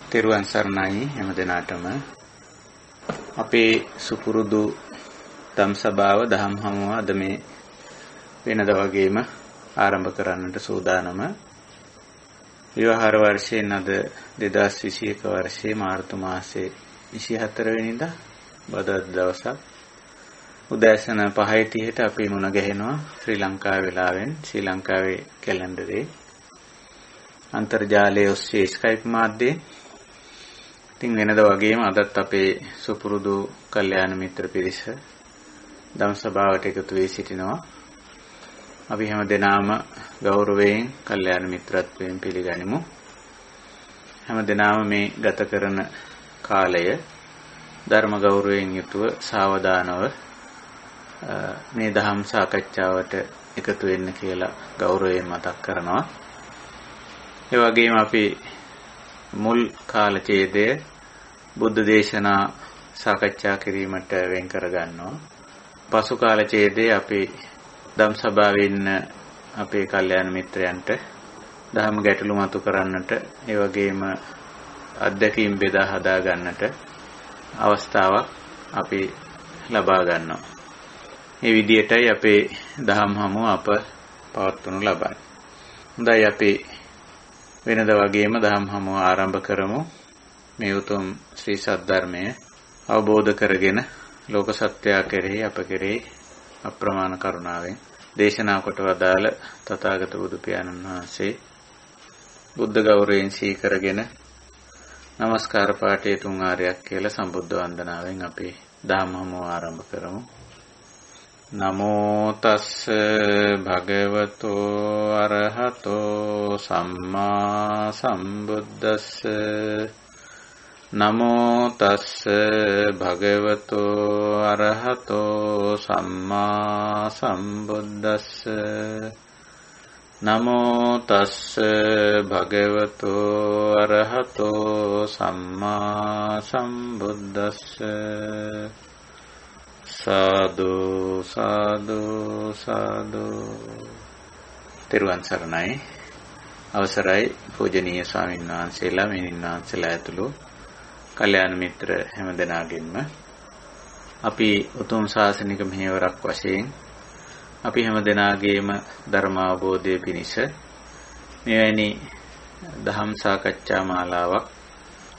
තෙරුවන් සරණයි හැම දිනාටම අපේ සුපුරුදු ධම් සභාව දහම් හමුව අද මේ වෙනද වගේම ආරම්භ කරන්නට සූදානම. විවාහාර වර්ෂයෙන් අද 2021 වර්ෂයේ මාර්තු මාසයේ 24 වෙනිදා බදාදා දවසක් උදෑසන 5:30ට අපි මුණ ගැහෙනවා ශ්‍රී ලංකාව වෙලාවෙන් ශ්‍රී ලංකාවේ කැලෙන්ඩරේ අන්තර්ජාලයේ ඔස්සේ ස්කයිප් මාධ්‍යයෙන්. ඉතින් වෙනද වගේම අදත් අපේ සුපුරුදු කල්යාණ මිත්‍ර පිරිස ධම් සභාවට එකතු වී සිටිනවා. අපි හැම දෙනාම ගෞරවයෙන් කල්යාණ මිත්‍රත්වයෙන් පිළිගනිමු. හැම දෙනාම මේ ගත කරන කාලය ධර්ම ගෞරවයෙන් යුතුව සාවධානව මේ දහම් සාකච්ඡාවට එකතු වෙන්න කියලා ගෞරවයෙන් මතක් කරනවා. ඒ වගේම අපි මුල් කාල ඡේදය බුද්ධ දේශනා සාකච්ඡා කිරීමට වෙන් කර ගන්නවා. පසු කාල ඡේදයේ අපි ධම් සභාවේ ඉන්න අපේ කල්යාණ මිත්‍රයන්ට ධර්ම ගැටලු මතු කරන්නට ඒ වගේම අත්දැකීම් බෙදා හදා ගන්නට අවස්ථාවක් අපි ලබා ගන්නවා. මේ විදිහටයි අපේ දහම් හමුව අප පවත්වනු ලබන්නේ. හොඳයි අපි වෙනද වගේම දහම් හමුව ආරම්භ කරමු. මේ උතුම් ශ්‍රී සද්ධර්මය අවබෝධ කරගෙන ලෝක සත්‍යය කෙරෙහි අප කෙරෙහි අප්‍රමාණ කරුණාවෙන් දේශනා කොට වදාළ තථාගත බුදු පියාණන් වහන්සේ බුද්ධ ගෞරවයෙන් සීකරගෙන নমස්කාර පාඨයේ තුන් ආරයක් කියලා සම්බුද්ධ වන්දනාවෙන් අපි දහම් හමුව ආරම්භ කරමු. නමෝ තස්ස භගවතෝ අරහතෝ සම්මා සම්බුද්දස්ස නමෝ තස්ස භගවතෝ අරහතෝ සම්මා සම්බුද්දස්ස නමෝ තස්ස භගවතෝ අරහතෝ සම්මා සම්බුද්දස්ස සාදු සාදු සාදු. තෙරුවන් සරණයි. අවසරයි පූජනීය ස්වාමීන් වහන්සේලා මෙනින් වහන්සේලා ඇතුළු කල්යාණ මිත්‍ර හැම දෙනාගෙන්ම අපි උතුම් ශාසනික මෙහෙවරක් වශයෙන් අපි හැම දෙනාගේම ධර්ම අවබෝධය පිණිස මෙවැනි දහම් සාකච්ඡා මාලාවක්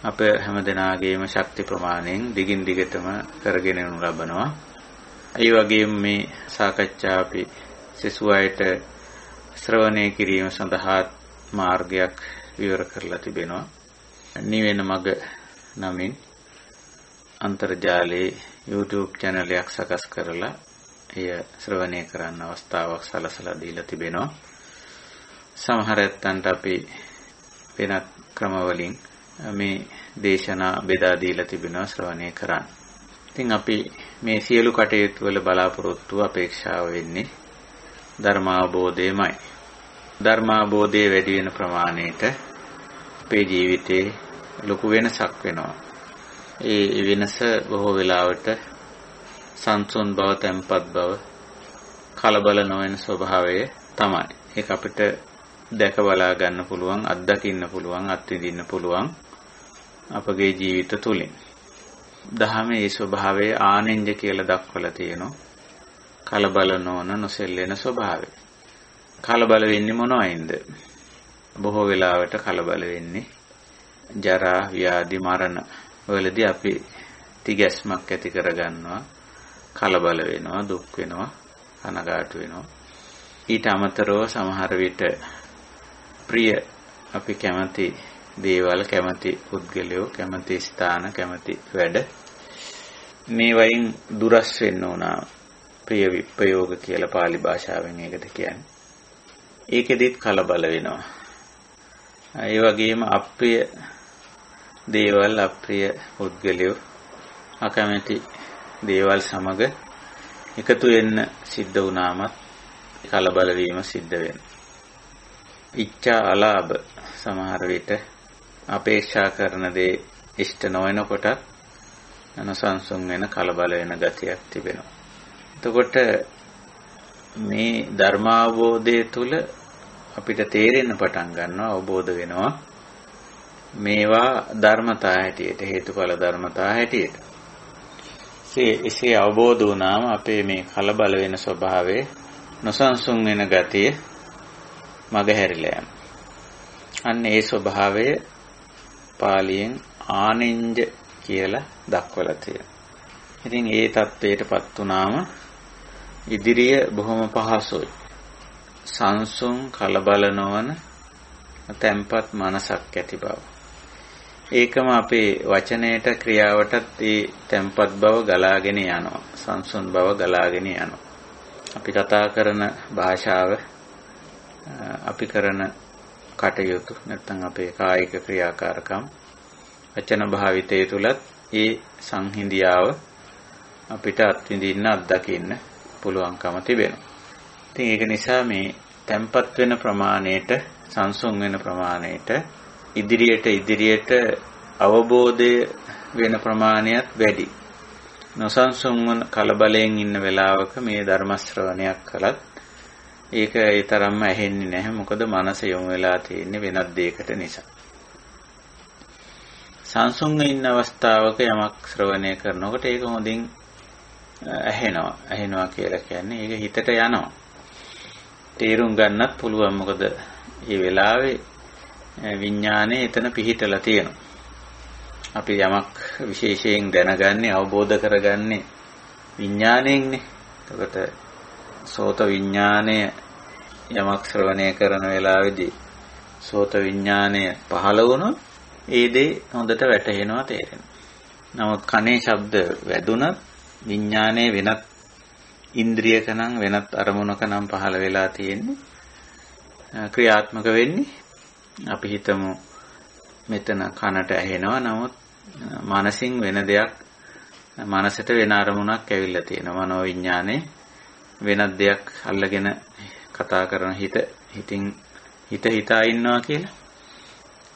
අප හැම දෙනාගේම ශක්ති ප්‍රමාණයෙන් දිගින් දිගටම කරගෙන යනු ලබනවා. ඒ වගේම මේ සාකච්ඡා අපි සෙසු අයට ශ්‍රවණය කිරීම සඳහා මාර්ගයක් විවර කරලා තිබෙනවා. නිවෙන මග නමින් අන්තර්ජාලයේ YouTube channel එකක් සකස් කරලා එය ශ්‍රවණය කරන්න අවස්ථාවක් සලසලා දීලා තිබෙනවා. සමහර ඇත්තන්ට අපි වෙනත් ක්‍රමවලින් මේ දේශනා බෙදා දීලා තිබෙනවා ශ්‍රවණය කරන්න. ඉතින් අපි මේ සියලු කටයුතු වල බලාපොරොත්තු අපේක්ෂාව වෙන්නේ ධර්මාවබෝධයමයි. ධර්මාවබෝධයේ වැඩි වෙන ප්‍රමාණයට අපේ ජීවිතේ ලොකු වෙනසක් වෙනවා. ඒ වෙනස බොහෝ වෙලාවට සංසුන් බව, තැම්පත් බව, කලබල නොවන ස්වභාවය තමයි. ඒක අපිට දැක බලා ගන්න පුළුවන්, අත්දකින්න පුළුවන්, අත්විඳින්න පුළුවන් අපගේ ජීවිත තුලින්. දහමේ ඒ ස්වභාවය ආනෙන්ජ කියලා දක්වලා තියෙනවා. කලබල නොවන, නොසෙල්ලෙන ස්වභාවය. කලබල වෙන්නේ මොනවයින්ද? බොහෝ වෙලාවට කලබල වෙන්නේ ජරා, ව්‍යාධි, මරණ වලදී අපි තිගැස්මක් ඇති කරගන්නවා, කලබල වෙනවා, දුක් වෙනවා, කනගාටු වෙනවා. ඊට අමතරව සමහර විට ප්‍රිය අපි කැමති දේවල්, කැමති පුද්ගලයෝ, කැමති ස්ථාන, කැමති වැඩ මේ වයින් දුරස් වෙන්න ඕන. ප්‍රිය විප්‍රයෝග කියලා පාලි භාෂාවෙන් ඒකට කියන්නේ. ඒකෙදිත් කලබල වෙනවා. ඒ වගේම අප්‍රිය දේවල්, අප්‍රිය පුද්ගලයෝ, අකමැති දේවල් සමග එකතු වෙන්න සිද්ධ වුණාමත් කලබල වීම සිද්ධ වෙනවා. ඉච්ඡා අලාභ සමහර විට අපේක්ෂා කරන දේ ඉෂ්ට නොවනකොට අනසංසුන් වෙන, කලබල වෙන ගතියක් තිබෙනවා. එතකොට මේ ධර්මාවබෝධය තුළ අපිට තේරෙන්න පටන් ගන්නවා, අවබෝධ වෙනවා මේවා ධර්මතා හැටියට හේතුඵල ධර්මතා හැටියට එසේ අවබෝධ වුණාම අපේ මේ කලබල වෙන ස්වභාවය නොසන්සුන් වෙන ගතිය මගහැරිලා යනවා. අන්න ඒ ස්වභාවය පාලියෙන් ආනෙන්ජ කියලා දක්වලා තියෙනවා. ඉතින් ඒ தത്വයටපත් වුණාම ඉදිරිය බොහොම පහසුයි. සංසුන් කලබල නොවන තැම්පත් මනසක් ඇති බව. ඒකම අපේ වචනයට ක්‍රියාවටත් ඒ තැම්පත් බව ගලාගෙන යනවා. සංසුන් බව ගලාගෙන යනවා. අපි කතා කරන භාෂාව අපි කරන කටයුතු නැත්නම් අපේ කායික ක්‍රියාකාරකම් වචන භාවිතය තුලත් ඒ සංහිඳියාව අපිට අත්විඳින්න අත්දකින්න පුළුවන්කම තිබෙනවා. ඉතින් ඒක නිසා මේ තැම්පත් වෙන ප්‍රමාණයට සංසුන් වෙන ප්‍රමාණයට ඉදිරියට අවබෝධය වෙන ප්‍රමාණයත් වැඩි. නොසන්සුන් වන කලබලයෙන් ඉන්න වෙලාවක මේ ධර්ම ශ්‍රවණයක් කළත් ඒක ඒ තරම්ම ඇහෙන්නේ නැහැ. මොකද මනස යොමු වෙලා තියෙන්නේ වෙනත් දෙයකට නිසා. සංසුන්ව ඉන්න අවස්ථාවක යමක් ශ්‍රවණය කරනකොට ඒක හොඳින් ඇහෙනවා. ඇහෙනවා කියලා කියන්නේ ඒක හිතට යනවා. තේරුම් ගන්නත් පුළුවන්. මොකද මේ වෙලාවේ විඥානේ එතන පිහිටලා තියෙනවා. අපි යමක් විශේෂයෙන් දැනගන්නේ අවබෝධ කරගන්නේ විඥාණයෙන්නේ. එතකොට සෝත විඥාණය යමක් ශ්‍රවණය කරන වෙලාවේදී සෝත විඥාණය පහළ වුණොත් ඒ දේ හොඳට වැටහෙනවා තේරෙනවා. නමුත් කනේ ශබ්ද වැදුනත් විඥානයේ වෙනත් ඉන්ද්‍රියක නම් වෙනත් අරමුණක නම් පහළ වෙලා තියෙන්නේ ක්‍රියාත්මක වෙන්නේ. අපි හිතමු මෙතන කනට ඇහෙනවා. නමුත් මනසින් වෙන දෙයක් මනසට වෙන අරමුණක් ඇවිල්ලා තියෙනවා. මනෝ විඥානේ වෙනත් දෙයක් අල්ලගෙන කතා කරන හිතා ඉන්නවා කියලා.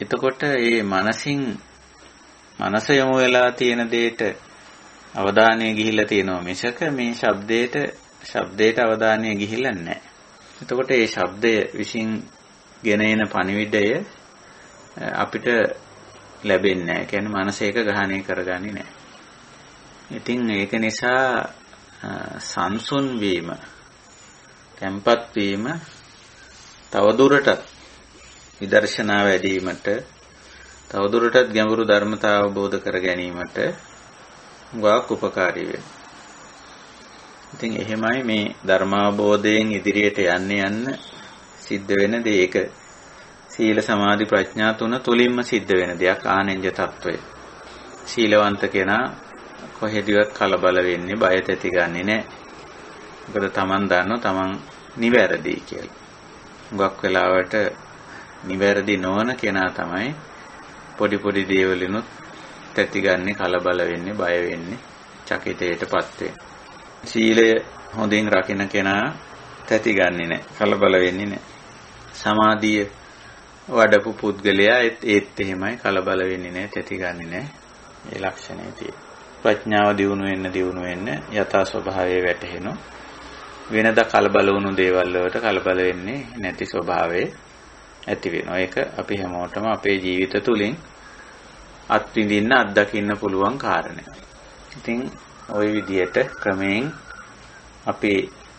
එතකොට මේ මනස යොමු වෙලා තියෙන දෙයට අවධානය ගිහිල්ලා තියෙනවා මිසක මේ ශබ්දයට අවධානය ගිහිල්ලා නැහැ. එතකොට මේ ශබ්දය විසින් ගෙන එන පණිවිඩය අපිට ලැබෙන්නේ නැහැ. කියන්නේ මනස ඒක ග්‍රහණය කරගන්නේ නැහැ. ඉතින් ඒක නිසා සංසුන් වීම, tempat වීම තවදුරටත් විදර්ශනා වැඩිවීමට, තවදුරටත් ගැඹුරු ධර්මතාව අවබෝධ කර ගැනීමට වාක් උපකාරී වෙනවා. ඉතින් එහෙමයි මේ ධර්මාවබෝධයෙන් ඉදිරියට යන්න සිද්ධ වෙන දේ. ඒක සීල සමාධි ප්‍රඥා තුන තුලින්ම සිද්ධ වෙන දෙයක්. ආනෙන්ජ తত্ত্বය. සීලවන්ත කෙනා කොහෙදිවත් කලබල වෙන්නේ, බය තැති ගන්නෙ නැහැ. මොකද Taman දන්නවා Taman නිවැරදි කියලා. හුඟක් වෙලාවට නිවැරදි නොවන කෙනා තමයි පොඩි දේවලිනුත් තැති ගන්නෙ, කලබල වෙන්නේ, බය වෙන්නේ, චකිතයටපත් වෙන්නේ. සීලය හොඳින් රකින්න කෙනා තැති ගන්නෙ නැහැ, කලබල වෙන්නේ නැහැ. සමාධිය වඩපු පුද්ගලයා ඒත් එහෙමයි, කලබල වෙන්නේ නැහැ, තැති ගන්නෙ නැහැ. ඒ ලක්ෂණය තියෙනවා. ප්‍රඥාව දියුණු වෙන්න යථා ස්වභාවය වැටහෙනවා. වෙනදා කලබල වුණු දේවල් වලට කලබල වෙන්නේ නැති ස්වභාවය ඇති වෙනවා. ඒක අපි හැමෝටම අපේ ජීවිත තුලින් අත්විඳින්න අත්දකින්න පුළුවන් කාරණයක්. ඉතින් ওই විදියට ක්‍රමයෙන් අපි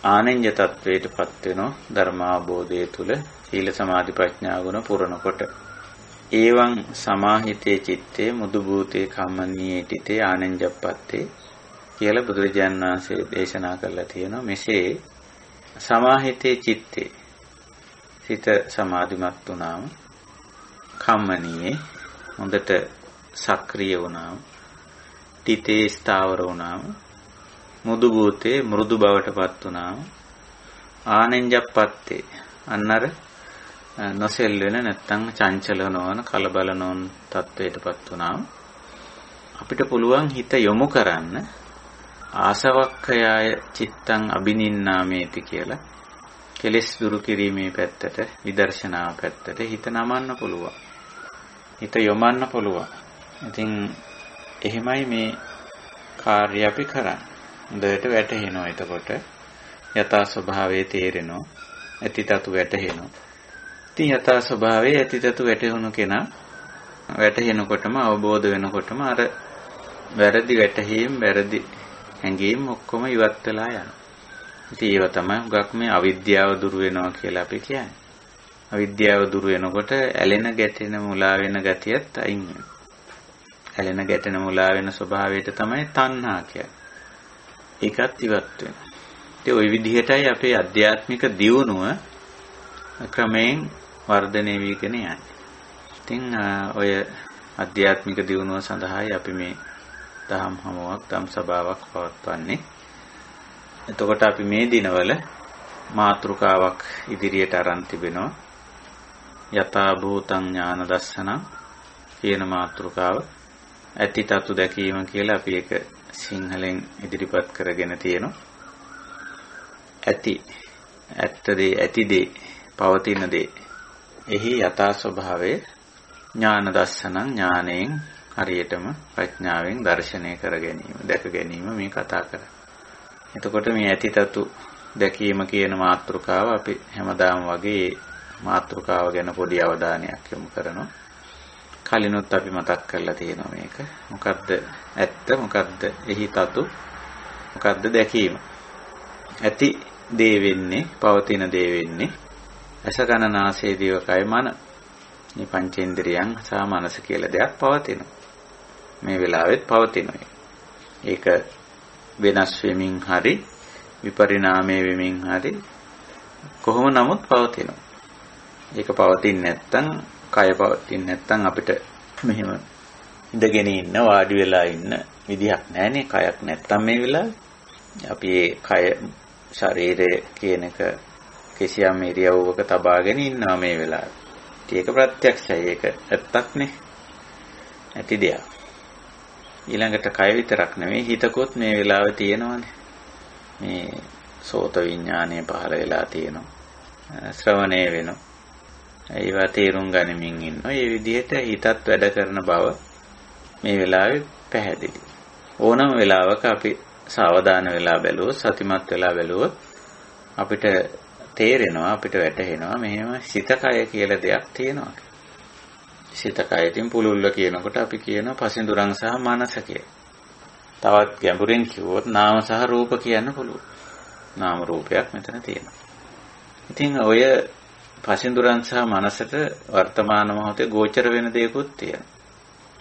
ආනෙන්ජ තත්වයටපත් වෙනවා ධර්මාවබෝධය තුල සීල සමාධි ප්‍රඥා ගුණ පුරනකොට. ඒවං සමාහිතේ චිත්තේ මුදු භූතේ කම්මනීයේටිතේ ආනෙන්ජප්පත්තේ කියලා බුදුරජාණන් වහන්සේ දේශනා කරලා තියෙනවා. මෙසේ සමාහිතේ චිත්තේ සිත සමාධිමත් වුණාම, කම්මනීයේ හොඳට සක්‍රිය වුණාම, තිතේ ස්ථාවර වුණාම, මුදු භූතේ මෘදු බවටපත් වුණාම, ආනෙන්ජප්පත්තේ අන්නර නොසෙල් වෙන නැත්තම් චංචල නොවන, කලබල නොවන තත්වයටපත් වුණාම අපිට පුළුවන් හිත යොමු කරන්න ආසවක්ඛයාය චිත්තං අබිනින්නාමේති කියලා කෙලෙස් දුරු කිරීමේ පැත්තට, විදර්ශනාව පැත්තට හිත නමන්න පුළුවන්. හිත යොමන්න පුළුවන්. ඉතින් එහෙමයි මේ කාර්ය අපි කරන්නේ. හොඳට වැටහෙනවා. එතකොට යථා ස්වභාවයේ තේරෙනවා. ඇතිතතු වැටහෙනවා. ඉතින් යථා ස්වභාවයේ ඇතිතතු වැටහුණු කෙනා වැටහෙනකොටම අවබෝධ වෙනකොටම අර වැරදි වැටහීම් වැරදි හැඟීම් ඔක්කොම ඉවත් වෙලා යනවා. ඉතින් ඒව තමයි හුඟක් මේ අවිද්‍යාව දුරු වෙනවා කියලා අපි කියන්නේ. අවිද්‍යාව දුරු වෙනකොට ඇලෙන ගැටෙන මුලා වෙන ගතියත් අයින් වෙනවා. ඇලෙන ගැටෙන මුලා වෙන ස්වභාවයට තමයි තණ්හා කියන්නේ. ඒකත් ඉවත් වෙනවා. ඉතින් ওই විදිහටයි අපේ අධ්‍යාත්මික දියුණුව ක්‍රමයෙන් වර්ධනය වීගෙන යන්නේ. ඉතින් ඔය අධ්‍යාත්මික දියුණුව සඳහායි අපි මේ දහම් හමුවක් දම් සභාවක් පවත්වන්නේ. එතකොට අපි මේ දිනවල මාතෘකාවක් ඉදිරියට අරන් තිබෙනවා. යථා භූතං ඥාන දස්සන කියන මාතෘකාව. ඇති තතු දැකීම කියලා අපි ඒක සිංහලෙන් ඉදිරිපත් කරගෙන තියෙනවා. ඇති ඇත්ත දේ ඇති දේ පවතින දේ එහි යථා ස්වභාවය ඥාන දස්සන ඥාණයෙන් හරියටම ප්‍රඥාවෙන් දර්ශනය කර ගැනීම දැක ගැනීම මේ කතා කරන්නේ. එතකොට මේ ඇතිතතු දැකීම කියන මාතෘකාව අපි හැමදාම වගේ මාතෘකාව ගැන පොඩි අවධානයක් යොමු කරනවා. කලිනුත් අපි මතක් කරලා තියෙනවා මේක. මොකද්ද ඇත්ත මොකද්ද එහි තතු මොකද්ද දැකීම. ඇති දේ වෙන්නේ පවතින දේ වෙන්නේ ඇස කන නාසය දිවකය මන. මේ පංචේන්ද්‍රියයන් සහ මනස කියලා දෙයක් පවතිනවා. මේ වෙලාවෙත් පවතිනවා. ඒක වෙනස් වෙමින් හරි විපරිණාමය වෙමින් හරි කොහොම නමුත් පවතිනවා. ඒක පවතින්නේ නැත්නම් කය පවතින්නේ නැත්නම් අපිට මෙහෙම ඉඳගෙන ඉන්න වාඩි වෙලා ඉන්න විදිහක් නැහැනේ. කයක් නැත්නම් මේ වෙලාවේ අපි ඒ කය ශරීරය කියන එක කිසියම් ඉරියව්වක තබාගෙන ඉන්නවා මේ වෙලාවේ. ඒක ප්‍රත්‍යක්ෂයි. ඒක ඇත්තක්නේ. ඇති දෙයක්. ඊළඟට කය විතරක් නෙමෙයි හිතකොත් මේ වෙලාවේ තියෙනවානේ. මේ සෝත විඥානය පහළ වෙලා තියෙනවා. ශ්‍රවණය වෙනවා. ඒවා තේරුම් ගනිමින් ඉන්නවා. මේ විදිහට හිතත් වැඩ කරන බව මේ වෙලාවේ පැහැදිලි. ඕනම වෙලාවක අපි සාවධාන වෙලා බැලුවොත් සතිමත් වෙලා බැලුවොත් අපිට තේරෙනවා අපිට වැටහෙනවා මෙහෙම සිත කය කියලා දෙයක් තියෙනවා. සිත කයකින් පුළුල්ල කියනකොට අපි කියනවා පසින්දුරන් සහ මනස කියලා. තවත් ගැඹුරින් කිව්වොත් නාම සහ රූප කියන්න පුළුවන්. නාම රූපයක් මෙතන තියෙනවා. ඉතින් ඔය පසින්දුරන් සහ මනසට වර්තමාන මොහොතේ ගෝචර වෙන දේකුත් තියෙනවා.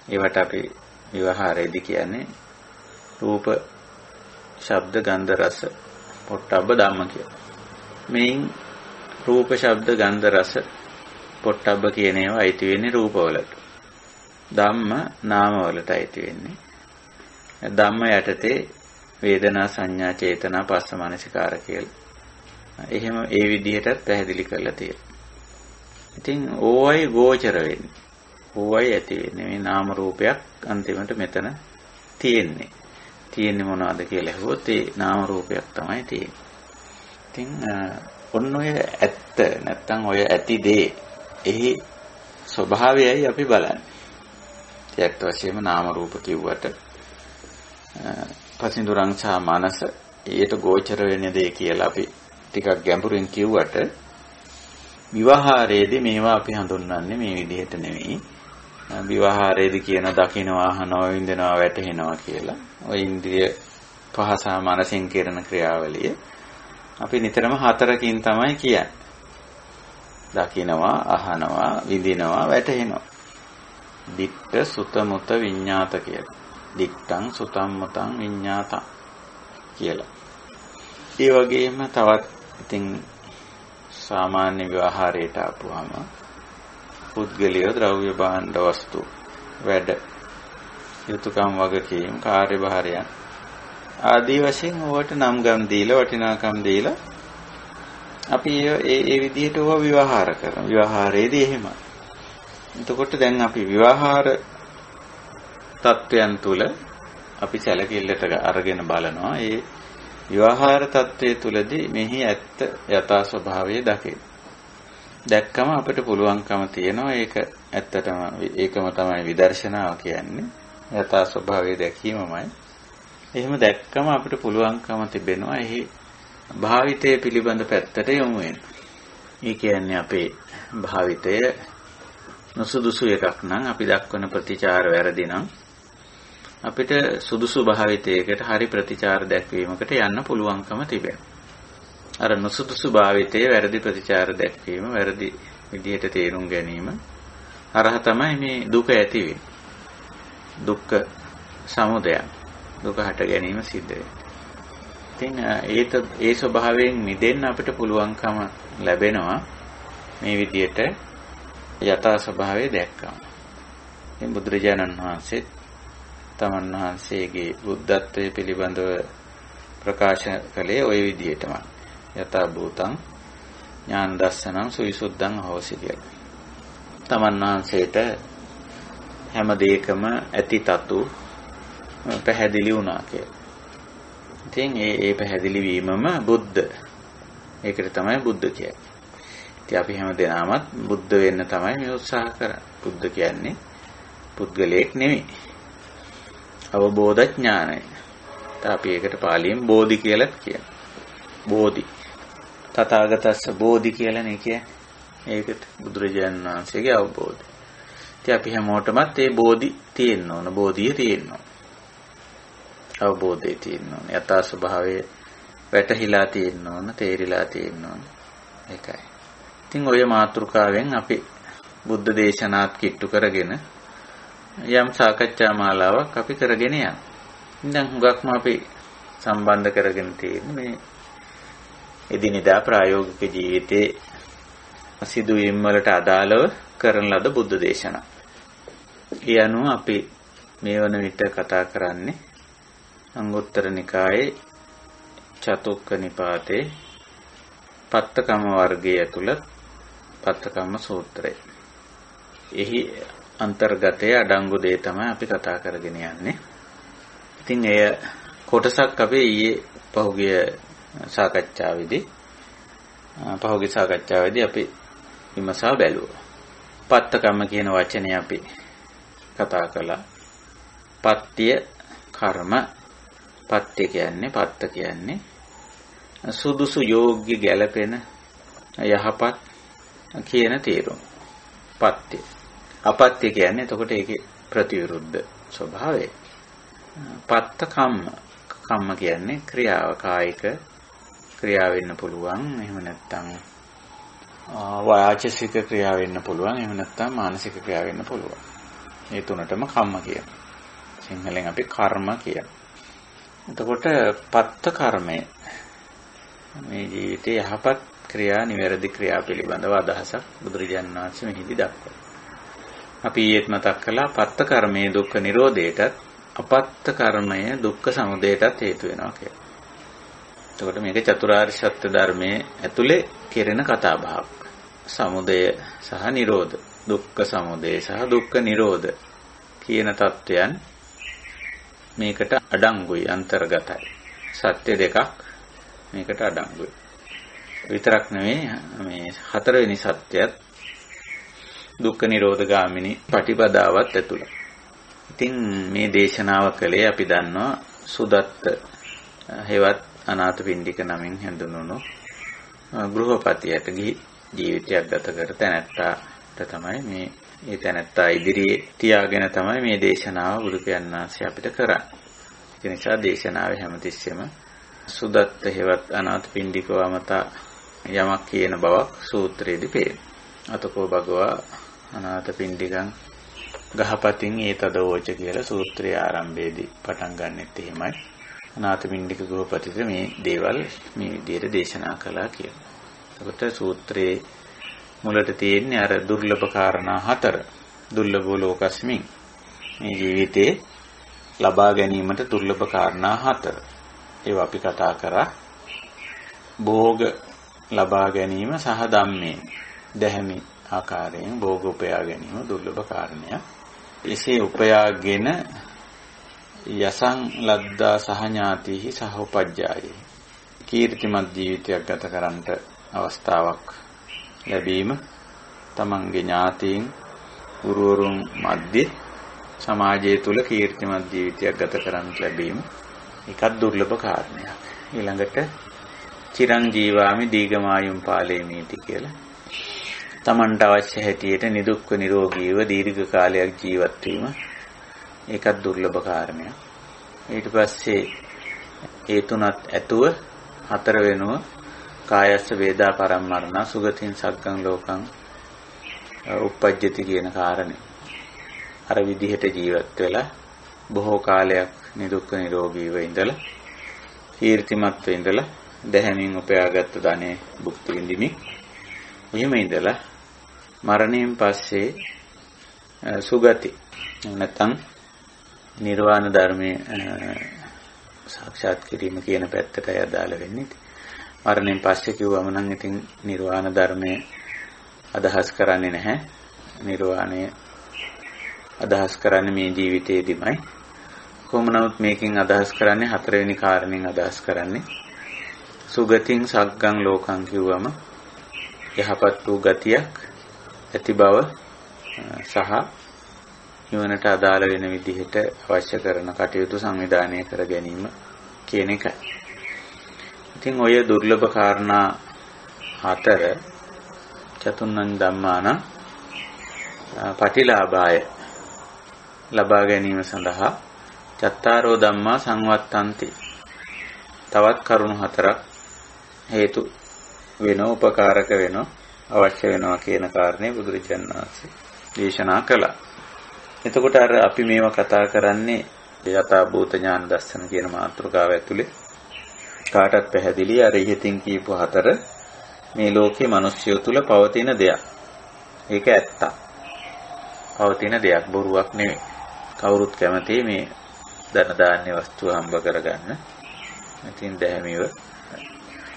ඒවට අපි විවහාරයේදී කියන්නේ රූප, ශබ්ද, ගන්ධ, රස, පොට්ටබ්බ ධම්ම කියලා. මේන් රූප, ශබ්ද, ගන්ධ, රස, පොට්ටබ්බ කියන ඒවා අයිති වෙන්නේ රූපවලට. ධම්ම නාම වලට අයිති වෙන්නේ. ධම්ම යටතේ වේදනා, සංඥා, චේතනා, පස්ස, මනසිකාර කියලා. එහෙම ඒ විදිහටත් පැහැදිලි කරලා තියෙනවා. ඉතින් ඕවයි ගෝචර වෙන්නේ. ඕවයි ඇති වෙන්නේ. මේ නාම රූපයක් අන්තිමට මෙතන තියෙන්නේ. තියෙන්නේ මොනවද කියලා අහුවොත් ඒ නාම රූපයක් තමයි තියෙන්නේ. ඉතින් ඔන්න ඔය ඇත්ත නැත්තම් ඔය ඇති දේ එහි ස්වභාවයයි අපි බලන්නේ. ඒත් වශයෙන්ම නාම රූප කිව්වට පසින්දුරං සහ මනස ඊට ගෝචර වෙන දේ කියලා අපි ටිකක් ගැඹුරින් කිව්වට විවහාරයේදී මේවා අපි හඳුන්වන්නේ මේ විදිහට නෙවෙයි. විවහාරයේදී කියන දකින්නවා, අහනවා, විඳිනවා, වැටහෙනවා කියලා. ඔය ඉන්ද්‍රිය පහස මනසෙන් කරන ක්‍රියාවලිය අපි නිතරම හතරකින් තමයි කියන්නේ. දකින්නවා, අහනවා, විඳිනවා, වැටහෙනවා. දිට්ඨ, සුත, මුත, විඤ්ඤාත කියලා. දිට්ඨං, සුතං, මුතං, විඤ්ඤාතං කියලා. ඒ වගේම තවත් ඉතින් සාමාන්‍ය ව්‍යවහාරයට ආපුවාම පුද්ගලිය, ද්‍රව්‍ය, භාණ්ඩ, වස්තු, වැඩ, යුතුයකම්, වගකීම්, කාර්යභාරයන් ආදී වශයෙන් ඕවට නම් ගම් දීලා වටිනාකම් දීලා අපි ඒ විදිහට ඕවා විවහාර කරනවා. විවහාරයේදී එහෙමයි. එතකොට දැන් අපි විවහාර තත්වයන් තුල අපි සැලකිල්ලට අරගෙන බලනවා. ඒ විවහාර තත්වයේ තුලදී මෙහි ඇත්ත යථා ස්වභාවය දකින්න. දැක්කම අපිට පුළුවන්කම තියෙනවා ඒක ඇත්තටම ඒකම තමයි විදර්ශනාව කියන්නේ. යථා ස්වභාවය දැකීමමයි. එහෙම දැක්කම අපිට පුළුවන්කම තිබෙනවා එහි භාවිතය පිළිබඳ පැත්තට යොමු වෙන්න. ඒ කියන්නේ අපේ භාවිතය නුසුදුසු එකක් නම් අපි දක්වන ප්‍රතිචාර වැරදි නම් අපිට සුදුසු භාවිතයකට හරි ප්‍රතිචාර දැක්වීමකට යන්න පුළුවන්කම තිබෙනවා. අර නුසුදුසු භාවිතයේ වැරදි ප්‍රතිචාර දැක්වීම, වැරදි විදිහට තේරුම් ගැනීම අරහ තමයි මේ දුක ඇති වෙන්නේ. දුක්ඛ සමුදය. දුක හට ගැනීම සිද්ධ වෙන්නේ. ඉතින් ඒ ස්වභාවයෙන් මිදෙන්න අපිට පුළුවන්කම ලැබෙනවා මේ විදිහට යථා ස්වභාවය දැක්කම. ඉතින් බුදුරජාණන් වහන්සේ තමන් වහන්සේගේ බුද්ධත්වයේ පිළිබඳව ප්‍රකාශ කළේ ওই විදිහටම. යථා භූතං ඥාන දස්සනං සවිසුද්ධං හෝසි කියලා. තමන් වහන්සේට හැම දෙයකම ඇති තතු පැහැදිලි වුණා කියලා. ඉතින් ඒ පැහැදිලි වීමම බුද්ධ. ඒකට තමයි බුද්ධ කියන්නේ. ඉතින් අපි හැම දෙනාමත් බුද්ධ වෙන්න තමයි මේ උත්සාහ කරන්නේ. බුද්ධ කියන්නේ පුද්ගලයෙක් නෙමෙයි. අවබෝධ ඥානයි. අපි ඒකට පාලියෙන් බෝධි කියලා කියනවා. බෝධි. තථාගතස්ස බෝධි කියලානේ කියන්නේ. ඒකට බුදුරජාණන් වහන්සේගේ අවබෝධය. ඉතින් අපි හැමෝටමත් මේ බෝධි තියෙන්න ඕන. බෝධිය තියෙන්න ඕන. අවබෝධය තියෙන්න ඕන. යථා ස්වභාවය වැටහිලා තියෙන්න ඕන. තේරිලා තියෙන්න ඕන. ඒකයි. ඉතින් ඔය මාතෘකාවෙන් අපි බුද්ධ දේශනාත් කිට්ටු කරගෙන යම් සාකච්ඡා මාලාවක් අපි කරගෙන යනවා. දැන් හුඟක්ම අපි සම්බන්ධ කරගෙන තියෙන්නේ මේ එදිනෙදා ප්‍රායෝගික ජීවිතයේ සිදුවීම් වලට අදාළව කරන ලද බුද්ධ දේශනා. ඒ අනුව අපි මේ වන විට කතා කරන්නේ අංගුත්තර නිකායේ චතුක්ක නිපාතේ පත්තකම්ම වර්ගයේ ඇතුළත් පත්තකම්ම සූත්‍රය. එහි අන්තර්ගතයේ අඩංගු දේ තමයි අපි කතා කරගෙන යන්නේ. ඉතින් එය කොටසක් අපි ඊයේ පහුගිය සාකච්ඡාවේදී අපි විමසා බැලුවා. පත්තකම්ම කියන වචනේ අපි කතා කළා. පත්‍ය කර්ම. පත්‍ය කියන්නේ පත්ත කියන්නේ සුදුසු යෝග්‍ය ගැළපෙන යහපත් කියන තේරුම. පත්‍ය. අපත්‍ය කියන්නේ එතකොට ඒකේ ප්‍රතිවිරුද්ධ ස්වභාවය. පත්ත කම්ම. කම්ම කියන්නේ ක්‍රියාව, කායික ක්‍රියාව වෙන්න පුළුවන්. එහෙම නැත්නම් වාචසික ක්‍රියාව වෙන්න පුළුවන්. එහෙම නැත්නම් මානසික ක්‍රියාව වෙන්න පුළුවන්. මේ තුනටම කම්ම කියනවා. සිංහලෙන් අපි කර්ම කියනවා. එතකොට පත්ත කර්මය මේ ජීවිතයේ යහපත් ක්‍රියා, නිවැරදි ක්‍රියා පිළිබඳව අදහසක් බුදුරජාණන් වහන්සේ මෙහිදී දක්වනවා. අපි ඊයේත් මතක් කළා පත්ත කර්මයේ දුක්ඛ නිරෝධයටත් අපත්ත කර්මය දුක්ඛ සමුදයටත් හේතු වෙනවා කියලා. එතකොට මේක චතුරාර්ය සත්‍ය ධර්මයේ ඇතුලේ කෙරෙන කතා බහක්. සමුදය සහ නිරෝධ, දුක්ඛ සමුදය සහ දුක්ඛ නිරෝධ කියන தත්වයන් මේකට අඩංගුයි, අන්තර්ගතයි. සත්‍ය දෙකක් මේකට අඩංගුයි. විතරක් නෙවෙයි මේ හතරවෙනි සත්‍යයත් දුක්ඛ නිරෝධ ගාමිනී පටිපදාවත් ඇතුළත්. ඉතින් මේ දේශනාව කළේ අපි දන්නවා සුදත්ත හේවත් අනාථපිණ්ඩික නමින් හඳුන්වනු ගෘහපතියට ගිහි ජීවිතයක් ගත කර තැනැත්තාට තමයි මේ තැනැත්තා ඉදිරියේ තියාගෙන තමයි මේ දේශනාව බුදු පියාණන් වහන්සේ අපිට කරන්නේ. ඒ නිසා දේශනාවේ හැමතිස්සෙම සුදත්ත හේවත් අනාථපිණ්ඩිකව අමතා යමක් කියන බවක් සූත්‍රයේදී පේනවා. අතකෝ භගවා අනාථපිණ්ඩිකං ගහපතින් ඒතදෝච කියලා සූත්‍රයේ ආරම්භයේදී පටන් ගන්නෙත් එහෙමයි. අනාථපිණ්ඩික ගෘහපතිට මේ දේවල් මේ විදිහට දේශනා කළා කියලා. එතකොට සූත්‍රයේ මුලට තියෙන්නේ අර දුර්ලභ කාරණා 4. දුර්ලභෝ ලෝකස්මින් මේ ජීවිතේ ලබා ගැනීමට දුර්ලභ කාරණා 4. ඒවා අපි කතා කරා. භෝග ලබා ගැනීම සහ ධම්මේ දැහැමි ආකාරයෙන් භෝග උපයා ගැනීම දුර්ලභ කාරණයක්. එසේ උපයාගෙන යසං ලද්දා සහ ඥාතිහි සහෝපජ්ජායේ කීර්තිමත් ජීවිතයක් ගත කරන්නට අවස්ථාවක් ලැබීම, තමන්ගේ ඥාතීන් ගුරුවරුන් මැද්දේ සමාජය තුල කීර්තිමත් ජීවිතයක් ගත කරන්නට ලැබීම එකත් දුර්ලභ කාරණයක්. ඊළඟට චිරං ජීවාමි දීගමායුම් පාලේමීති කියලා තමන්ට අවශ්‍ය හැටියට නිදුක්ව නිරෝගීව දීර්ඝ කාලයක් ජීවත් වීම ඒකත් දුර්ලභ කාරණයක්. ඊට පස්සේ ඒ තුනත් ඇතුව හතර වෙනුව කායස්ස වේදා පරම්මරණ සුගතින් සග්ගං ලෝකං උප්පජ්ජති කියන කාරණේ. අර විදිහට ජීවත් වෙලා බොහෝ කාලයක් නිදුක්ව නිරෝගීව ඉඳලා කීර්තිමත්ව ඉඳලා දැහැමින් උපයාගත් ධනෙ භුක්ති විඳිමින් එහෙම ඉඳලා මරණයෙන් පස්සේ සුගති නැත්නම් නිර්වාණ ධර්මයේ සාක්ෂාත් කිරීම කියන පැත්තටයි අදාළ වෙන්නේ. මරණයෙන් පස්සේ කිව්වම නම් ඉතින් නිර්වාණ ධර්මයේ අදහස් කරන්නේ නැහැ. නිර්වාණය අදහස් කරන්නේ මේ ජීවිතේදීමයි. කොහොම නමුත් මේකෙන් අදහස් කරන්නේ හතරවෙනි කාරණෙන් අදහස් කරන්නේ සුගතින් සග්ගං ලෝකං කිව්වම යහපත් වූ ගතියක් ඇති බව සහ නිවනට අදාළ වෙන විදිහට අවශ්‍ය කරන කටයුතු සංවිධානය කර ගැනීම කියන එකයි. ඉතින් ඔය දුර්ලභ කාරණා හතර චතුන්නං ධම්මාන පටිලාභාය ලබා ගැනීම සඳහා චත්තාරෝ ධම්මා සංවත්තන්ති තවත් කරුණු හතරක් හේතු වෙනව උපකාරක වෙනව අවශ්‍ය වෙනවා කියන කාරණේ බුදුරජාණන් වහන්සේ දේශනා කළා. එතකොට අර අපි මේවා කතා කරන්නේ යථා භූත ඥාන දර්ශන කියන මාතෘකාව ඇතුලේ කාටත් පැහැදිලි අර ඉහතින් කියපු හතර මේ ලෝකේ මිනිස්සු තුල පවතින දෙයක්. ඒක ඇත්ත. පවතින දෙයක් බොරුවක් නෙවෙයි. කවුරුත් කැමති මේ ධන දාන්‍ය වස්තුව හම්බ කරගන්න. ඉතින් දැහැමිව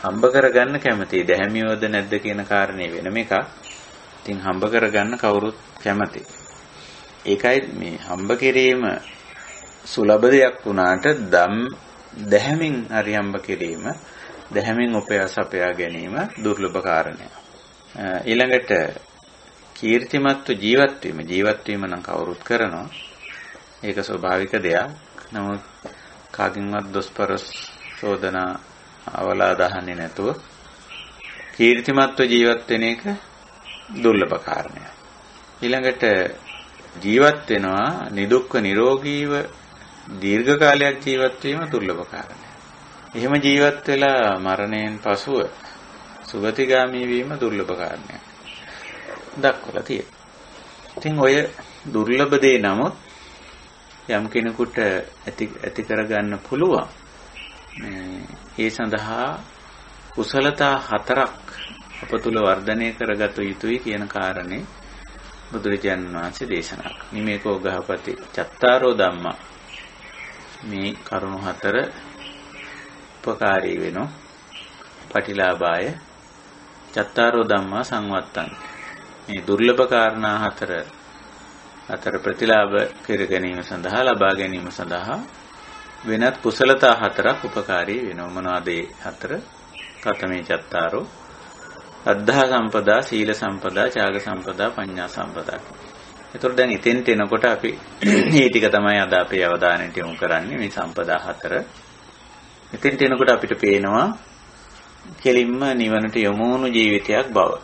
හම්බ කරගන්න කැමති. දැහැමිවද නැද්ද කියන කාරණේ වෙනම එකක්. ඉතින් හම්බ කරගන්න කවුරුත් කැමති. ඒකයි මේ හම්බ කිරීම සුලභ දෙයක් වුණාට දැහැමින් හරි හම්බ කිරීම දැහැමින් උපයාසපයා ගැනීම දුර්ලභ කාරණයක්. ඊළඟට කීර්තිමත්ව ජීවත් වීම නම් කවුරුත් කරනවා. ඒක ස්වභාවික දෙයක්. නමුත් කාගින්වත් දොස්පරස් චෝදනා අවලා දහන්නේ නැතුව කීර්තිමත්ව ජීවත් වෙන එක දුර්ලභ කාරණයක්. ඊළඟට ජීවත් වෙනවා නිදුක්ව නිරෝගීව දීර්ඝ කාලයක් ජීවත් වීම දුර්ලභ කාරණයක්. එහෙම ජීවත් වෙලා මරණයෙන් පසුව සුගතිගාමී වීම දුර්ලභ කාරණයක්. දක්වලා තියෙනවා. ඉතින් ඔය දුර්ලභ දේ නමුත් යම් කෙනෙකුට ඇති කරගන්න පුළුවන්. ඒ සඳහා කුසලතා හතරක් අප තුල වර්ධනය කරගත යුතුයි කියන කාරණේ බුදුරජාණන් වහන්සේ දේශනා කළා. නිමේකෝ ගහපති චත්තාරෝ ධම්මා මේ කරුණු හතර උපකාරී වෙනෝ පටිලාභාය චත්තාරෝ ධම්මා සංවත්තං මේ දුර්ලභ කාරණා හතර ප්‍රතිලාභ කර ගැනීම සඳහා ලබා ගැනීම සඳහා වෙනත් කුසලතා හතරක් උපකාරී වෙනවා. මොනවාද ඒ හතර? කතමේ චත්තාරෝ අද්ධා සම්පදා සීල සම්පදා ත්‍යාග සම්පදා පඤ්ඤා සම්පදා. ඒතකොට දැන් ඉතින්ට එනකොට අපි මේ ටික තමයි අද අපේ අවධානයට යොමු කරන්නේ මේ සම්පදා හතර. ඉතින්ට එනකොට අපිට පේනවා කෙලින්ම නිවනට යොමු වුණු ජීවිතයක් බව.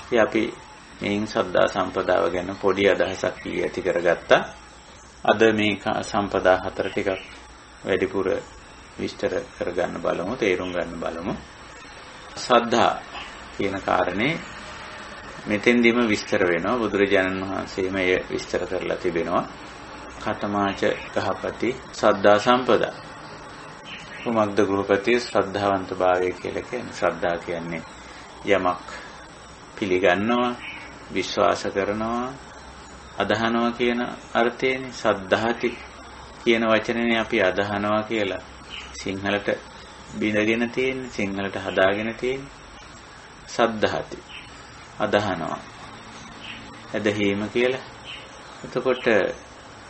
ඉතින් අපි මේන් සද්ධා සම්පදාව ගැන පොඩි අදහසක් ඇති කරගත්තා. අද මේ සම්පදා හතර ටිකක් වැඩිපුර විස්තර කරගන්න බලමු, තේරුම් ගන්න බලමු. සද්ධා කියන කාරණේ මෙතෙන්දිම විස්තර වෙනවා. බුදුරජාණන් වහන්සේම එය විස්තර කරලා තිබෙනවා. කතමාච ගහපති සද්ධා සම්පදා. කුමක්ද ගෘහපති ශ්‍රද්ධාවන්ත භාවය කියලා කියන්නේ? ශ්‍රද්ධා කියන්නේ යමක් පිළිගන්නවා, විශ්වාස කරනවා, අදහනවා කියන අර්ථයනේ. සද්ධාති කියන වචනේනේ අපි අදහනවා කියලා සිංහලට බිඳගෙන තියෙන්නේ, සිංහලට හදාගෙන තියෙන්නේ. සද්ධාති අදහනවා, ඇදහිීම කියලා. එතකොට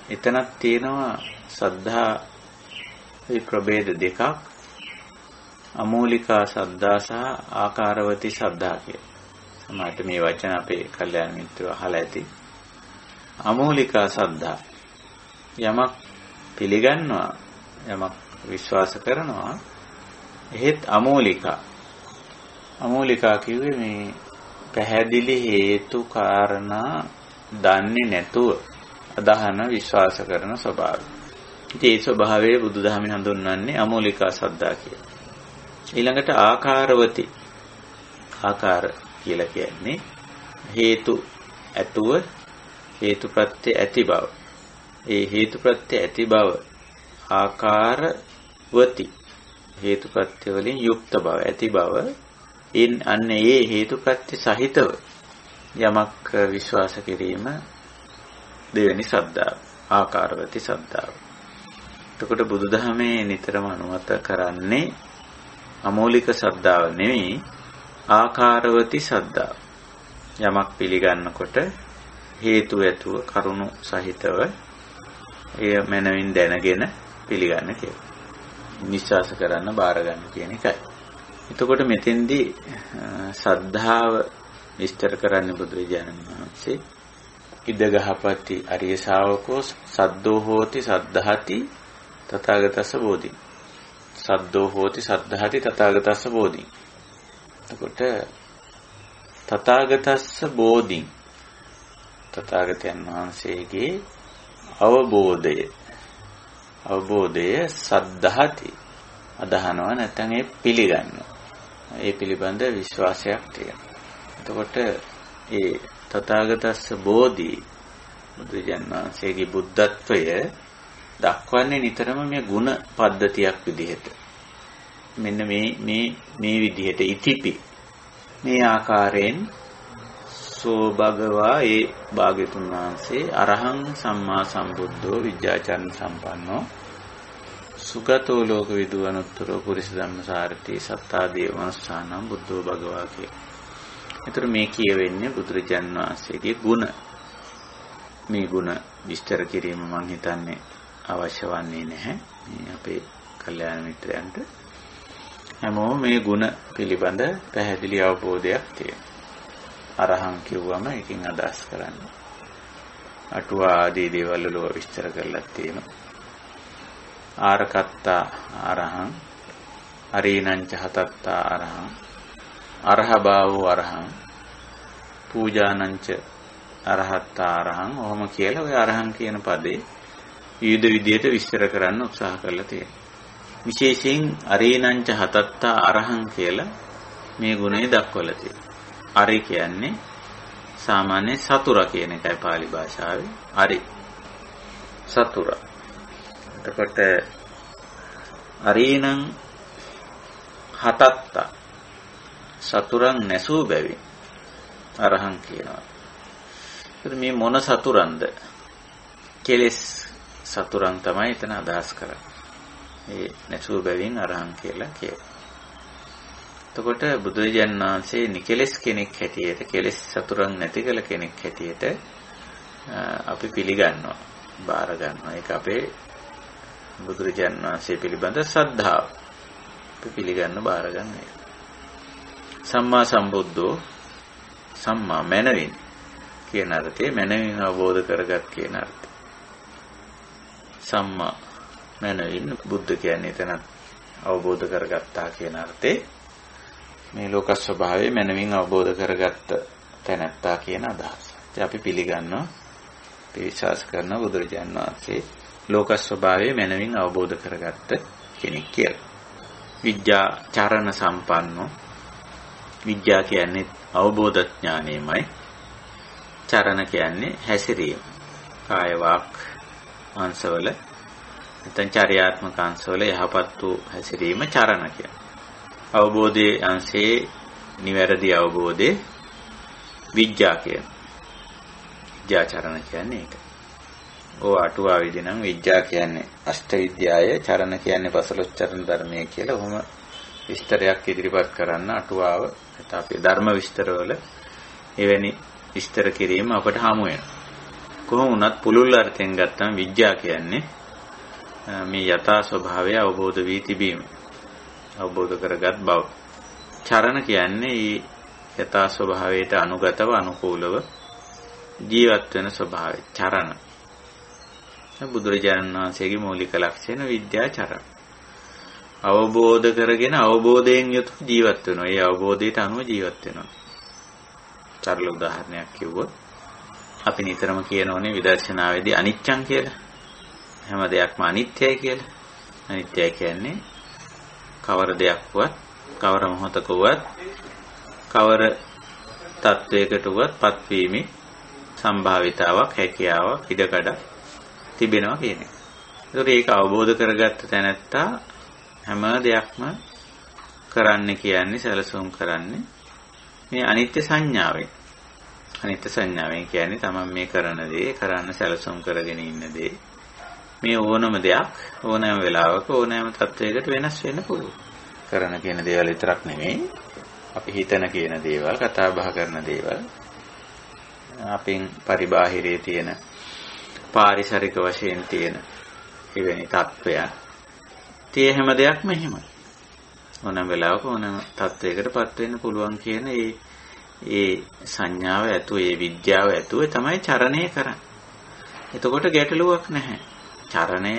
එතනක් තියෙනවා සද්ධා ප්‍රභේද දෙකක්. අමූලිකා සද්ධා සහ ආකාරවති සද්ධා කියලා. සමහරට මේ වචන අපේ කල්යාණ මිත්‍රව අහලා ඇති. අමූලිකා සද්ධා යමක් පිළිගන්නවා, යමක් විශ්වාස කරනවා. එහෙත් අමූලිකා කිව්වේ මේ පැහැදිලි හේතු කාරණා දන්නේ නැතුව අදහන විශ්වාස කරන ස්වභාවය. ඉතින් ඒ ස්වභාවය බුදුදහමේ හඳුන්වන්නේ අමූලිකා සද්ධා කියලා. ඊළඟට ආකාරවති. ආකාර කියලා කියන්නේ හේතු ඇතුව හේතුප්‍රත්‍ය ඇති බව. ඒ හේතුප්‍රත්‍ය ඇති බව ආකාරවති. හේතුප්‍රත්‍ය වලින් යුක්ත බව ඇති බව. අන්න ඒ හේතුප්‍රත්‍ය සහිතව යමක් විශ්වාස කිරීම දෙවෙනි සද්ධාව. ආකාරවති සද්ධාව. එතකොට බුදුදහමේ නිතරම අනුමත කරන්නේ අමෝලික සද්ධාව නෙවෙයි ආකාරවති සද්ධාව. යමක් පිළිගන්නකොට හේතු ඇතුව කරුණු සහිතව එය මනමින් දැනගෙන පිළිගන්න කියලා. විශ්වාස කරන්න බාර ගන්න කියන එකයි. එතකොට මෙතෙන්දී සද්ධාව විස්තර කරන්නේ බුදුරජාණන් වහන්සේ ඉදගහපති අරිය ශාවකෝ සද්දෝ හෝති සද්ධාති තථාගතස්ස බෝධි. සද්දෝ හෝති සද්ධාති තථාගතස්ස බෝධි. එතකොට තථාගතස්ස බෝධි තථාගතයන් වහන්සේගේ අවබෝධය සද්ධාති අදහනවා නැත්නම් ඒ පිළිගන්නවා. ඒ පිළිබඳ විශ්වාසයක් තියෙනවා. එතකොට ඒ තථාගතස්ස බෝධි බුදුරජාණන් වහන්සේගේ බුද්ධත්වය දක්වන්නේ නිතරම මේ ගුණ පද්ධතියක් විදිහට. මෙන්න මේ විදිහට ඉතිපි මේ ආකාරයෙන් සෝ භගවා ඒ භාග්‍යතුන් වහන්සේ අරහං සම්මා සම්බුද්ධෝ විද්‍යාචරණ සම්පන්නෝ සුගතෝ ලෝකවිදු අනුත්තරෝ පුරිස ධම්මසාරති සත්තා දේව මනසානම් බුද්ධෝ භගවා කිය. ඒතර මේ කියවෙන්නේ බුදුරජාණන් වහන්සේගේ ගුණ. මේ ගුණ විස්තර කිරීම මම හිතන්නේ අවශ්‍ය වන්නේ නැහැ. මේ අපේ කල්යාණ මිත්‍රයන්ට හැමෝම මේ ගුණ පිළිබඳ පැහැදිලි අවබෝධයක් තියෙනවා. අරහං කියුවම එකකින් අදහස් කරන්නේ අටුවා ආදී දේවල් වල විස්තර කරලා තියෙනවා. ආරකත්තා අරහං අරීනංච හතත්තා අරහං අරහබාවෝ අරහං පූජානංච අරහත්තා අරහං. ඔහොම කියලා ඔය අරහං කියන පදේ විවිධ විදිහට විස්තර කරන්න උත්සාහ කරලා තියෙනවා. විශේෂයෙන් අරීනංච හතත්තා අරහං කියලා මේ ගුණය දක්වලා තියෙනවා. අරි කියන්නේ සාමාන්‍ය සතුරා කියන එකයි පාලි භාෂාවේ. අරි සතුරා. එතකොට අරීනං හතත්තා සතුරන් නැසූ බැවින් අරහං කියනවා. මේ මොන සතුරන්ද? කෙලෙස් සතුරන් තමයි එතන අදහස් කරන්නේ. ඒ නැසූ බැවින් අරහං කියලා කියනවා. එතකොට බුදුරජාණන් වහන්සේ නිකලෙස් කෙනෙක් හැටියට, කෙලෙස් සතුරන් නැති කළ කෙනෙක් හැටියට අපි පිළිගන්නවා, බාර ගන්නවා. ඒක අපේ බුදුරජාණන් වහන්සේ පිළිබඳ ශ්‍රද්ධාව. අපි පිළිගන්න බාර ගන්න එක. සම්මා සම්බුද්ධෝ සම්මා මනවින් කියන අර්ථයේ මනවින් අවබෝධ කරගත් කියන අර්ථය. සම්මා මනවින් බුද්ධ කියන්නේ එතන අවබෝධ කරගත්තා කියන අර්ථේ. මේ ලෝක ස්වභාවය මනවින් අවබෝධ කරගත්ත තැනැත්තා කියන අදහස. ඉතින් අපි පිළිගන්නවා, විශ්වාස කරන බුදුරජාණන් වහන්සේ ලෝක ස්වභාවය මනවින් අවබෝධ කරගත්ත කෙනෙක් කියලා. විද්‍යා චරණ සම්පන්නෝ. විද්‍යා කියන්නේ අවබෝධ ඥානෙමයි. චරණ කියන්නේ හැසිරීම. කාය වාක් අංශවල නැත්නම් චර්යාත්මක අංශවල යහපත් වූ හැසිරීම චරණ කියන්නේ. අවබෝධයේ අංශයේ නිවැරදි අවබෝධයේ විද්‍යා කියන. විද්‍යාචරණ කියන්නේ ඒක. ඕ අටුවා විදිහනම් විද්‍යා කියන්නේ අෂ්ට විද්‍යාය, චරණ කියන්නේ 15 චරණ ධර්මයේ කියලා ඔහොම විස්තරයක් ඉදිරිපත් කරන්න අටුවාව නැත්නම් අපේ ධර්ම විස්තරවල එවැනි විස්තර කිරීම අපට හමු වෙනවා. කොහොම වුණත් පුළුල් අර්ථයෙන් ගත්තම විද්‍යා කියන්නේ මේ යථා ස්වභාවය අවබෝධ වී තිබීම. අවබෝධ කරගත් බව. චරණ කියන්නේ මේ යථා ස්වභාවයට අනුගතව අනුකූලව ජීවත් වෙන ස්වභාවය. චරණ. බුදුරජාණන් වහන්සේගේ මූලික ලක්ෂණ විද්‍යා චරණ. අවබෝධ කරගෙන අවබෝධයෙන් යුතුව ජීවත් වෙනවා. ඒ අවබෝධයට අනුව ජීවත් වෙනවා. සරල උදාහරණයක් කිව්වොත් අපි නිතරම කියනෝනේ විදර්ශනාවේදී අනිච්චං කියලා. හැම දෙයක්ම අනිත්‍යයි කියලා. අනිත්‍යයි කියන්නේ කවර දෙයක්වත්, කවර මොහොතකවත්, කවර තත්වයකට වුවත් පත්වීමේ සම්භාවිතාවක්, හැකියාවක්, ඉඩකඩ තිබෙනවා කියන එක. ඒකට ඒක අවබෝධ කරගත්ත තැනැත්තා හැම දෙයක්ම කරන්න කියන්නේ, සැලසුම් කරන්නේ මේ අනිත්‍ය සංඥාවෙන්. අනිත්‍ය සංඥාවෙන් කියන්නේ තමයි මේ කරන දේ, කරන්න සැලසුම් කරගෙන ඉන්න දේ. මේ ඕනම දෙයක් ඕනෑම වෙලාවක ඕනෑම තත්වයකට වෙනස් වෙන්න පුළුවන්. කරන කියන දේවල් විතරක් නෙමෙයි, අපි හිතන කියන දේවල්, කතා බහ කරන දේවල්, අපින් පරිබාහිරයේ තියෙන පාරිසරික වශයෙන් තියෙන එවැනි තත්වයන්. tie හැම දෙයක්ම එහෙමයි. ඕනෑම වෙලාවක ඕනෑම තත්වයකටපත් වෙන්න පුළුවන් කියන ඒ සංඥාව ඇතුව, ඒ විද්‍යාව ඇතුව තමයි චරණය කරන්නේ. එතකොට ගැටලුවක් නැහැ. චරණය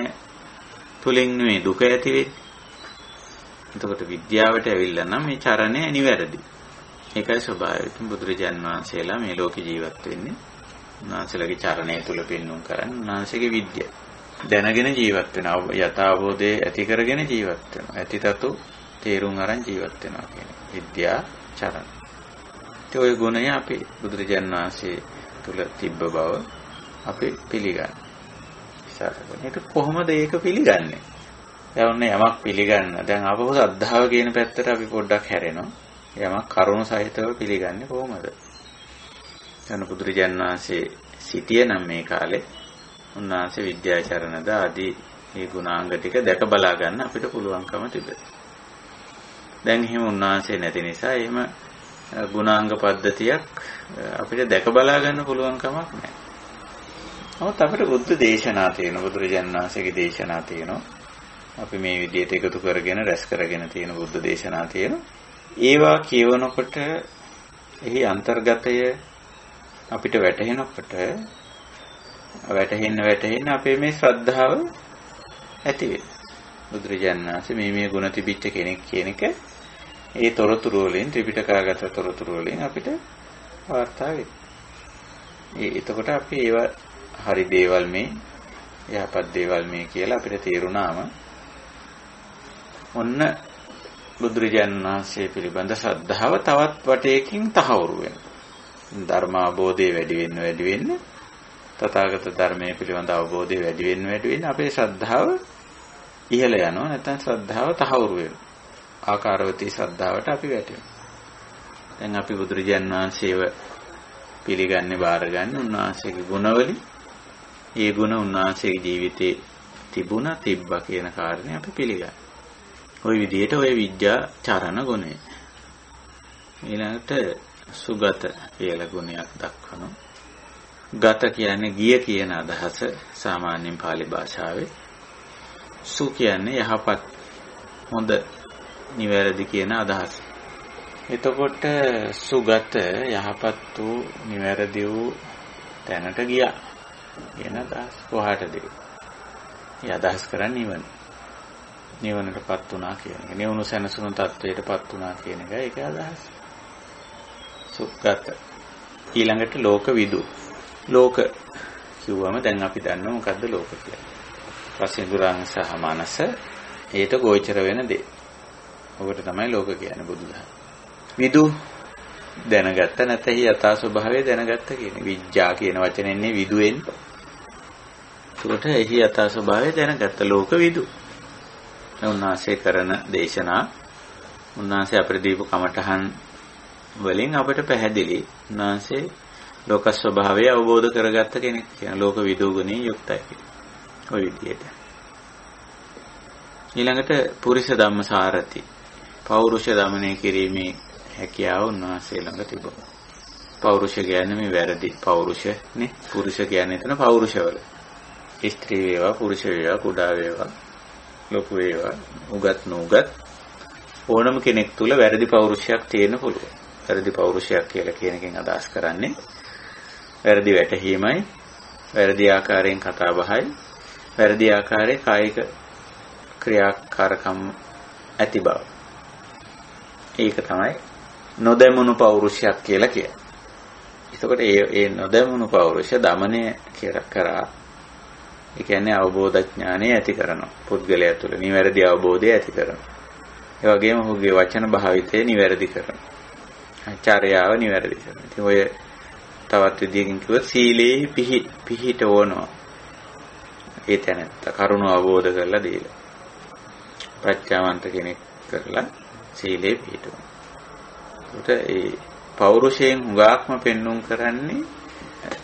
තුලින් නෙමෙයි දුක ඇති වෙන්නේ. එතකොට විද්‍යාවට ඇවිල්ලා නම් මේ චරණය නිවැරදි. ඒකයි ස්වභාවය. බුදුරජාන් වහන්සේලා මේ ලෝකේ ජීවත් වෙන්නේ උන්වහන්සේලාගේ චරණය තුල පෙන්වුම් කරන්නේ උන්වහන්සේගේ විද්‍යාව. දැනගෙන ජීවත් වෙනවා. යථාබෝධය ඇති කරගෙන ජීවත් වෙනවා. ඇතිතතු තේරුම් අරන් ජීවත් වෙනවා කියන්නේ විද්‍යා චරණ. ඒ ඔය ගුණය අපි බුදුරජාන් වහන්සේ තුල තිබ්බ බව අපි පිළිගන්නවා. ඒක කොහොමද ඒක පිළිගන්නේ? දැන් ඔන්න යමක් පිළිගන්න. දැන් ආපහු ශ්‍රද්ධාව කියන පැත්තට අපි පොඩ්ඩක් හැරෙනවා. යමක් කරුණ සහිතව පිළිගන්නේ කොහොමද? දැන් බුදුරජාණන් වහන්සේ සිටියේ නම් මේ කාලේ උන්වහන්සේ විද්‍යාචරණද ආදී මේ ගුණාංග ටික දැක බලා ගන්න අපිට පුළුවන්කම තිබෙනවා. දැන් එහෙම උන්වහන්සේ නැති නිසා එහෙම ගුණාංග පද්ධතියක් අපිට දැක බලා ගන්න පුළුවන් කමක් නැහැ. නමුත් අපිට බුද්ධ දේශනා තියෙනවා, බුදුරජාණන් වහන්සේගේ දේශනා තියෙනවා. අපි මේ විදිහට එකතු කරගෙන රැස් කරගෙන තියෙන බුද්ධ දේශනා තියෙනවා. ඒවා කියවනකොට එහි අන්තර්ගතය අපිට වැටහෙනකොට වැටෙන්න අපේ මේ ශ්‍රද්ධාව ඇති වෙනවා. බුදුරජාණන් වහන්සේ මේ ගුණ තිබිච්ච කෙනෙක් කියන එක ඒ තොරතුරු වලින්, ත්‍රිපිටකාගත තොරතුරු වලින් අපිට වාර්තා වෙනවා. එතකොට අපි ඒවා හරි දේවල් මේ, යහපත් දේවල් මේ කියලා අපිට තේරුණාම ඔන්න බුදුරජාණන් වහන්සේ පිළිබඳ ශ්‍රද්ධාව තවත් වටයකින් තහවුරු වෙනවා. ධර්මාවබෝධය වැඩි වෙන්න තථාගත ධර්මයේ පිළිබඳ අවබෝධය වැඩි වෙන්න අපේ ශ්‍රද්ධාව ඉහළ යනවා. නැත්නම් ශ්‍රද්ධාව තහවුරු වෙනවා. ආකාරවතී ශ්‍රද්ධාවට අපි වැටෙනවා. දැන් අපි බුදුරජාණන් වහන්සේව පිළිගන්නේ, බාරගන්නේ උන්වහන්සේගේ ගුණවලින්. ඒ ගුණ උන්වහන්සේගේ ජීවිතේ තිබ්බා කියන කාරණේ අපි පිළිගන්නවා. ওই විදිහට ওই විද්‍යා චරණ ගුණය. ඊළඟට සුගත කියලා ගුණයක් දක්වනවා. ගත කියන්නේ ගිය කියන අදහස සාමාන්‍යයෙන් පාලි භාෂාවේ. සු කියන්නේ යහපත්, හොඳ, නිවැරදි කියන අදහස. එතකොට සුගත යහපත් වූ, නිවැරදි වූ තැනට ගියා කියන අදහස. කොහාටද? ඒ අදහස් කරන්නේ නිවන. නිවනටපත් වුණා කියන එක. නිවුණු සැනසුණු තත්වයටපත් වුණා කියන එක ඒකේ අදහස. සුගත. ඊළඟට ලෝක විදු. ලෝක කිව්වම දැන් අපි දන්නවා මොකද්ද ලෝක කියන්නේ. පසින්දුරාංග සහ මනස ඒට ගෝචර වෙන දේ. ඔකට තමයි ලෝක කියන්නේ බුදුදහම. විදු දැනගත්ත නැත්නම් යථා ස්වභාවය දැනගත්ත කියන්නේ. විඥා කියන වචනේන්නේ විදුෙන්. ඒකට එහි යථා ස්වභාවය දැනගත්ත ලෝක විදු. උන්වහන්සේ කරන දේශනා, උන්වහන්සේ අපිට දීපු කමඨහන් වලින් අපිට පැහැදිලි උන්වහන්සේ ලෝක ස්වභාවය අවබෝධ කරගත්ත කෙනෙක් කියන ලෝක විදු ගුණයෙන් යුක්තයි. ඔය විදිහට. ඊළඟට පුරිස ධම්මසාරති. පෞරුෂ දමනය කිරීමේ හැකියාව උන්වහන්සේ ළඟ තිබුණා. පෞරුෂ කියන්නේ මේ වැරදි පෞරුෂනේ. පුරුෂ කියන්නේ එතන පෞරුෂවල. ස්ත්‍රී වේවා, පුරුෂ වේවා, කුඩා වේවා, ලොකු වේවා, උගත් නොඋගත් ඕනම කෙනෙක් තුල වැරදි පෞරුෂයක් තියෙන්න පුළුවන්. වැරදි පෞරුෂයක් කියලා කියන එකෙන් අදහස් කරන්නේ වැරදි වැටහීමයි, වැරදි ආකාරයෙන් කතා බහයි, වැරදි ආකාරයේ කායික ක්‍රියාකාරකම් ඇති බව. ඒක තමයි නොදැමුණු පෞරුෂයක් කියලා කියන්නේ. එතකොට ඒ නොදැමුණු පෞරුෂ දමනය කරා. ඒ කියන්නේ අවබෝධ ඥානය ඇති කරනවා. පුද්ගලයා තුළ නිවැරදි අවබෝධය ඇති කරනවා. ඒ වගේම ඔහුගේ වචන භාවිතය නිවැරදි කරනවා. චර්යාව නිවැරදි කරනවා. ඉතින් ඔය තවත් විදිහකින් කිව්වොත් සීලේ පිහිට වනවා. ඒ තැනත්ත කරුණ අවබෝධ කරලා දීලා. ප්‍රඥාවන්ත කෙනෙක් කරලා සීලේ පිහිටවනවා. ඒකට ඒ පෞරුෂයෙන් හුඟක්ම පෙන්눔 කරන්නේ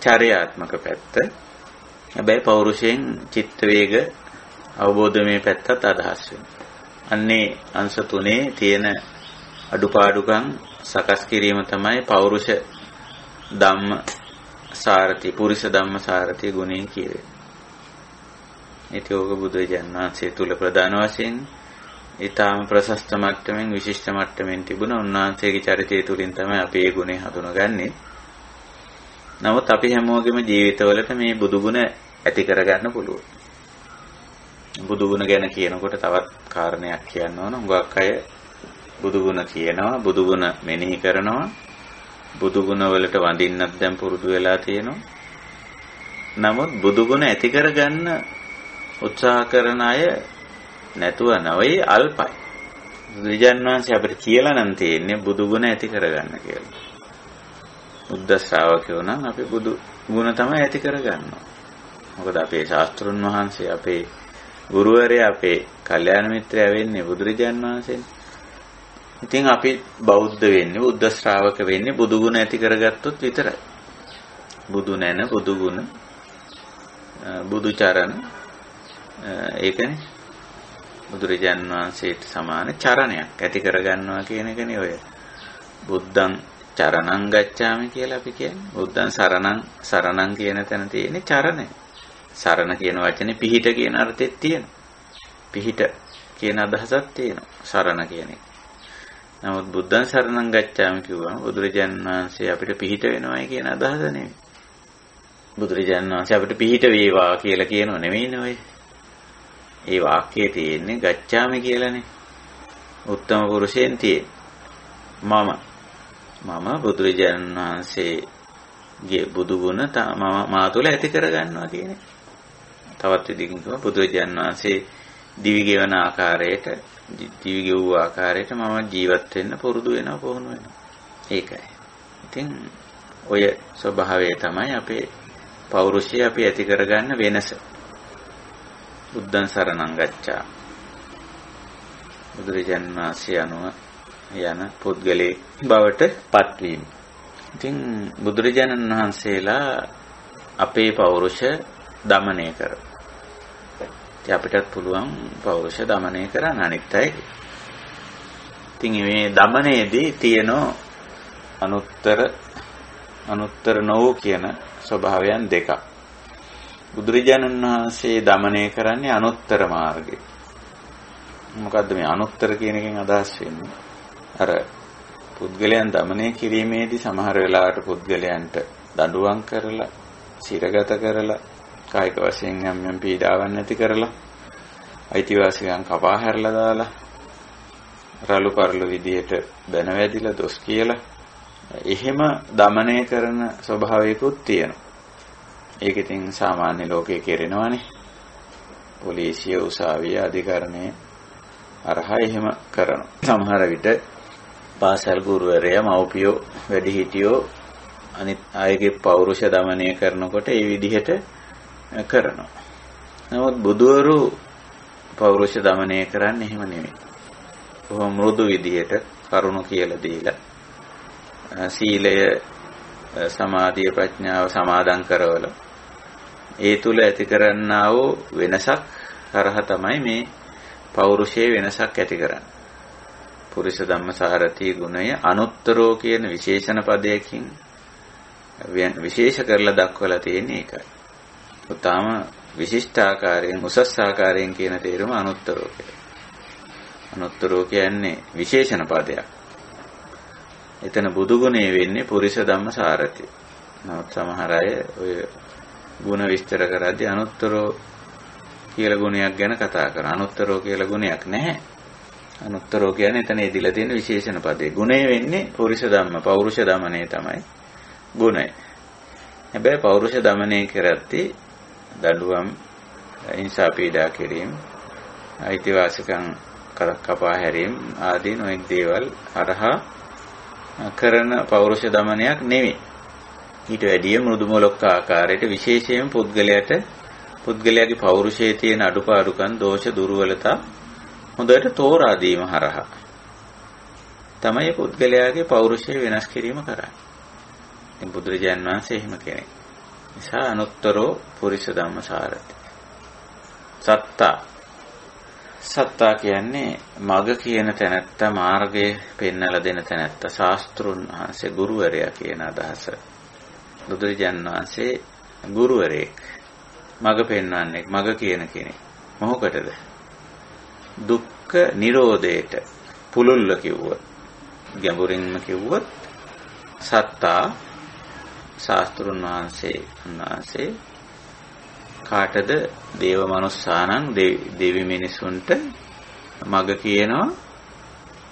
චර්යාත්මක පැත්ත. හැබැයි පෞරුෂයෙන් චිත්ත වේග අවබෝධමය පැත්තත් අදහස් වෙනවා. අන්නේ අංශ තුනේ තියෙන අඩුපාඩුකම් සකස් කිරීම තමයි පෞරුෂ ධම්ම සාරති පුරිස ධම්ම සාරති ගුණයෙන් කියවේ. ඒකෝක බුදුරජාණන් වහන්සේ තුල ප්‍රධාන වශයෙන් ඊටාම ප්‍රශස්ත මට්ටමින් විශිෂ්ට මට්ටමින් තිබුණා. උන්වහන්සේගේ චරිතය තුලින් තමයි අපි ඒ ගුණය හඳුනගන්නේ. නමුත් අපි හැමෝගෙම ජීවිතවලට මේ බුදු ගුණ ඇති කරගන්න පුළුවන්. බුදු ගුණ ගැන කියනකොට තවත් කාරණයක් කියන්න ඕන. හුඟක් අය බුදු ගුණ කියනවා, බුදු ගුණ මෙනෙහි කරනවා. බුදු ගුණ වලට වඳින්නත් දැන් පුරුදු වෙලා තියෙනවා. නමුත් බුදු ගුණ ඇති කරගන්න උත්සාහ කරන අය නැතුව නෙවෙයි අල්පයි. බුදුරජාණන් වහන්සේ අපිට කියලා නම් තියෙන්නේ බුදු ගුණ ඇති කරගන්න කියලා. බුද්ධ ශ්‍රාවකයෝ නම් අපි බුදු ගුණ තමයි ඇති කරගන්නවා. මොකද අපේ ශාස්ත්‍රුන් වහන්සේ, අපේ ගුරුවරයා, අපේ කල්යාණ මිත්‍රයා වෙන්නේ බුදුරජාණන් වහන්සේනේ. ඉතින් අපි බෞද්ධ වෙන්නේ, බුද්ධ ශ්‍රාවක වෙන්නේ බුදු ගුණ ඇති කරගත්තොත් විතරයි. බුදු නැන, බුදු ගුණ, බුදු චරණ, ඒකනේ බුදුරජාණන් වහන්සේට සමාන චරණයක් ඇති කරගන්නවා කියන එකනේ ඔය බුද්ධං චරණං ගච්ඡාමි කියලා අපි කියන්නේ. බුද්ධං සරණං කියන තැන තියෙන්නේ චරණය. සරණ කියන වචනේ පිහිට කියන අර්ථෙත් තියෙනවා. පිහිට කියන අදහසක් තියෙනවා සරණ කියන එක. නමුත් බුද්ධං සරණං ගච්ඡාමි කියුවම බුදුරජාණන් වහන්සේ අපිට පිහිට වෙනවයි කියන අදහස නෙවෙයි. බුදුරජාණන් වහන්සේ අපිට පිහිට වේවා කියලා කියනව නෙවෙයිනේ ඔය. ඒ වාක්‍යයේ තියෙන්නේ ගච්ඡාමි කියලානේ. උත්තම පුරුෂයන් තියෙන්නේ. මම බුදුරජාණන් වහන්සේගේ බුදු ගුණ මා තුළ ඇති කරගන්නවා කියන්නේ. තවත් විදිහකින් කියනවා බුදුරජාණන් වහන්සේ දිවි ගෙවන ආකාරයට, දිවි ගෙවූ ආකාරයට මම ජීවත් වෙන්න පුරුදු වෙනවා, පුහුණු වෙනවා. ඒකයි. ඉතින් ඔය ස්වභාවය තමයි අපේ පෞරුෂය අපි ඇති කරගන්න වෙනස. බුද්ධං සරණං ගච්ඡා. බුදුරජාණන් වහන්සේ අනුව යන පුද්ගලයේ බවට පත්වීම. ඉතින් බුදුරජාණන් වහන්සේලා අපේ පෞරුෂ දමනය කරනවා. ඉතින් අපිටත් පුළුවන් පෞරුෂ දමනය කරන්න අනිත් අය. ඉතින් මේ දමනයේදී තියෙන අනුත්තර නොවු කියන ස්වභාවයන් දෙකක්. බුදුරජාණන් වහන්සේ දමනය කරන්නේ අනුත්තර මාර්ගය. මොකද්ද මේ අනුත්තර කියන එකෙන් අදහස් වෙන්නේ? අර පුද්ගලයන් දමනය කිරීමේදී සමහර වෙලාවට පුද්ගලයන්ට දඬුවම් කරලා, සිරගත කරලා, කායික වශයෙන් යම් පීඩාවක් නැති කරලා, අයිතිවාසිකම් කපා හැරලා දාලා, රළු පරළු විදියට බැන වැදිලා දොස් කියලා එහෙම දමනය කරන ස්වභාවයකුත් තියෙනවා. ඒක ඉතින් සාමාන්‍ය ලෝකයේ කෙරෙනවානේ. පොලිසිය, උසාවිය, අධිකරණය අරහා එහෙම කරනවා. සමහර විට පාසල් ගුරුවරයා, මව්පියෝ, වැඩිහිටියෝ අනිත් අයගේ පෞරුෂ දමනය කරනකොට ඒ විදිහට කරනවා. නමුත් බුදුවරු පෞරුෂ දමනය කරන්නේ එහෙම නෙමෙයි. බොහොම මෘදු විදිහට කරුණු කියලා දීලා සීලය, සමාධිය, ප්‍රඥාව සමාදන් කරවලා ඒ තුල ඇති කරන්නා වූ වෙනසක් කරහ තමයි මේ පෞරුෂයේ වෙනසක් ඇති කරන්නේ. පුරිස ධම්මසාරති ගුණය අනුත්තරෝ කියන විශේෂණ පදයකින් විශේෂ කරලා දක්වලා තියෙන එකයි. උතාම විශිෂ්ඨාකාරයෙන්, උසස් ආකාරයෙන් කියන තේරුම අනුත්තරෝ කියලා. අනුත්තරෝ කියන්නේ විශේෂණ පදයක්. එතන බුදු ගුණය වෙන්නේ පුරිස ධම්මසාරති. නමුත් සමහර අය ඔය ගුණ විස්තර කරද්දී අනුත්තරෝ කියලා ගුණයක් ගැන කතා කරනවා. අනුත්තරෝ කියලා ගුණයක් නැහැ. අනුත්තරෝ කියන්නේ එතන ඉදිලා තියෙන විශේෂණ පදේ. ගුණය වෙන්නේ පුරිස ධම්ම, පෞරුෂ දමනය තමයි ගුණය. හැබැයි පෞරුෂ දමනය කරද්දී දඬුවම්, හිංසා පීඩා කිරීම, අයිතිවාසිකම් කපා හැරීම ආදී නොඑක් දේවල් හරහා කරන පෞරුෂ දමනයක් නෙවෙයි. ඊට වැඩිය මෘදු මොලොක් ආකාරයට විශේෂයෙන් පුද්ගලයාගේ පෞරුෂයේ තියෙන අඩුපාඩුකම්, දෝෂ, දුර්වලතා හොඳට තෝරා දීම හරහා තමයි පුද්ගලයාගේ පෞරුෂය වෙනස් කිරීම කරන්නේ. ඉතින් බුදුරජාන් වහන්සේ එහෙම කෙනෙක්. නිසා අනුත්තරෝ පුරිස ධම්මසාරති. සත්තා කියන්නේ මග කියන තැනැත්තා, මාර්ගය පෙන්වලා දෙන තැනැත්තා, ශාස්ත්‍රුන් වහන්සේ, ගුරුවරයා කියන අදහස. බුදුරජාන් වහන්සේ ගුරුවරයෙක්, මග පෙන්වන්නේ, මග කියන කෙනෙක්. මොකටද? දුක්ඛ නිරෝධයට පුළුල්ල කිව්වොත්, ගැඹුරින්ම කිව්වොත් සත්තා ශාස්ත්‍රුන් වහන්සේ කාටද? දේව මනුස්සානං, දෙවි මිනිසුන්ට මග කියනවා.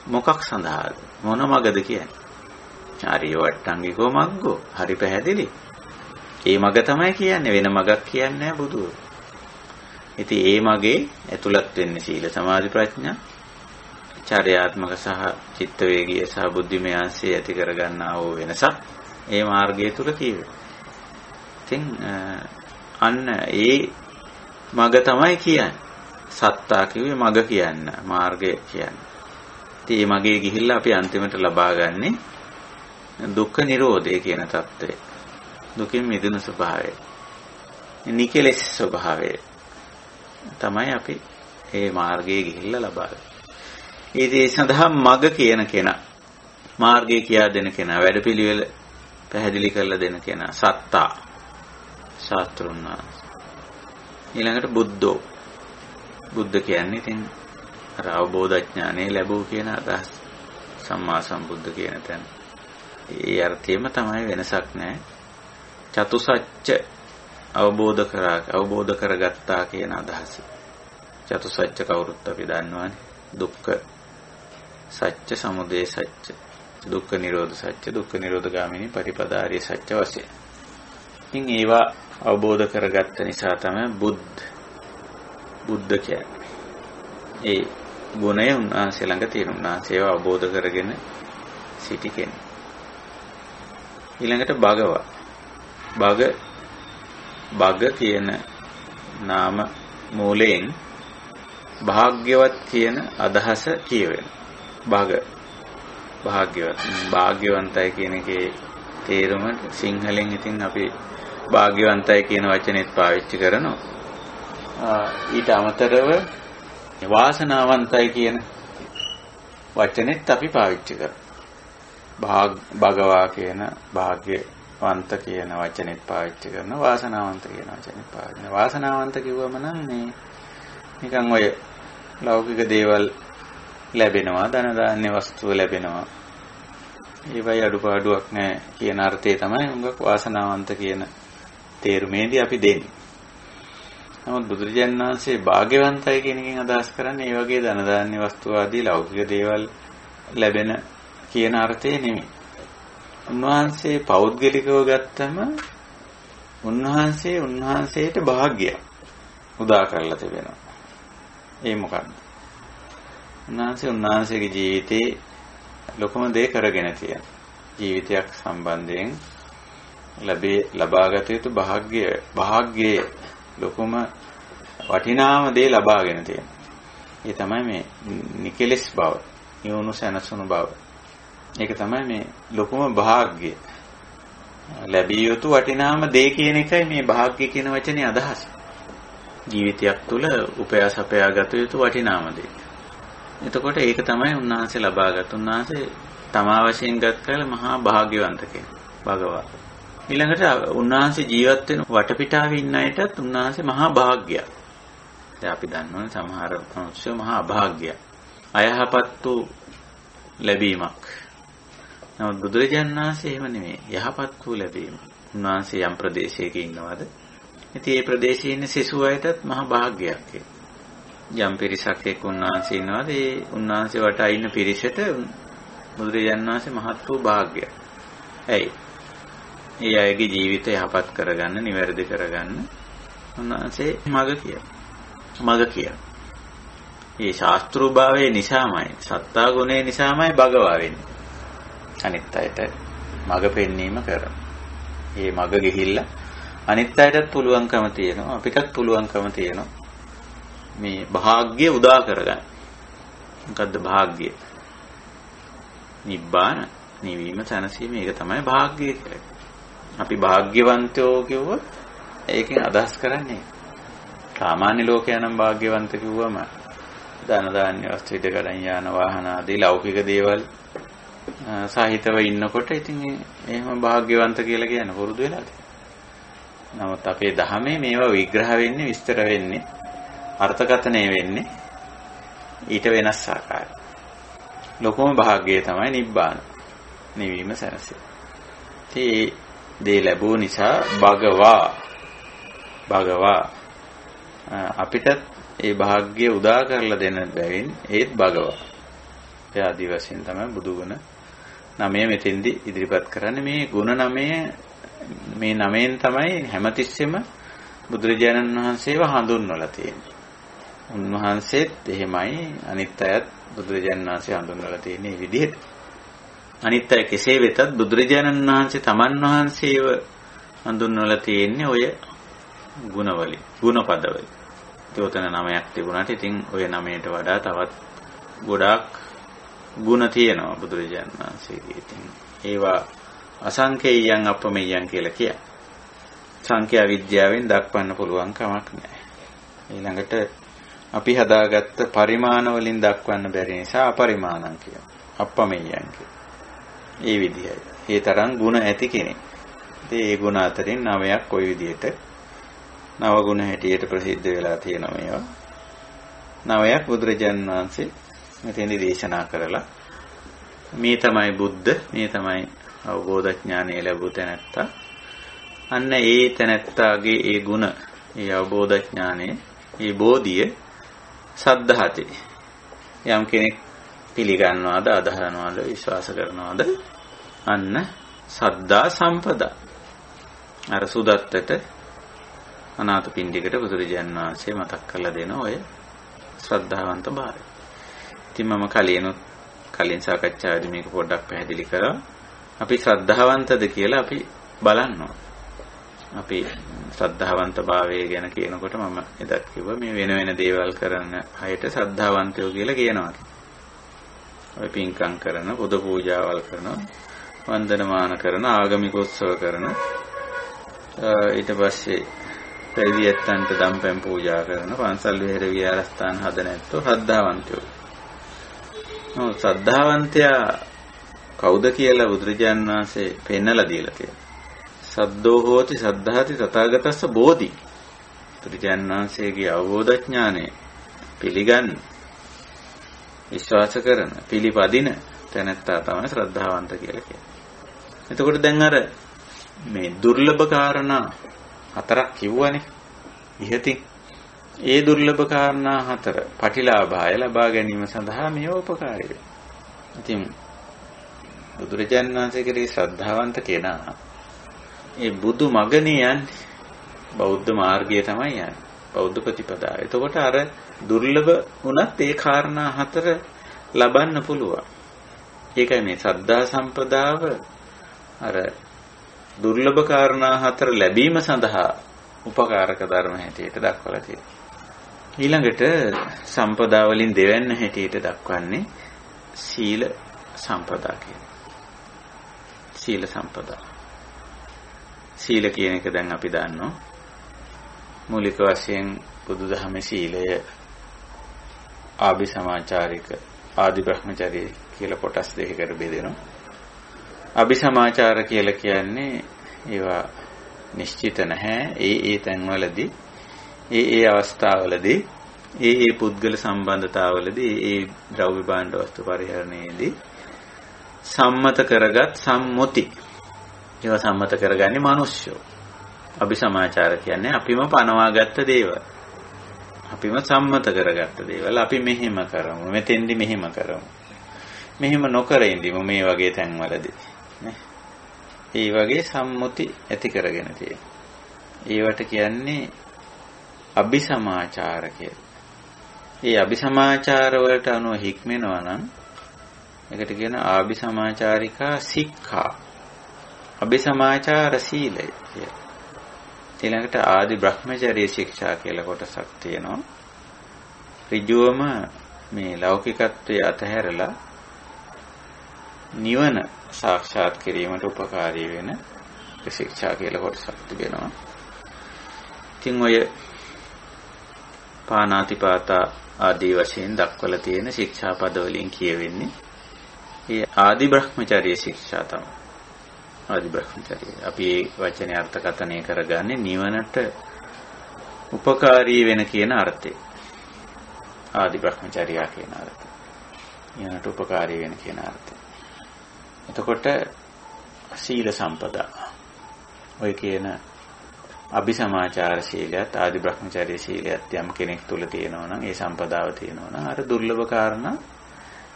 මොකක් සඳහාද? මොන මගද කියන්නේ? ආර්ය වට්ටංගිකෝ මග්ගෝ. හරි පැහැදිලි. ඒ මග තමයි කියන්නේ, වෙන මගක් කියන්නේ නැහැ බුදුරෝ. ඉතින් ඒ මගේ ඇතුළත් වෙන්නේ සීල, සමාධි, ප්‍රඥා, චර්යාත්මක සහ චිත්ත වේගීය සහ බුද්ධිමය අංශය ඇති කරගන්නා වූ වෙනසක් ඒ මාර්ගය තුල කියවේ. ඉතින් අන්න ඒ මග තමයි කියන්නේ. සත්තා කිව්වේ මග කියන්න, මාර්ගය කියන්න. ඉතින් මේ මගේ ගිහිල්ලා අපි අන්තිමට ලබා ගන්නේ දුක්ඛ නිරෝධය කියන தත්ත්වය. දුකින් මිදෙන ස්වභාවය. නිකලෙස් ස්වභාවය තමයි අපි මේ මාර්ගයේ ගිහිල්ලා ලබා ගන්නේ. ඒ සඳහා මග කියන කෙනා, මාර්ගය කියා දෙන කෙනා, වැඩපිළිවෙල පැහැදිලි කරලා දෙන කෙනා සත්තා, ශාස්ත්‍රුන් වහන්සේ. ඊළඟට බුද්ධෝ. බුද්ධ කියන්නේ ඉතින් අර අවබෝධඥානෙ ලැබුව කියන අදහස. සම්මා සම්බුද්ධ කියන තැන. ඒ අර්ථයෙම තමයි, වෙනසක් නැහැ. චතුසත්‍ය අවබෝධ කරගත්තා කියන අදහස. චතුසත්‍ය කවුරුත් අපි දන්නවනේ. දුක්ඛ සත්‍ය, සමුදය සත්‍ය, දුක්ඛ නිරෝධ සත්‍ය, දුක්ඛ නිරෝධ ගාමිනී පටිපදාාරිය සත්‍ය වශයෙන්. ඉතින් ඒවා අවබෝධ කරගත්ත නිසා තමයි බුද්ධ කියන්නේ. ඒ ගුණය උන්වහන්සේ ළඟ තියෙන, උන්වහන්සේ ඒවා අවබෝධ කරගෙන සිටි කෙනෙක්. ඊළඟට භග කියන නාම මූලයෙන් භාග්‍යවත් කියන අදහස කියවෙනවා. භාග්‍යවන්තයි කියන එකේ තේරුම සිංහලෙන් ඉතින් අපි භාග්‍යවන්තයි කියන වචනේත් පාවිච්චි කරනවා. ඊට අමතරව වාසනාවන්තයි කියන වචනේත් අපි පාවිච්චි කරනවා. භගවා කියන, භාග්‍යවන්ත කියන වචනේත් පාවිච්චි කරනවා. වාසනාවන්ත කියන වචනේත් පාවිච්චි කරනවා. වාසනාවන්ත කිව්වම නම් මේ නිකන් ඔය ලෞකික දේවල් ලැබෙනවා, ධන දාන්‍ය වස්තුව ලැබෙනවා, ඒවයි අඩුපාඩුවක් නැහැ කියන අර්ථය තමයි උඟක් වාසනාවන්ත කියන තේරුමේදී අපි දෙන්නේ. නමුත් බුදුරජාණන් වහන්සේ භාග්‍යවන්තයි කියන එකෙන් අදහස් කරන්නේ ඒ වගේ ධන දාන්‍ය වස්තු ආදී ලෞකික දේවල් ලැබෙන කියන අර්ථය නෙමෙයි. උන්වහන්සේ පෞද්ගලිකව ගත්තම උන්වහන්සේට භාග්‍යය උදා කරලා තිබෙනවා. ඒ මොකක්ද? උන්වහන්සේගේ ජීවිතේ ලොකුම දේ කරගෙන තියෙන. ජීවිතයක් සම්බන්ධයෙන් ලබාගත යුතු භාග්‍යය ලොකුම වටිනාම දේ ලබාගෙන තියෙන. ඒ තමයි මේ නිකලෙස් බව, නිවුණු සැනසුණු බව. ඒක තමයි මේ ලොකුම භාග්‍යය. ලැබිය යුතු වටිනාම දේ කියන එකයි මේ භාග්‍ය කියන වචනේ අදහස. ජීවිතයක් තුළ උපයාසපයා ගත යුතු වටිනාම දේ. එතකොට ඒක තමයි උන්වහන්සේ ලබාගත්. උන්වහන්සේ තමා වශයෙන් ගත් කල මහා භාග්‍යවන්ත කෙනෙක්. භගවා. ඊළඟට උන්වහන්සේ ජීවත් වෙන වටපිටාවේ ඉන්න අයටත් උන්වහන්සේ මහා භාග්‍යයක්. දැන් අපි දන්නවනේ සමහර මිනිස්සු මහා භාග්‍යයක්. අයහපත් වූ ලැබීමක්. නමුත් බුදුරජාණන් වහන්සේ එහෙම නෙමෙයි. යහපත් වූ ලැබීම. උන්වහන්සේ යම් ප්‍රදේශයක ඉන්නවද? ඉතින් ඒ ප්‍රදේශයේ ඉන්න සිසු අයටත් මහා භාග්‍යයක්. යම් පිරිසක් එක්ක උන්වහන්සේ ඉන්නවද? ඒ උන්වහන්සේ වටා ඉන්න පිරිසට බුදුරජාණන් වහන්සේ මහත් වූ භාග්‍යයක්. ඇයි? ඒ අයගේ ජීවිතය යහපත් කරගන්න, නිවැරදි කරගන්න උන්වහන්සේ මග කිය. මේ ශාස්ත්‍රූභාවයේ නිසාමයි, සත්තා ගුණේ නිසාමයි භගවා වෙන්නේ. අනිත් අයට මග පෙන්වීම කරන. මේ මග ගිහිල්ලා අනිත් අයටත් පුළුවන්කම තියෙනවා, අපිටත් පුළුවන්කම තියෙනවා. මේ භාග්‍ය උදා කරගන්න. මොකද්ද භාග්‍ය? නිබ්බාන, නිවීම, සැනසීම. ඒක තමයි භාග්‍ය කියලා. අපි භාග්‍යවන්තයෝ කිව්වොත් ඒකෙන් අදහස් කරන්නේ සාමාන්‍ය ලෝකයා නම් භාග්‍යවන්ත කිව්වම ධන දාන්‍ය වස්තු ඉද ගණන් යාන වාහන ආදී ලෞකික දේවල් සාහිතව ඉන්නකොට ඉතින් එහෙම භාග්‍යවන්ත කියලා කියන පුරුදු වෙලා තියෙනවා. නමුත් අපේ ධර්මයේ මේවා විග්‍රහ වෙන්නේ, විස්තර වෙන්නේ, අර්ථකථනය වෙන්නේ ඊට වෙනස් ආකාරයි. ලොකම භාග්‍යය තමයි නිබ්බාන, නිවීම, සැනසීම. ඒ දේ ලැබුව නිසා භගවා අපිටත් ඒ භාග්‍ය උදා කරලා දෙන බැවින් ඒත් භගවා. ඒ ආදි වශයෙන් තමයි බුදු ගුණ 9 මෙතෙන්දි ඉදිරිපත් කරන්නේ. මේ ගුණ 9 මේ 9න් තමයි හැමතිස්සෙම බුදුරජාණන් වහන්සේව හඳුන්වලා තියෙන්නේ. උන්වහන්සේත් එහෙමයි, අනිත් අයත් බුදුරජාණන් වහන්සේ හඳුන්වලා තියෙන්නේ මේ විදිහට. අනිත් අය කෙසේ වෙතත් බුදුරජාණන් වහන්සේ තමන් වහන්සේව හඳුන්වලා තියෙන්නේ ඔය ගුණවලින්, ගුණපදවලින්. ඒතන 9ක් තිබුණාට ඉතින් ඔය 9ට වඩා තවත් ගොඩාක් ගුණ තියෙනවා බුදුරජාණන් වහන්සේගේ. ඉතින් ඒවා අසංකේයයන් අපමෙයයන් කියලා කියන්නේ. සංඛ්‍යා විද්‍යාවෙන් දක්වන්න පුළුවන් කමක් නැහැ. ඊළඟට අපි හදාගත්ත පරිමාණ වලින් දක්වන්න බැරි නිසා අපරිමාණම් කියනවා. අපමෙයයන් කියනවා. ඒ විදිහයි. ඒ තරම් ගුණ ඇති කෙනෙක්. ඉතින් ඒ ගුණ අතරින් 9ක් ওই විදිහට නව ගුණ හැටියට ප්‍රසිද්ධ වෙලා තියෙනවා මේවා. 9ක් බුදුරජාණන් වහන්සේ මෙතෙන්දී දේශනා කරලා මේ තමයි බුද්ධ, මේ තමයි අවබෝධ ඥානය ලැබු තැනැත්තා. අන්න ඒ තැනැත්තාගේ ඒ ගුණ, ඒ අවබෝධ ඥානය, ඒ බෝධිය සද්ධාති. යම් කෙනෙක් පිළිගන්නවාද, අදහනවාද, විශ්වාස කරනවාද, අන්න සද්ධා සම්පදා. අර සුදත්තට අනාථපිණ්ඩිකට බුදුරජාණන් වහන්සේ මතක් කරලා දෙන ඔය ශ්‍රද්ධාවන්ත භාවය. ඉතින් මම කලින් සාකච්ඡාවේදී මේක පොඩ්ඩක් පැහැදිලි කරා. අපි ශ්‍රද්ධාවන්තද කියලා අපි බලනවා. අපි ශ්‍රද්ධාවන්ත භාවය ගැන කියනකොට මම එදත් කිව්වා මේ වෙන වෙන දේවල් කරන අයට ශ්‍රද්ධාවන්තයෝ කියලා කියනවා. ඔය පින්කම් කරන, බුද පූජාවල් කරන, වන්දනමාන කරන, ආගමික උත්සව කරන, ඊට පස්සේ පැවිදියන්ට දම්පැන් පූජා කරන, පන්සල් විහෙර විහාරස්ථාන හදන ඇත්තෝ ශ්‍රද්ධාවන්තයෝ. ශ්‍රද්ධාවන්තයා කවුද කියලා බුදුරජාණන් වහන්සේ පෙන්නලා දීලා තියෙනවා. සද්දෝ හෝති සද්ධාති තථාගතස්ස බෝධි. බුදුරජාණන් වහන්සේගේ අවබෝධ ඥානය පිළිගන්න, විශ්වාස කරන, පිළිපදින තැනැත්තා තමයි ශ්‍රද්ධාවන්ත කියලා කියන්නේ. එතකොට දැන් අර මේ දුර්ලභ කාරණා 4ක් කිව්වනේ ඉහතින්. ඒ දුර්ලභ කාරණා 4 පටිලාභය ලබා ගැනීම සඳහා මේ උපකාරී වෙනවා. ඉතින් බුදුරජාණන් වහන්සේ කෙරෙහි ශ්‍රද්ධාවන්ත කෙනා ඒ බුදු මගනේ යන්නේ, බෞද්ධ මාර්ගය තමයි යන්නේ, බෞද්ධ ප්‍රතිපදාව. එතකොට අර දුර්ලභ වුණත් ඒ කාරණා 4 ලබන්න පුළුවන්. ඒකයි මේ සද්ධා සම්පදාව අර දුර්ලභ කාරණා 4 ලැබීම සඳහා උපකාරක ධර්ම හැටියට දක්වලා තියෙනවා. ඊළඟට සම්පදා වලින් දෙවැන්න හැටියට දක්වන්නේ සීල සම්පදා කියලා. සීල සම්පදා. සීල කියන එක දැන් අපි දන්නවා. මූලික වශයෙන් බුදුදහමේ සීලය ආභි සමාචාරික, ආදි බ්‍රහ්මචර්ය කියලා කොටස් දෙකකට බෙදෙනවා. ආභි සමාචාර කියලා කියන්නේ ඒවා නිශ්චිත නැහැ. ඒ තැන්වලදී, ඒ අවස්ථාවලදී, ඒ පුද්ගල සම්බන්ධතාවලදී, ඒ ද්‍රව්‍ය භාණ්ඩ වස්තු පරිහරණයේදී සම්මත කරගත් සම්මුති. ඒවා සම්මත කරගන්නේ මිනිස්සුયો. අபிසමාචාර කියන්නේ අපිම පනවාගත්ත දේවල්. අපිම සම්මත කරගත්ත දේවල්. අපි මෙහෙම කරමු. මෙතෙන්දි මෙහෙම කරමු. මෙහෙම නොකර ඉඳිමු මේ වගේ තැන්වලදී. නේ? ඒ වගේ සම්මුති ඇති කරගෙන තියෙනවා. ඒවට කියන්නේ අபிසමාචාර කියලා. මේ අபிසමාචාර වලට අනුව හික්මෙනවා නම් ඒකට කියන ආபிසමාචාරිකා සික්ඛා. අபிසමාචාර සීලය කියලා. ඊළඟට ආදි බ්‍රහ්මචර්ය ශික්ෂා කියලා කොටසක් තියෙනවා. ඍජුවම මේ ලෞකිකත්වයේ අතහැරලා නිවන සාක්ෂාත් කිරීමට උපකාරී වෙන ශික්ෂා කියලා කොටසක් තිබෙනවා. ඉතින් ඔය පාණාතිපාතා ආදී වශයෙන් දක්වලා තියෙන ශික්ෂා පද වලින් කියවෙන්නේ ඒ ආදි බ්‍රහ්මචර්ය ශික්ෂා තමයි. ආදි බ්‍රහ්මචර්ය. අපි මේ වචනේ අර්ථකථනය කරගන්නේ නිවනට උපකාරී වෙන කියන අර්ථයෙන්. ආදි බ්‍රහ්මචර්යා කියන අර්ථය. නිවනට උපකාරී වෙන කියන අර්ථය. එතකොට සීල සම්පදා ඔය කියන අபிසමාචාර සීලයත් ආදි බ්‍රහ්මචර්ය සීලයත් යම් කෙනෙක් තුල තියෙනවා නම් ඒ සම්පදාව තියෙනවා නම් අර දුර්ලභ කාරණා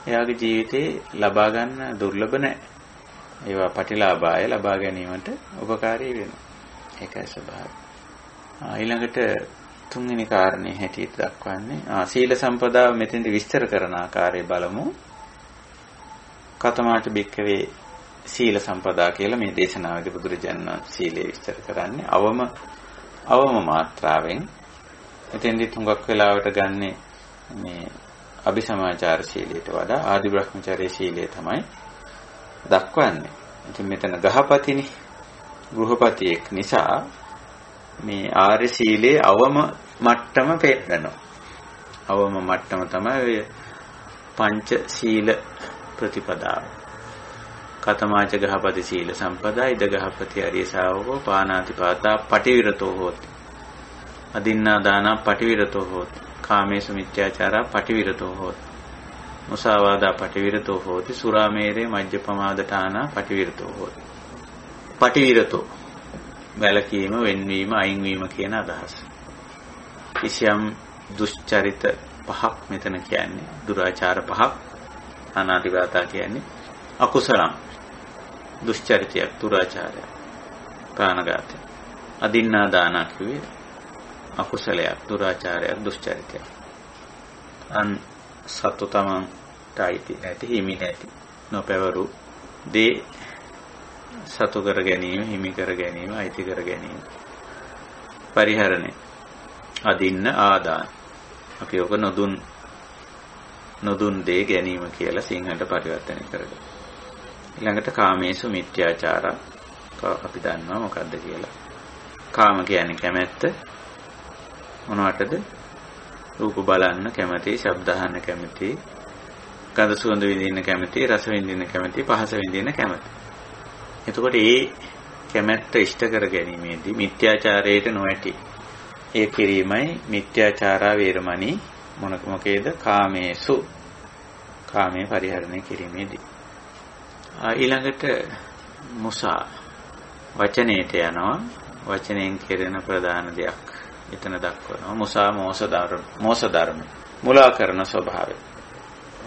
එයාගේ ජීවිතේ ලබා ගන්න දුර්ලභ නැහැ. ඒවා ප්‍රතිලාභය ලබා ගැනීමට උපකාරී වෙනවා. ඒකයි ස්වභාවය. ඊළඟට තුන්වෙනි කාරණේ හැටියට දක්වන්නේ සීල සම්පදාව මෙතෙන්දි විස්තර කරන ආකාරය බලමු. කතමාච බික්කවේ සීල සම්පදා කියලා මේ දේශනාවේදී බුදුරජාණන් සීලය විස්තර කරන්නේ අවම මාත්‍රාවෙන්. එතෙන්දි තුඟක් වෙලාවට ගන්නේ මේ අபிසමාචාර සීලයට වඩා ආදි බ්‍රහ්මචර්ය සීලය තමයි දක්වන්නේ. ඉතින් මෙතන ගහපතිනේ ගෘහපතියෙක් නිසා මේ ආර්ය සීලයේ අවම මට්ටම පෙන්නනවා. අවම මට්ටම තමයි පංච සීල ප්‍රතිපදාව. කතමාච ගහපති සීල සම්පදා ඉද ගහපති අරිය ශාවකෝ පාණාතිපාතා පටිවිරතෝ හෝති. අදින්නා දානා පටිවිරතෝ හෝති. කාමේසු මිත්‍යාචාරා පටිවිරතෝ හෝති. මුසාවාදා පටිවිරතෝ හෝති. සුරාමේරේ මජ්ජපමාදඨානා පටිවිරතෝ හෝති. පටිවිරතෝ වැළකීම, වෙන්වීම, අයින්වීම කියන අදහස. කිසියම් දුෂ්චරිත පහක් මෙතන කියන්නේ. දුරාචාර පහක්. අනාදිවාතා කියන්නේ අකුසලම්. දුෂ්චරිතයක්, දුරාචාරයක්, ප්‍රාණඝාතය. අදින්නා දාන කිව්වේ අකුසලයක්, දුරාචාරයක්, දුෂ්චරිතයක්. සතු තමන්ට අයිති නැති, හිමි නැති, නොපැවරු දේ සතු කර ගැනීම, හිමි කර ගැනීම, අයිති කර ගැනීම. පරිහරණය. අදින්න ආදාන. අපි ඔක නොදුන් දේ ගැනීම කියලා සිංහලට පරිවර්තනය කරගන්න. ඊළඟට කාමේසු මිත්‍යාචාරා. අපි දන්නවා මොකද්ද කියලා. කාම කියන්නේ කැමැත්ත. මොනවටද? රූප බලන්න කැමැති, ශබ්ද අහන්න කැමැති, ගඳ සුවඳ විඳින්න කැමැති, රස විඳින්න කැමැති, පහස විඳින්න කැමැති. එතකොට මේ කැමැත්ත ඉෂ්ට කර ගැනීමේදී මිත්‍යාචාරයට නොඇටි. ඒ කිරීමයි මිත්‍යාචාරා වේරමණී මොකේද? කාමේසු. කාමයේ පරිහරණය කිරීමේදී. ඊළඟට මුසා වචනේට යනවා. වචනයෙන් කෙරෙන ප්‍රධාන දෙයක් එතන දක්වනවා. මුසා මෝස ධර්ම. මුලා කරන ස්වභාවය.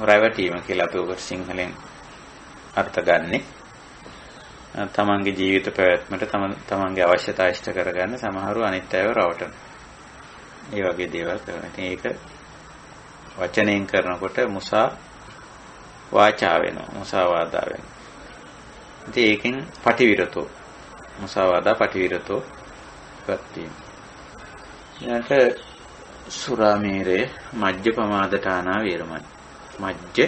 රැවටීම කියලා අපි උගත සිංහලෙන් අර්ථ ගන්නෙ. තමන්ගේ ජීවිත පැවැත්මට තමන්ගේ අවශ්‍යතා ඉෂ්ට කරගන්න සමහරව අනිත් අයව රවටන. ඒ වගේ දේවල් කරනවා. ඉතින් ඒක වචනයෙන් කරනකොට මුසා වාචා වෙනවා. මුසාවාදා වෙනවා. ඉතින් ඒකෙන් පටිවිරතෝ. මුසාවාදා පටිවිරතෝ ගත්තීම. ඊට සුරාමේරේ මජ්ජ පමාද ඨානා වේරමණී. මජ්ජ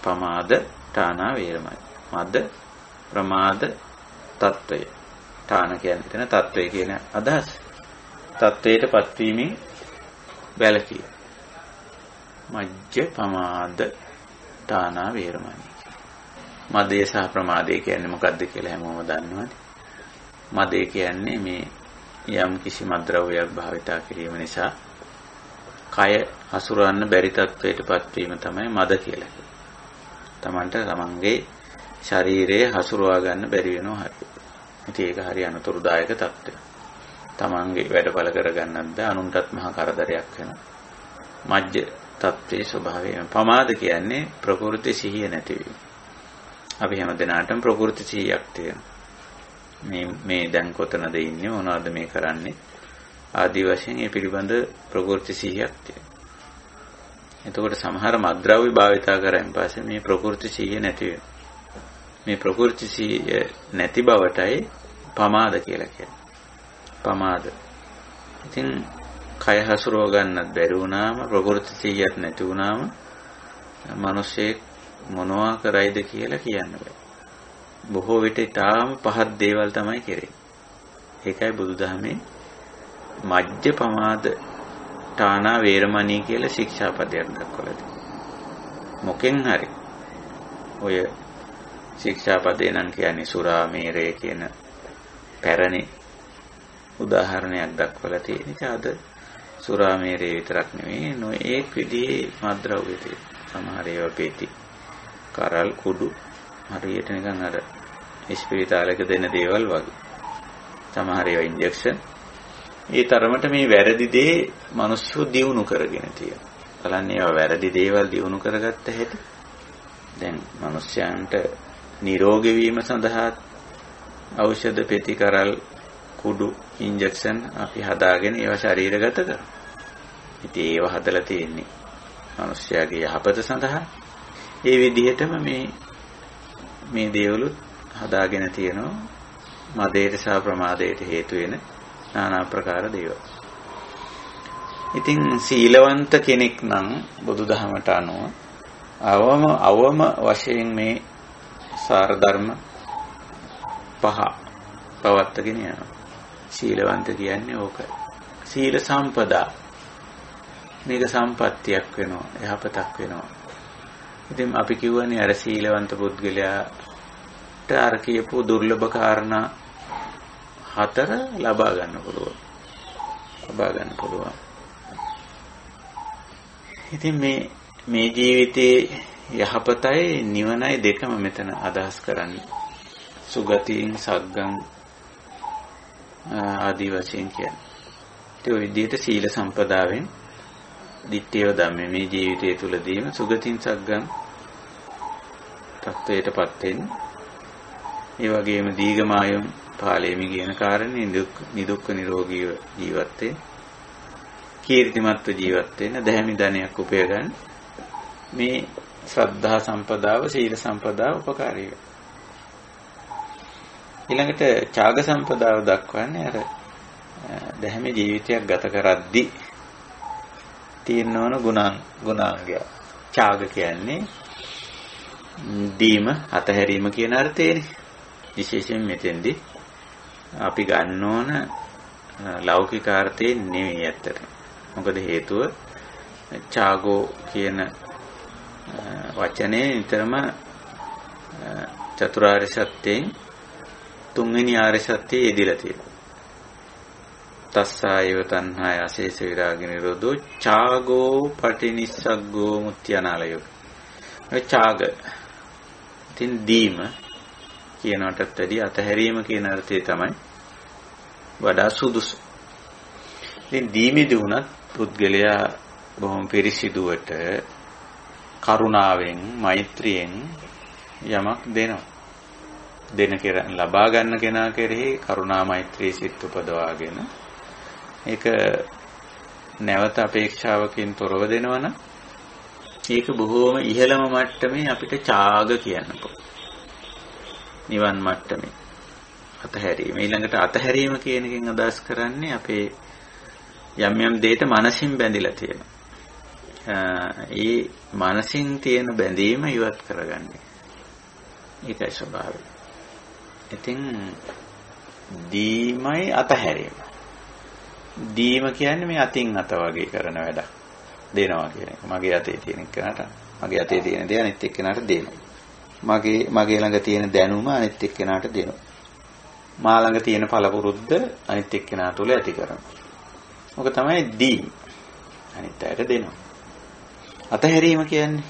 පමාද ඨානා වේරමණී. මද ප්‍රමාද తত্ত্বය. ඨාන කියන්නේ එතන తত্ত্বය කියන අදහස. తত্ত্বයටපත් වීමෙන් වැළකීම. මජ්ජ පමාද ඨානා වේරමණී. මදය සහ ප්‍රමාදය කියන්නේ මොකක්ද කියලා හැමෝම දන්නවනේ. මදය කියන්නේ මේ යම් කිසි මද්ද්‍රව්‍යයක් භාවිතා කිරීම නිසා කය හසුරවන්න බැරි තත්වයටපත් වීම තමයි මද කියලා කියන්නේ. Tamanට තමන්ගේ ශරීරයේ හසුරවා ගන්න බැරි වෙනවා හරියට. ඉතින් ඒක හරි අනතුරුදායක තත්ත්වයක්. තමන්ගේ වැඩපල කරගන්නත් බෑ, අනුන්ටත් මහා කරදරයක් වෙනවා. මජ්ජ තත්ත්වයේ ස්වභාවය. පමාද කියන්නේ ප්‍රකෘති සිහිය නැතිවීම. අපි හැම දිනාටම ප්‍රකෘති සිහියක් තියෙනවා. මේ දැන් කොතනද ඉන්නේ මොනවද මේ කරන්නේ ආදී වශයෙන් මේ පිළිබඳ ප්‍රකෘති සිහියක් තියෙනවා. එතකොට සමහර මද්ද්‍රව්‍ය භාවිතා කරාන් පස්සේ මේ ප්‍රකෘති සිහිය නැති වෙනවා. මේ ප්‍රකෘති සිහිය නැති බවටයි පමාද කියලා කියන්නේ. පමාද. ඉතින් කය හසුරව ගන්නත් බැරි වුණාම ප්‍රකෘති සිහියක් නැති වුණාම මිනිස්සෙක් මොනවා කරයිද කියලා කියන්න බෑ. බොහෝ විට ඊටාම පහත් දේවල් තමයි කරන්නේ. ඒකයි බුදුදහමේ මජ්ජ පමාද ඨානා වේරමණී කියලා ශික්ෂාපදයක් දක්වලා තියෙනවා. මොකෙන් හරි ඔය ශික්ෂාපදේ නම් කියන්නේ සුරාමේරය කියන පැරණි උදාහරණයක් දක්වලා තියෙන එක. අද සුරාමේරය විතරක් නෙවෙයි නොඑක් විදිහේ මත්ද්‍රව්‍ය තියෙනවා. සමහර ඒවා පෙති, කරල්, කුඩු හරියට නිකන් අර ඉස්පිරිතාලයක දෙන දේවල් වගේ. සමහර ඒවා ඉන්ජෙක්ෂන්. ඒ තරමට මේ වැරදි දේ මිනිස්සු දියුණු කරගෙන තියෙනවා. බලන්න ඒවා වැරදි දේවල් දියුණු කරගත්ත හැටි. දැන් මිනිස්යන්ට නිරෝගී වීම සඳහා ඖෂධ පෙති, කරල්, කුඩු, ඉන්ජෙක්ෂන් අපි හදාගෙන ඒවා ශරීරගත කරනවා. ඉතින් ඒවා හදලා තියෙන්නේ මිනිස්යාගේ යහපත සඳහා. ඒ විදිහටම මේ දේවලුත් හදාගෙන තියෙනවා මදයට සහ ප්‍රමාදයට හේතු වෙන নানা ප්‍රකාර දේවල්. ඉතින් සීලවන්ත කෙනෙක් නම් බුදුදහමට අනුව අවම වශයෙන් මේ සාර ධර්ම පහ පවත්වාගෙන යනවා. සීලවන්ත කියන්නේ ඕකයි. සීල සම්පදා. මේක සම්පත්තියක් වෙනවා, යහපතක් වෙනවා. ඉතින් අපි කියවනේ අර සීලවන්ත පුද්ගලයාට අර කියපු දුර්ලභ කාරණා 4 ලබා ගන්න පුළුවන්. ඉතින් මේ ජීවිතයේ යහපතයි නිවනයි දෙකම මෙතන අදහස් කරන්නේ. සුගතියින් සග්ගං ආදී වශයෙන් කියන්නේ. ඒ විදිහට සීල සම්පදාවෙන් දිට්ඨිය ධම්මේ මේ ජීවිතය තුළදීම සුගතින් සග්ගං තත්වයටපත් වෙන්න. ඒ වගේම දීඝමායම් පාලේමි කියන කාරණේ නිදුක්ඛ නිරෝගීව ජීවත් වෙන්න. කීර්තිමත්ව ජීවත් වෙන්න, දැහැමි ධනයක් උපය ගන්න. මේ ශ්‍රද්ධා සම්පදාව, සීල සම්පදාව උපකාරී වෙනවා. ඊළඟට ඡාග සම්පදාව දක්වන්නේ අර දැහැමි ජීවිතයක් ගත කරද්දී තියෙනවන ගුණාංගය. ඡාග කියන්නේ දීම, අතහැරීම කියන අර්ථයනේ. විශේෂයෙන් මෙතෙන්දී අපි ගන්න ඕන ලෞකික අර්ථයෙන් නෙවෙයි ඇත්තට. මොකද හේතුව ඡාගෝ කියන වචනේ නිතරම චතුරාර්ය සත්‍යයෙන් තුන්වෙනි ආර්ය සත්‍යයේ යෙදিলা තියෙනවා. තස්සායව තණ්හාය අශේෂ විරාග නිරෝධෝ ඡාගෝ පටිනිස්සග්ගෝ මුත්‍යනාලයෝ. ඒ ඡාග තින් දීම කියනටත් වැඩි අතහැරීම කියන අර්ථය තමයි වඩා සුදුසු. ඉතින් දීමේදී වුණත් පුද්ගලයා බොහොම පිරිසිදුවට කරුණාවෙන්, මෛත්‍රියෙන් යමක් දෙනවා. ලබා ගන්න කෙනා කෙරෙහි කරුණා මෛත්‍රී සිත් උපදවාගෙන ඒක නැවත අපේක්ෂාවකින් තොරව දෙනවනම් ඒක බොහෝම ඉහළම මට්ටමේ අපිට ඡාග කියන්න පුළුවන්. නිවන් මට්ටමේ අතහැරීම. ඊළඟට අතහැරීම කියන එකෙන් අදහස් කරන්නේ අපේ යම් දෙයක මනසින් බැඳිලා තියෙනවා. ඒ මනසින් තියෙන බැඳීම ඉවත් කරගන්නේ. ඒකයි ස්වභාවය. ඉතින් දීමයි අතහැරීම. දීම කියන්නේ මේ අතින් අත වගේ කරන වැඩක්. දෙනවා කියන එක. මගේ අතේ තියෙන කෙනාට මගේ අතේ තියෙන දේ අනිත් එක්කෙනාට දෙනවා. මගේ ළඟ තියෙන දැනුම අනිත් එක්කෙනාට දෙනවා. මා ළඟ තියෙන පළපුරුද්ද අනිත් එක්කෙනා තුළ ඇති කරනවා. ඔක තමයි දීම. අනිත් අයට දෙනවා. අතහැරීම කියන්නේ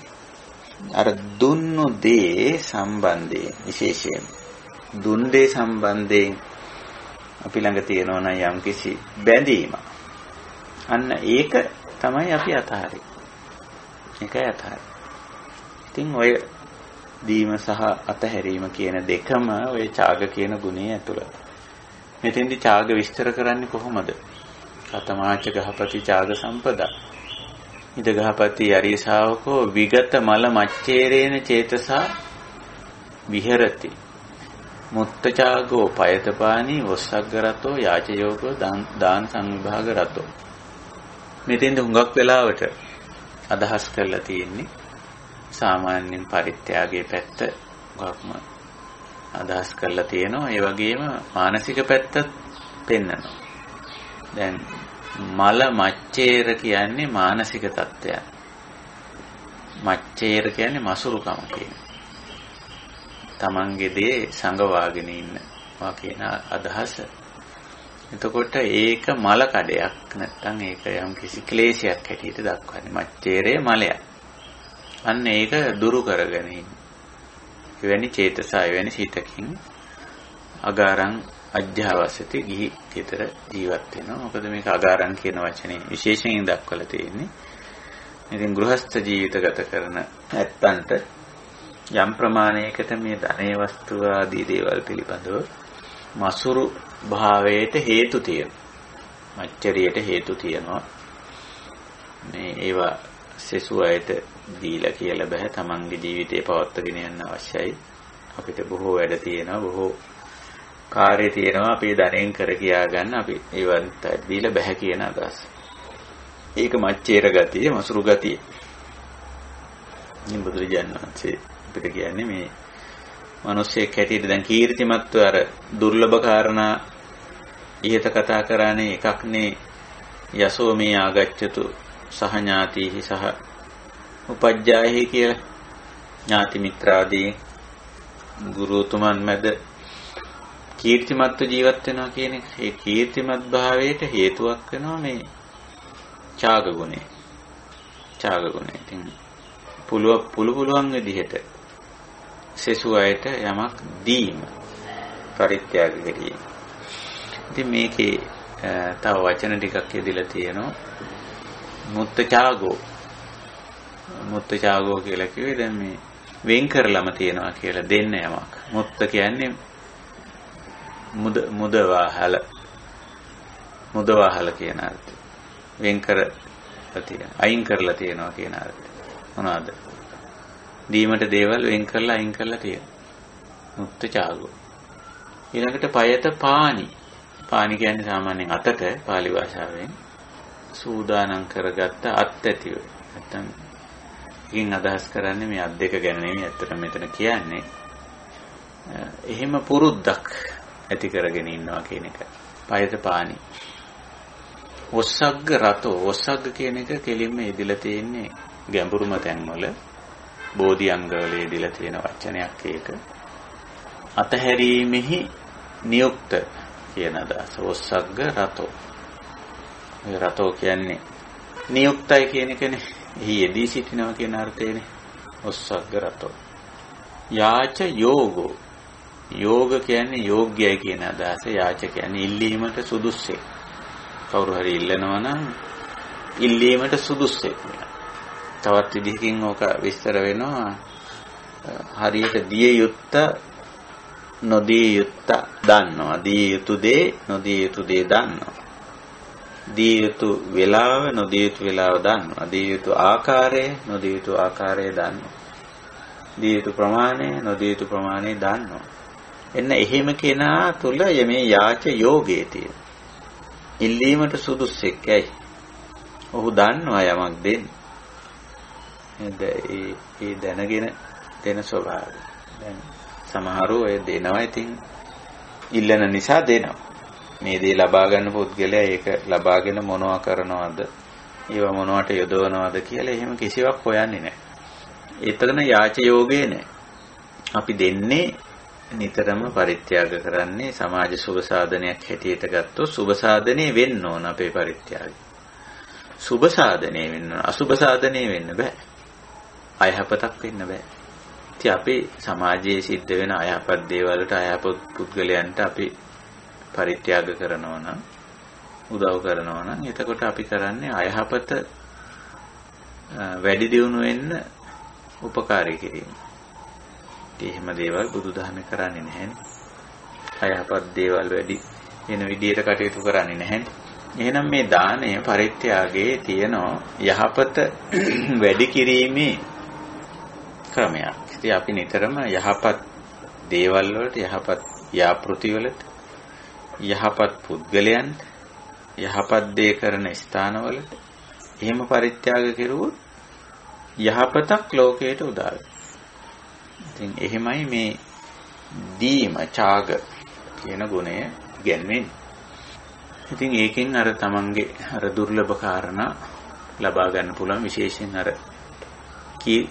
අර දුන්නු දේ සම්බන්ධයෙන් විශේෂයෙන් දුන් දේ සම්බන්ධයෙන් අපි ළඟ තියෙනවා නම් යම්කිසි බැඳීමක්. අන්න ඒක තමයි අපි අතහරින්නේ. ඒකයි අතහරින්නේ. ඉතින් ඔය දීම සහ අතහැරීම කියන දෙකම ඔය ඡාග කියන ගුණය ඇතුළත. මෙතෙන්දි ඡාග විස්තර කරන්නේ කොහොමද? කතමාච ගහපති ඡාග සම්පදා. ඉද ගහපති අරිය ශාවකෝ විගත මල මච්චේරේන චේතසා විහෙරති. මුත්ත ඡාගෝ පයතපානි වස්සග්ග රතෝ යාච යෝගෝ දාන සංවිභාග රතෝ. මෙතෙන්ද හුඟක් වෙලාවට අදහස් කරලා තියෙන්නේ සාමාන්‍යයෙන් පරිත්‍යාගයේ පැත්ත ගොක්ම අදහස් කරලා තියෙනවා. ඒ වගේම මානසික පැත්තත් පෙන්වනවා. දැන් මල මච්චේර කියන්නේ මානසික තත්ත්වයක්. මච්චේර කියන්නේ මසුරුකම කියන. තමන්ගේ දේ සංගවාගෙන ඉන්නවා කියන අදහස. එතකොට ඒක මල කඩයක් නැත්නම් ඒක යම් කිසි ක්ලේශයක් හැටියට දක්වන්නේ. මච්චේරේ මලයක්. අන්න ඒක දුරු කරගෙන ඉන්න. එවැනි චේතසය වෙන සිතකින් අගාරං අධ්‍යාවසති ගිහි ගෙදර ජීවත් වෙනවා. මොකද මේක අගාරං කියන වචනේ විශේෂයෙන් දක්වලා තියෙන්නේ. ඉතින් ගෘහස්ත ජීවිත ගත කරන නැත්තන්ට යම් ප්‍රමාණයකට මේ ධනේ වස්තු ආදී දේවල් පිළිබඳව මසුරු භාවයට හේතු තියෙනවා. මච්චරියට හේතු තියෙනවා. මේ ඒවා සෙසු අයට දීලා කියලා බෑ. තමන්ගේ ජීවිතේ පවත්වාගෙන යන්න අවශ්‍යයි. අපිට බොහෝ වැඩ තියෙනවා, බොහෝ කාර්ය තියෙනවා. අපි ධනෙන් කර කියා ගන්න අපි ඒවත් දීලා බෑ කියන අදහස. ඒක මච්චේර ගතිය, මසුරු ගතිය. ඉතින් බුදුරජාණන් වහන්සේ අපිට කියන්නේ මේ මිනිස්සෙක් හැටියට දැන් කීර්තිමත්ව අර දුර්ලභ කාරණා ඉහත කතා කරානේ එකක්නේ යසෝ මේ ආගච්ඡතු සහ ඥාතිහි සහ උපජ්ජායහි කියලා. ඥාති මිත්‍රාදී ගුරුතුමන් මැද කීර්තිමත්ව ජීවත් වෙනවා කියන එක. ඒ කීර්තිමත් භාවයට හේතුවක් වෙනවා මේ ඡාග ගුණය. ඡාග ගුණය. ඉතින් පුළුවන් විදිහට සෙසු අයට යමක් දීම පරිත්‍යාග කිරීම. ඉතින් මේකේ තව වචන ටිකක් යදලා තියෙනවා. මුත්ත ඡාගෝ. මුත්ත ඡාගෝ කියලා කිව්වේ දැන් මේ වෙන් කරලම තියනවා කියලා දෙන්න යමක්. මුත්ත කියන්නේ මුදවාහල කියන අර්ථය. වෙන් කරලා තියෙන, අයින් කරලා තියනවා කියන අර්ථය. මොනවාද? දීමට දේවල් වෙන් කරලා අයින් කරලා තියෙනවා. මුත්ත ඡාගෝ. ඊළඟට පයත පානි. පානි කියන්නේ සාමාන්‍යයෙන් අතට පාලි භාෂාවෙන් සූදානම් කරගත්ත අත් ඇතිව. නැත්තම් ඉන් අදහස් කරන්නේ මේ අත් දෙක ගැන නෙමෙයි. ඇත්තට මෙතන කියන්නේ එහෙම පුරුද්දක් ඇති කරගෙන ඉන්නවා කියන එක. පයත පානි. වස්සග්ග රතෝ. වස්සග්ග කියන එක කෙලින්ම ඉදලා තියෙන්නේ ගැඹුරුම තැන්වල බෝධි අංගවල ඉදලා තියෙන වචනයක් ඒක. අතහැරීමෙහි නියුක්ත කියන අදහස. වස්සග්ග රතෝ. මේ රතෝ කියන්නේ නියුක්තයි කියන එකනේ. එහි යෙදී සිටිනවා කියන අර්ථයනේ. වස්සග්ග රතෝ. යාච යෝගෝ. යෝග කියන්නේ යෝග්‍යයි කියන අදහස. යාච කියන්නේ ඉල්ලීමට සුදුස්සෙක්. කවුරු හරි ඉල්ලනවා නම් ඉල්ලීමට සුදුස්සෙක්. තවත් විදිහකින් ඕක විස්තර වෙනවා. හරියට දිය යුත්ත නොදිය යුත්ත දන්නවා. දිය යුතු දේ නොදිය යුතු දේ දන්නවා. දිය යුතු වේලාව නොදිය යුතු වේලාව දන්නවා. දිය යුතු ආකාරය නොදිය යුතු ආකාරය දන්නවා. දිය යුතු ප්‍රමාණය නොදිය යුතු ප්‍රමාණය දන්නවා. එන්න එහෙම කෙනා තුල මේ යාච යෝගයේ තියෙන ඉල්ලීමට සුදුස්සෙක්යි. ඔහු දන්නවා යමක් දෙන්න. ඒ දැනගෙන දෙන ස්වභාවය. දැන් සමහරව ඔය දෙනවා. ඉතින් ඉල්ලන නිසා දෙනවා. මේ දේ ලබා ගන්න පුද්ගලයා ඒක ලබාගෙන මොනවා කරනවද, ඒවා මොනවට යොදවනවද කියලා එහෙම කිසිවක් හොයන්නේ නැහැ. ඒතරන යාච යෝගේ නැහැ. අපි දෙන්නේ නිතරම පරිත්‍යාග කරන්නේ සමාජ සුබ සාධනයක් හැටියට ගත්තොත් සුබ සාධනේ වෙන්න ඕන අපේ පරිත්‍යාගය. සුබ සාධනේ වෙන්න ඕන. අසුබ සාධනේ වෙන්න බෑ. අයහපතක් වෙන්න බෑ. ඉතින් අපි සමාජයේ සිද්ධ වෙන අයහපත් දේවල් වලට අයහපත් පුද්ගලයන්ට අපි පරිත්‍යාග කරනවා නම්, උදව් කරනවා නම්, එතකොට අපි කරන්නේ අයහපත වැඩි දියුණු වෙන්න උපකාරී කිරීම. එහෙම දේවල් බුදුදහමේ කරන්නේ නැහැනේ. අයහපත් දේවල් වැඩි වෙන විදියට කටයුතු කරන්නේ නැහැ. එහෙනම් මේ දානය පරිත්‍යාගයේ තියෙන යහපත වැඩි කිරීමේ ක්‍රමයක්. ඉතින් අපි නිතරම යහපත් දේවල් වලට, යහපත් යාපෘති වලට, යහපත් පුද්ගලයන්, යහපත් දේ කරන ස්ථානවලට එහෙම පරිත්‍යාග කෙරුවොත් යහපතක් ලෝකයට උදා වෙනවා. ඉතින් එහෙමයි මේ දීම ඡාග කියන ගුණය ගැන්වෙන්නේ. ඉතින් ඒකෙන් අර තමන්ගේ අර දුර්ලභ කාරණා ලබා ගන්න පුළුවන්, විශේෂයෙන් අර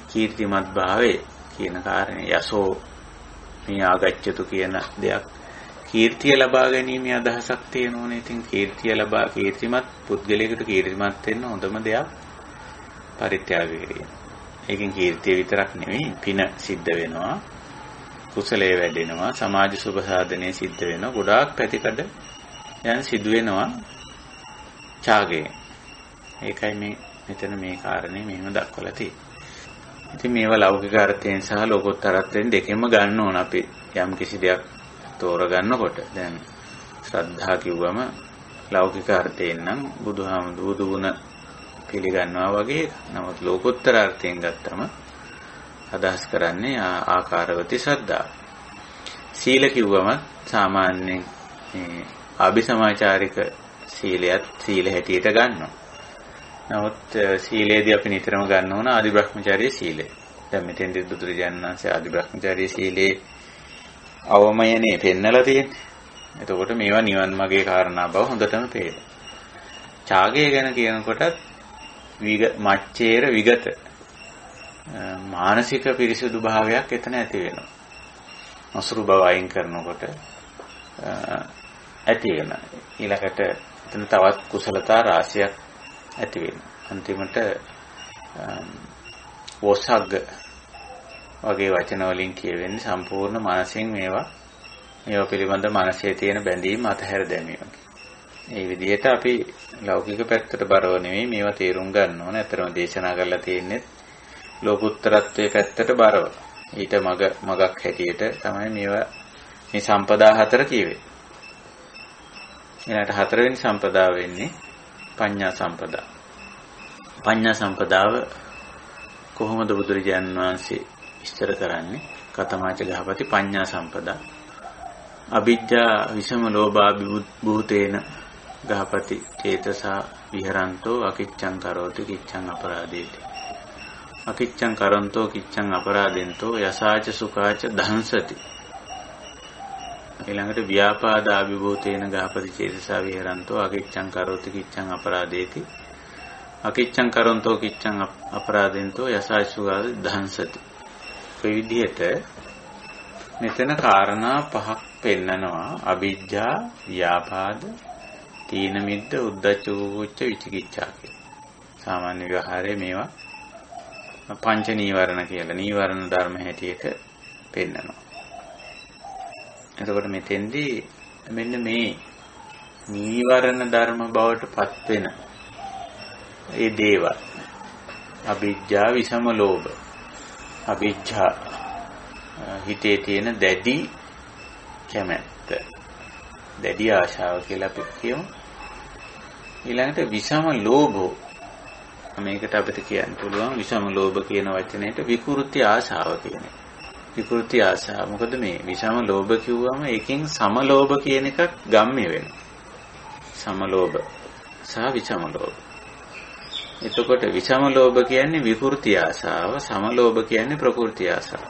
කීර්තිමත් භාවය කියන කාරණේ, යසෝ මේ ආගච්ඡතු කියන දෙයක්, කීර්තිය ලබා ගැනීමේ අදහසක් තියෙනෝනේ. ඉතින් කීර්තිමත් පුද්ගලයෙකුට කීර්තිමත් වෙන්න හොඳම දෙයක් පරිත්‍යාග කිරීම. ඒකෙන් කීර්තිය විතරක් නෙවෙයි, පින සිද්ධ වෙනවා, කුසලයේ වැඩෙනවා, සමාජ සුභ සාධනයේ සිද්ධ වෙනවා, ගොඩාක් පැතිකඩ යන සිදු වෙනවා ඡාගයෙන්. ඒකයි මේ මෙතන මේ කාරණේ මෙහෙම දක්වලා තියෙන්නේ. ඉතින් මේවා ලෞකික අර්ථයෙන් සහ ලෝකෝත්තර අර්ථයෙන් දෙකෙන්ම ගන්න ඕන අපි යම් කිසි දෙයක් තෝරගන්නකොට. දැන් ශ්‍රද්ධා කිව්වම ලෞකික අර්ථයෙන් නම් බුදු ගුණ පිළිගන්නවා වගේ. නමුත් ලෝකෝත්තර අර්ථයෙන් ගත්තම අදහස් කරන්නේ ආකාරවති ශ්‍රද්ධා. සීල කිව්වම සාමාන්‍යයෙන් මේ අභිසමාචාරික සීලයත් සීල හැටියට ගන්නවා. නමුත් සීලේදී අපි නිතරම ගන්න ඕන ආදි බ්‍රහ්මචාරී සීලය. දැන් මෙතෙන්දී බුදුරජාණන් වහන්සේ ආදි බ්‍රහ්මචාරී සීලේ අවමයනේ පෙන්නලා තියෙන්නේ. එතකොට මේවා නිවන් මාගේ කාරණා බව හොඳටම පේනවා. ඡාගය ගැන කියනකොටත් මච්චේර විගත මානසික පිරිසුදු භාවයක් එතන ඇති වෙනවා. අසුරු බව අයින් කරනකොට ඇති වෙනවා. ඊළඟට එතන තවත් කුසලතා රාශියක් ඇති වෙනවා. අන්තිමට වෝසග්ග වගේ වචන වලින් කියවෙන්නේ සම්පූර්ණ මනසින් මේවා පිළිබඳ මනසේ තියෙන බැඳීම් අතහැර දැමීම. මේ විදිහට අපි ලෞකික පැත්තට බරව නෙවෙයි මේවා තේරුම් ගන්න ඕන. අතරම දේශනා කරලා තියෙන්නේ ලෝකුත්තරත්වයේ පැත්තට බරව. ඊට මගක් හැටියට තමයි මේවා මේ සම්පදා හතර කියවේ. ඊළඟට හතරවෙනි සම්පදාව වෙන්නේ පඤ්ඤා සම්පදා. පඤ්ඤා සම්පදාව කොහොමද බුදුරජාණන් වහන්සේ විස්තර කරන්නේ? කතමාච ගහපති පඤ්ඤා සම්පදා. අවිජ්ජා විසම ලෝභාභි භූතේන ගහපති චේතසා විහරන්තෝ අකිච්ඡං කරෝති කිච්ඡං අපරාදේති. අකිච්ඡං කරන්තෝ කිච්ඡං අපරාදෙන්තෝ යසාච සුඛාච දහංසති. ඊළඟට ව්‍යාපාදාභි භූතේන ගහපති චේතසා විහරන්තෝ අකිච්ඡං කරෝති කිච්ඡං අපරාදේති. අකිච්ඡං කරන්තෝ කිච්ඡං අපරාදෙන්තෝ යසාච සුඛාච දහංසති. මේ විදිහට මෙතන කාරණා පහක් පෙන්නනවා. අවිජ්ජා, ව්‍යාපාද, තීන මිද්ද, උද්ධච්ච කුච්ච විචිකිච්ඡා කියලා. සාමාන්‍ය ව්‍යවහාරයේ මේවා පංච නීවරණ කියලා නීවරණ ධර්ම හැටියට පෙන්නනවා. එතකොට මෙතෙන්දී මෙන්න මේ නීවරණ ධර්ම බවට පත් වෙන ඒ දේවල් අවිජ්ජා විසම ලෝභ, අවිජ්ජා හිතේ තියෙන දැඩි කැමැත්ත, දැඩි ආශාව කියලා අපි කියමු. ඊළඟට විසම ලෝභෝ, මේකට අපිට කියන්න පුළුවන් විසම ලෝභ කියන වචනයට විකෘති ආශාව කියන එක. විකෘති ආශාව මොකද මේ විසම ලෝභ කිව්වම ඒකෙන් සම ලෝභ කියන එකක් ගම්ම්‍ය වෙනවා. සම ලෝභ සහ විසම ලෝභ. එතකොට විසම ලෝභ කියන්නේ විකෘති ආශාව, සම ලෝභ කියන්නේ ප්‍රකෘති ආශාව.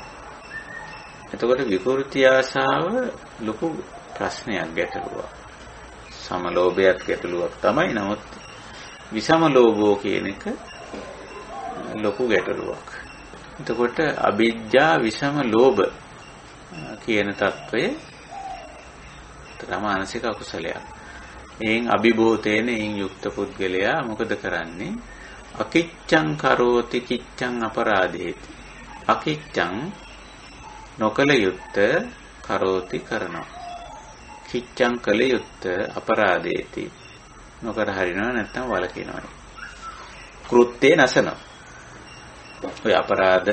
එතකොට විකෘති ආශාව ලොකු ප්‍රශ්නයක්, ගැටලුවක්. සම ලෝභයත් ගැටලුවක් තමයි. නමුත් විසම ලෝභෝ කියන එක ලොකු ගැටලුවක්. එතකොට අවිජ්ජා විසම ලෝභ කියන తত্ত্বය මානසික අකුසලයක්. එයින් අභිභූතේන එයින් යුක්ත පුද්ගලයා මොකද කරන්නේ? අකිච්ඡං කරෝති කිච්ඡං අපරාදේති. අකිච්ඡං නොකල යුත්ත කරෝති කරනවා. කිච්ඡං කල යුත්ත අපරාදේති නොකර හරිනවා නැත්නම් වලකිනවා. කෘත්‍යේ නැසනවා. ඔය අපරාධ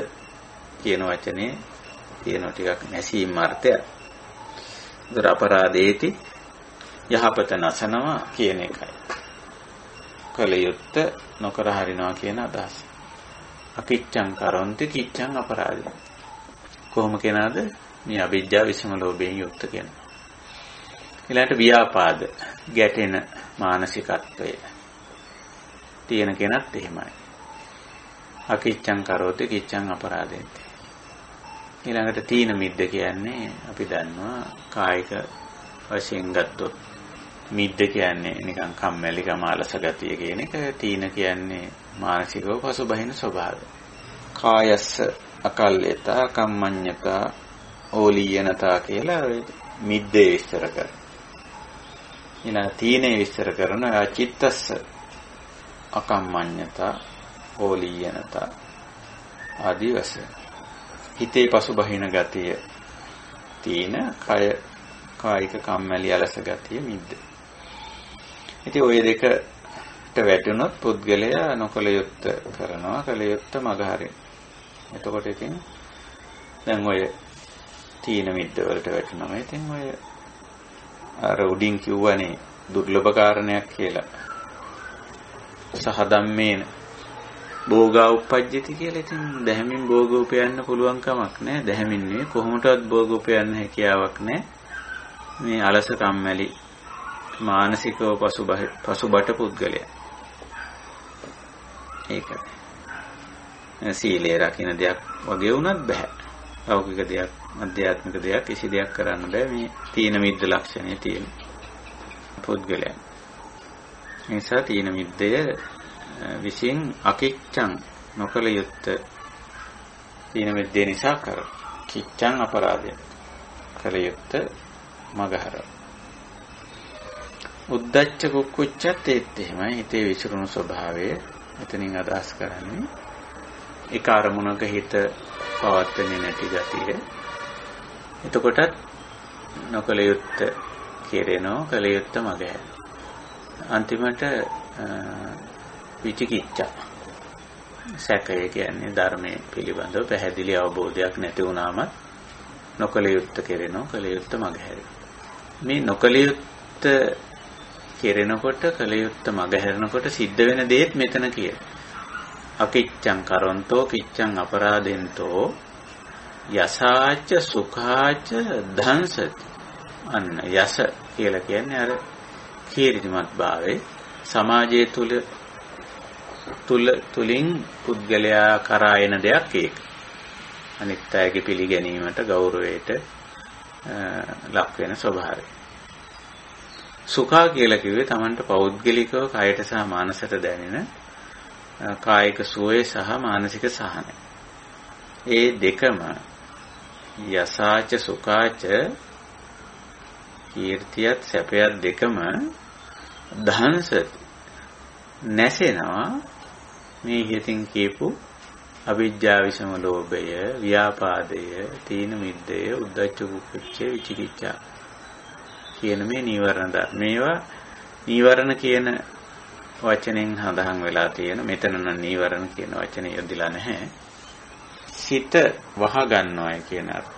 කියන වචනේ තියෙන ටිකක් නැසීම් අර්ථයක්. ඒතර අපරාදේති යහපත නැසනවා කියන එකයි. කල යුත්තේ නොකර හරිනවා කියන අදහස. අකිච්ඡං කරොන්ති කිච්ඡං අපරාධි. කොහොම කෙනාද මේ අවිජ්ජා විසම ලෝභයෙන් යුක්ත කෙනා. ඊළඟට ව්‍යාපාද ගැටෙන මානසිකත්වය තියෙන කෙනත් එහෙමයි. අකිච්ඡං කරෝති කිච්ඡං අපරාධේති. ඊළඟට තීන මිද්ද කියන්නේ අපි දන්නවා කායික වශයෙන් ගත්තොත් මිද්ද කියන්නේ නිකන් කම්මැලිකම අලස ගතිය කියන එක. තීන කියන්නේ මානසිකව පසුබහින ස්වභාවය. කායස්ස අකල්්‍යතා කම්මඤ්ඤතා ඕලීයනතා කියලා මිද්දේ විස්තර කරනවා. ඊළඟ තීනේ විස්තර කරනවා චිත්තස්ස අකම්මඤ්ඤතා ඕලීයනතා ආදී වශයෙන්. හිතේ පසුබහින ගතිය තීන, කායික කම්මැලි අලස ගතිය මිද්ද. ඉතින් ওই දෙකට වැටුනොත් පුද්ගලයා නොකල යුත්ත කරනවා, කල යුත්ත මගහරින. එතකොට ඉතින් දැන් ඔය තීන මිද්ද වලට වැටුනම ඉතින් ඔය අර උඩින් කිව්වනේ දුර්ලභ කාරණයක් කියලා. සහ ධම්මේන භෝගා උප්පජ්ජති කියලා. ඉතින් දැහැමින් භෝග උපයන්න පුළුවන් කමක් නැහැ. දැහැමින් නෙවෙයි කොහොමදවත් භෝග උපයන්න හැකියාවක් නැහැ. මේ අලස කම්මැලි මානසිකව පසුබට පුද්ගලයා. ඒකයි. සීලය රකින්න දෙයක් වගේ වුණත් බෑ. ලෞකික දෙයක්, අධ්‍යාත්මික දෙයක් කිසි දෙයක් කරන්න බෑ මේ තීන මිද්ද ලක්ෂණය තියෙන පුද්ගලයන්. ඒ නිසා තීන මිද්දය විසින් අකිච්ඡං නොකල යුත්ත තීන මිද්දේ නිසා කර. කිච්ඡං අපරාධය. කල යුත්ත මගහර. උද්දච්ච කුක්කුච්චත් ඒත් එහෙමයි. හිතේ විසිරුණු ස්වභාවය එතනින් අදහස් කරන්නේ. ඒක අරමුණක හිත පවත්වන්නේ නැති ගතිය. එතකොටත් නොකල යුත්ත කෙරෙනෝ, කල යුත්ත මගහැර. අන්තිමට විචිකිච්ඡා. සැකය කියන්නේ ධර්මයේ පිළිබඳව පැහැදිලි අවබෝධයක් නැති වුණාම නොකල යුත්ත කෙරෙනෝ, කල යුත්ත මගහැර. මේ නොකල යුත්ත කෙරෙනකොට, කල යුත්ත මගහැරනකොට සිද්ධ වෙන දේත් මෙතන කියන. අකිච්ඡං කරොන්තෝ කිච්ඡං අපරාදෙන්තෝ යසාච සුඛාච ධංසති. අන්න යස කියලා කියන්නේ අර කීර්තිමත් භාවයේ සමාජයේ තුලින් පුද්ගලයා කරා එන දෙයක් ඒක. අනිත් අයගේ පිළිගැනීමට, ගෞරවයට ලක් වෙන ස්වභාවය. සුඛා කියලා කිව්වේ Tamanට පෞද්ගලිකව කයට සහ මානසයට දැනෙන කායික සුවය සහ මානසික සහනය. ඒ දෙකම යසාච සුඛාච කීර්තියත් සැපයත් දෙකම ධංසති නැසෙනවා මේ හිතින් කියපු අවිජ්ජා විසම ලෝභය, ව්‍යාපාදය, තීන මිද්දය, උද්ධච්ච කුක්කුච්ච, විචිකිච්ඡා කියන මේ නීවරණ ධර්ම. මේවා නීවරණ කියන වචනෙන් හඳහන් වෙලා තියෙන. මෙතන නම් නීවරණ කියන වචනේ යොදලා නැහැ. සිත වහ ගන්නවයි කියන අර්ථය.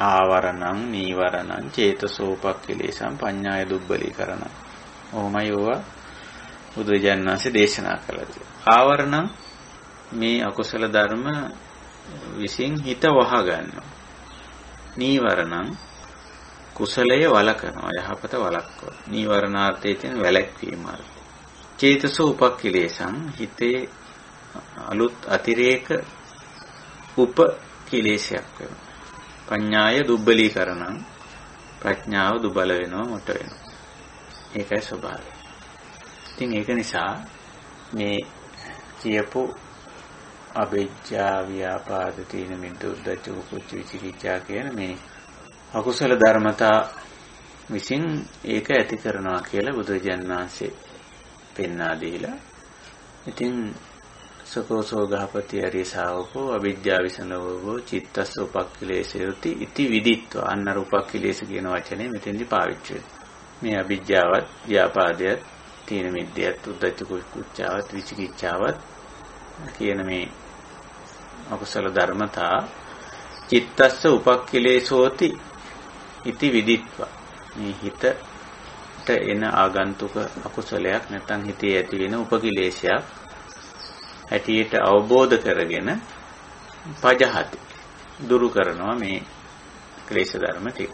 ආවරණං නීවරණං චේතසෝපක්ඛිලේසං පඤ්ඤාය දුබ්බලීකරණ. ඔහොමයි ඕවා බුදුරජාණන් වහන්සේ දේශනා කළා. ආවරණං මේ අකුසල ධර්ම විසින් හිත වහ ගන්නවා. නීවරණං කුසලය වළකනවා, යහපත වළක්වනවා. නීවරණාර්ථයේ තියෙන වැළැක්වීම අර්ථය. චේතසෝ උපක්ඛිලේසං හිතේ අලුත් අතිරේක උපකිලේශයක් වෙනවා. පඤ්ඤාය දුබ්බලීකරණං ප්‍රඥාව දුබල වෙනවා, මොට වෙනවා. ඒකයි ස්වභාවය. ඉතින් ඒක නිසා මේ කියපු අවිජ්ජා ව්‍යාපාද තීන මිද්ද උද්ධච්ච කුච්ච විචිකිච්ඡා කියන මේ අකුසල ධර්මතා විසින් ඒක ඇති කරනවා කියලා බුදුරජාණන් වහන්සේ පෙන්වා දීලා. ඉතින් සකෝසෝ ගහපති අරිය ශාවකෝ අවිජ්ජා විසනවෝ චිත්තස්ස උපක්ඛිලේසයති ඉති විදිත්වා. අන්නර උපක්ඛිලේස කියන වචනේ මෙතෙන්දි පාවිච්චි වෙනවා. මේ අවිජ්ජාවත්, ව්‍යාපාදයත්, තීන මිද්දයත්, උද්ධච්ච කුච්චාවත්, විචිකිච්ඡාවත් කියන මේ අකුසල ධර්මතා චිත්තස්ස උපක්ඛිලේසෝති ඉති විදිත්වා. මේ හිත එන ආගන්තුක අකුසලයක් නැත්නම් හිතේ ඇති වෙන උපකිලේශයක් හැටියට අවබෝධ කරගෙන පජහති දුරු කරනවා මේ ක්ලේශ ධර්ම ටික.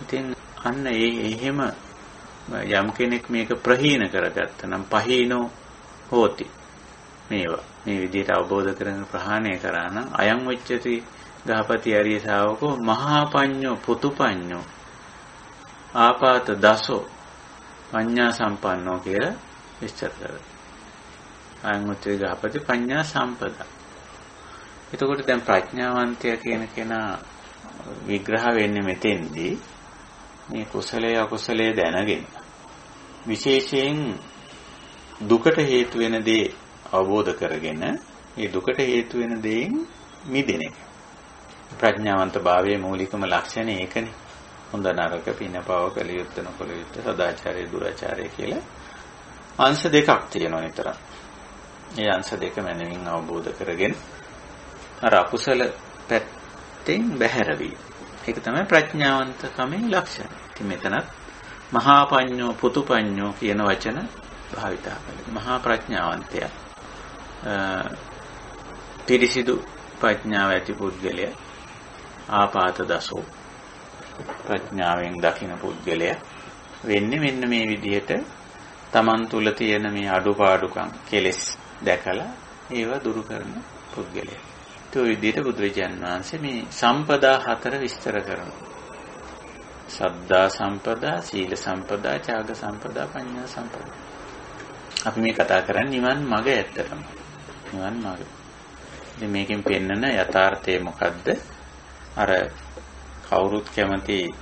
ඉතින් අන්න එහෙම යම් කෙනෙක් මේක ප්‍රහීන කරගත්තා නම් පහීනෝ හෝති මේවා මේ විදිහට අවබෝධ කරගෙන ප්‍රහාණය කරා නම් අයං උච්චති ගහපති ආර්ය ශාවකෝ මහා පඤ්ඤෝ පුතුපඤ්ඤෝ ආපාත දසෝ පඤ්ඤා සම්පන්නෝ කියලා විස්තර කරනවා. අයං උච්චති ගහපති පඤ්ඤා සම්පදා. එතකොට දැන් ප්‍රඥාවන්තය කියන කෙනා විග්‍රහ වෙන්නේ මෙතෙන්දී මේ කුසලයේ අකුසලයේ දැනගෙන විශේෂයෙන් දුකට හේතු වෙන දේ අවබෝධ කරගෙන ඒ දුකට හේතු වෙන දේෙන් මිදෙන එක. ප්‍රඥාවන්ත භාවයේ මූලිකම ලක්ෂණය ඒකනේ. හොඳ නරක පින පව කළ යුත්තේ නොකළ යුත්තේ සදාචාරය දුරාචාරය කියලා අංශ දෙකක් තියෙනවා නිතරම. මේ අංශ දෙක මනමින් අවබෝධ කරගෙන අර අකුසල පැත්තෙන් බැහැර වී. ඒක තමයි ප්‍රඥාවන්තකමේ ලක්ෂණය. ඉතින් මෙතනත් මහා පඤ්ඤෝ පුතුපඤ්ඤෝ කියන වචන භාවිතා කරලා මහා ප්‍රඥාවන්තයා පිරිසිදු ප්‍රඥාව ඇති පුද්ගලයා ආපාත දසෝ ප්‍රඥාවෙන් දකින පුද්ගලයා වෙන්නේ මෙන්න මේ විදිහට තමන් තුල තියෙන මේ අඩුපාඩුකම් කෙලෙස් දැකලා ඒව දුරු කරන පුද්ගලයා. ඒ විදිහට බුදුරජාණන් වහන්සේ මේ සම්පදා හතර විස්තර කරනවා. සද්ධා සම්පදා, සීල සම්පදා, ත්‍යාග සම්පදා, පඤ්ඤා සම්පදා. අපි මේ කතා කරන්නේ නිවන් මඟ ඇත්තටම. නිවන් මඟ. ඉතින් මේකෙන් පෙන්නන යථාර්ථය මොකද්ද? අර කවුරුත් කැමති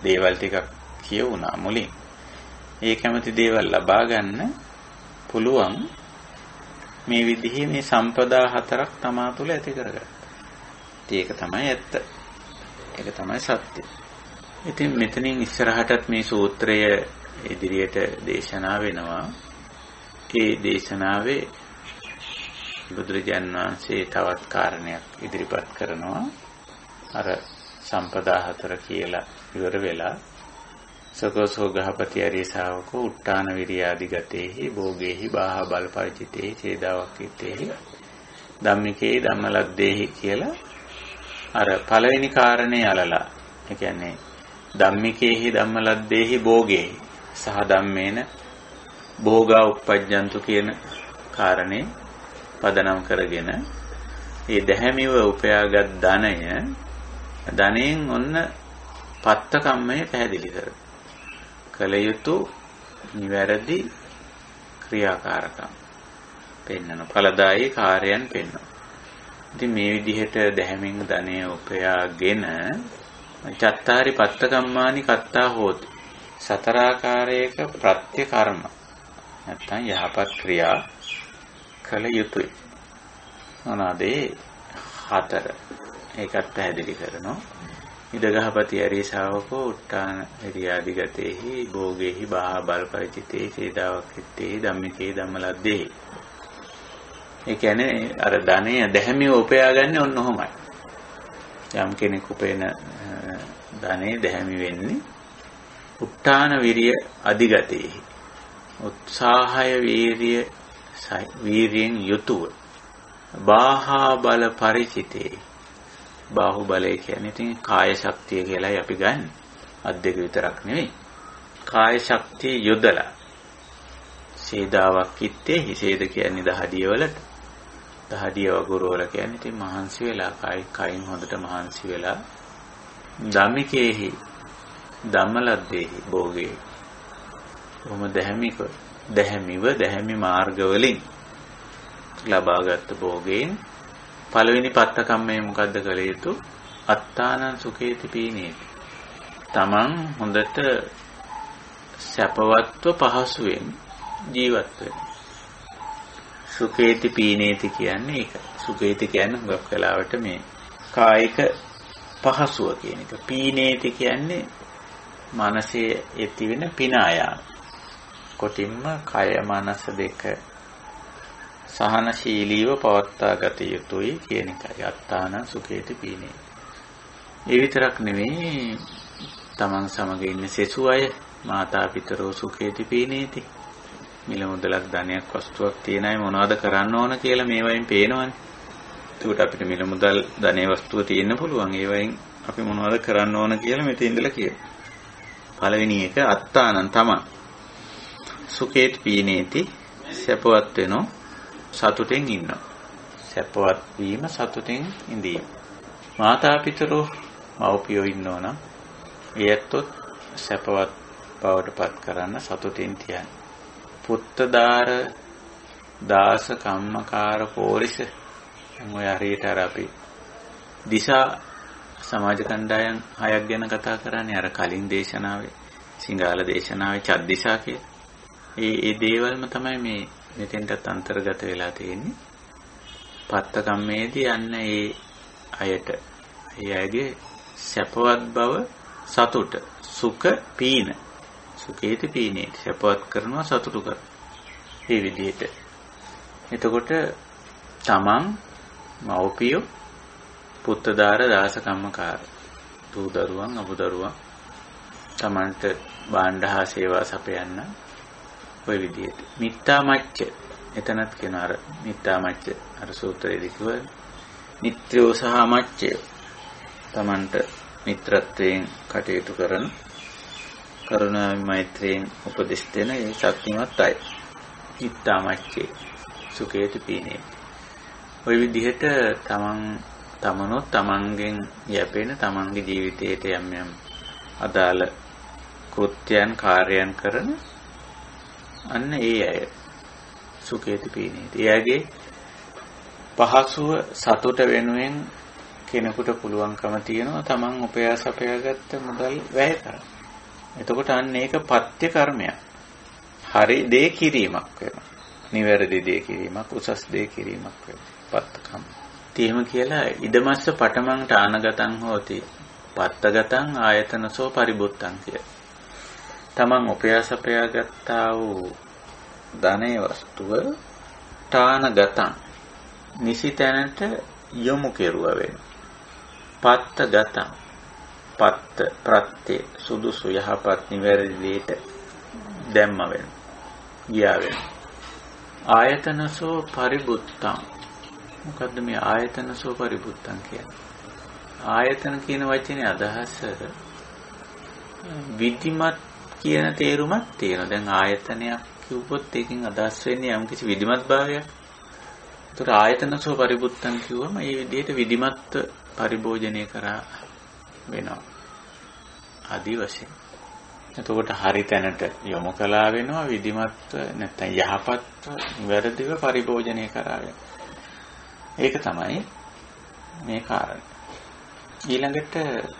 දේවල් ටිකක් කියවුණා මුලින්. ඒ කැමති දේවල් ලබා ගන්න පුළුවන් මේ විදිහේ මේ සම්පදා හතරක් තමා තුළ ඇති කරගන්න. ඒක තමයි ඇත්ත. ඒක තමයි සත්‍ය. ඉතින් මෙතනින් ඉස්සරහටත් මේ සූත්‍රය ඉදිරියට දේශනා වෙනවා. ඒ දේශනාවේ බුදුරජාණන් වහන්සේ තවත් කාරණයක් ඉදිරිපත් කරනවා. අර සම්පදා හතර කියලා ඉවර වෙලා සකෝසෝ ගහපති ආර්ය ශාවකෝ උට්ටාන විරියාදි ගතේහි භෝගේහි බාහ බල පරිචිතේහි චේදාවක්කිතේහි ධම්මිකේ ධම්මලද්දේහි කියලා අර පළවෙනි කාරණේ අලලා. ඒ කියන්නේ ධම්මිකේහි ධම්මලද්දේහි භෝගේහි සහ ධම්මේන භෝගා උප්පජ්ජන්තු කියන කාරණේ පදනම් කරගෙන ඒ දැහැමිව උපයාගත් ධනයෙන් ඔන්න පත්ත කම්මය පැහැදිලි කරනවා. කල යුතු නිවැරදි ක්‍රියාකාරකම් පෙන්වන ඵලදායී කාර්යයන් පෙන්වන. ඉතින් මේ විදිහට දැහැමින් ධනය උපයාගෙන චත්තාරි පත්ත කම්මානි කත්තා හෝති. සතරාකාරයක ප්‍රත්‍ය කර්ම නැත්නම් යහපත් ක්‍රියා කල යුතුයි. මොනවාද? හතර. ඒකත් පැහැදිලි කරනවා. ඉදගහපති ආර්ය ශාවකෝ උට්ටාන විරියාදි ගතේහි භෝගේහි බාහ බල පරිචිතේ චේදාවක්කිතේ ධම්මිකේ ධම්මලද්දේහි. ඒ කියන්නේ අර ධනය දැහැමිව උපයාගන්නේ ඔන්න ඔහොමයි. යම් කෙනෙක් උපයන ධනෙ දැහැමි වෙන්නේ උට්ටාන විරිය අධිගතේහි. උත්සාහය වීරියෙන් යුතුව බාහා බල පරිචිතේ. බාහු බලය කියන්නේ ඉතින් කාය ශක්තිය කියලායි අපි ගන්න. අත් දෙක විතරක් නෙවෙයි. කාය ශක්තිය යොදලා සේදාවක් කිත්තේ හිසේද කියන්නේ දහඩිය වලට. දහඩිය වගුරුවල කියන්නේ ඉතින් මහන්සි වෙලා කයින් හොඳට මහන්සි වෙලා ධම්මිකේහි ධම්මලද්දේහි භෝගේ. කොහොම දැහැමි මාර්ගවලින් ලබාගත් භෝගයෙන් පළවෙනි පත්ත කම්මේ මොකද්ද කළ යුතු? අත්තානං සුඛේති පීනේති. තමන් හොඳට සැපවත්ව පහසුවෙන් ජීවත් වෙන්න. සුඛේති පීනේති කියන්නේ ඒක. සුඛේති කියන්නේ හුඟක් වෙලාවට මේ කායික පහසුව කියන එක. පීනේති කියන්නේ මනසේ ඇති වෙන පිනායාම. කොටින්ම කය මනස දෙක සහනශීලීව පවත්වා ගත යුතුයි කියන එකයි. අත්තාන සුඛේති පීනේ. ඒ විතරක් නෙමෙයි තමන් සමග ඉන්න සෙසු අය මාතා පිතරෝ සුඛේති පීනේති. මිල මුදලක් ධනයක් වස්තුවක් තියෙන අය මොනවද කරන්න ඕන කියලා මේ වයින් පේනවනේ. ඒකට අපිට මිල මුදල් ධනේ වස්තුව තියෙන්න පුළුවන්. ඒ වයින් අපි මොනවද කරන්න ඕන කියලා මෙතන ඉඳලා කියනවා. පළවෙනි එක අත්තානං තමන් සුඛේති පීනේති සැපවත් වෙනෝ සතුටෙන් ඉන්නවා. සැපවත් වීම සතුටෙන් ඉඳීම. මාතා පිතරෝ මව්පියෝ ඉන්නවනම් ඒත්තොත් සැපවත් බවට පත් කරන්න සතුටින් තියන්න. පුත්තදාර දාස කම්මකාර පෝරිස ඔය හරියට අර අපි දිසා සමාජ කණ්ඩායම් 6ක් ගැන කතා කරන්නේ අර කලින් දේශනාවේ සිංහල දේශනාවේ චද්දිසා කියලා. ඒ දේවල්ම තමයි මේ මෙතෙන්ටත් අන්තර්ගත වෙලා තියෙන්නේ. පත්ත කම්මේදී යන්න ඒ අයට ඒ අයගේ සැපවත් බව සතුට සුඛ පීන සුඛේති පීනේති සැපවත් කරනවා සතුටු කරනවා. මේ විදිහට. එතකොට තමන් මව්පියෝ පුත්තදාර දාස කම්මකාර දූ දරුවන් අබු දරුවන් තමන්ට භාණ්ඩ හා සේවා සපයන්න ඔය විදිහට. මිත්තා මච්ච එතනත් කියන අර මිත්තා මච්ච අර සූත්‍රයේදී කිව්ව මිත්‍රයෝ සහ මච්චය තමන්ට මිත්‍රත්වයෙන් කටයුතු කරන කරුණාවෙන් මෛත්‍රියෙන් උපදෙස් දෙන ඒ ශක්තිමත් අය. මිත්තා මච්චේ සුඛේති පීනේ. ඔය විදිහට තමනොත් තමන්ගෙන් යැපෙන තමන්ගේ ජීවිතයට යම් යම් අදාළ කෘත්‍යයන් කාර්යයන් කරන අන්න ඒ අය සුඛේති පීනේ. එයාගේ පහසුව සතුට වෙනුවෙන් කෙනෙකුට පුළුවන්කම තියෙනවා තමන් උපයා සපයාගත්ත මුදල් වැය කරන්න. එතකොට අන්න ඒක පත්‍ය කර්මයක්. හරි දේ කිරීමක් වෙනවා. නිවැරදි දේ කිරීමක්, උසස් දේ කිරීමක් වෙනවා. පත්තකම්. තේම කියලා ඉදමස්ස පඨමං ඨානගතං හෝති. පත්තගතං ආයතනසෝ පරිබුත්තං කිය. තමන් උපයා සපයාගත්තා වූ ධනය වස්තුව ඨානගතං නිසි තැනට යොමු කෙරුවා වෙනවා. පත්තගතං පත්ත ප්‍රත්‍ය සුදුසු යහපත් නිවැරදි දෙයට දැම්ම වෙනවා. ගියා වෙනවා. ආයතනසෝ පරිබුත්තං. මොකද්ද මේ ආයතනසෝ පරිබුත්තං කියන්නේ? ආයතන කියන වචනේ අදහස විධිමත් කියන තේරුමක් තියෙනවා. දැන් ආයතනයක් කිව්වොත් ඒකෙන් අදහස් වෙන්නේ යම්කිසි විධිමත් භාවයක්. ඒතර ආයතනසෝ පරිබුත්තං කිව්වම මේ විදිහට විධිමත් පරිභෝජනය කරා වෙනවා. ආදි වශයෙන්. එතකොට හරි තැනට යොමු කළා වෙනවා විධිමත් නැත්නම් යහපත් වැරදිව පරිභෝජනය කරා වෙනවා. ඒක තමයි මේ කාරණය. ඊළඟට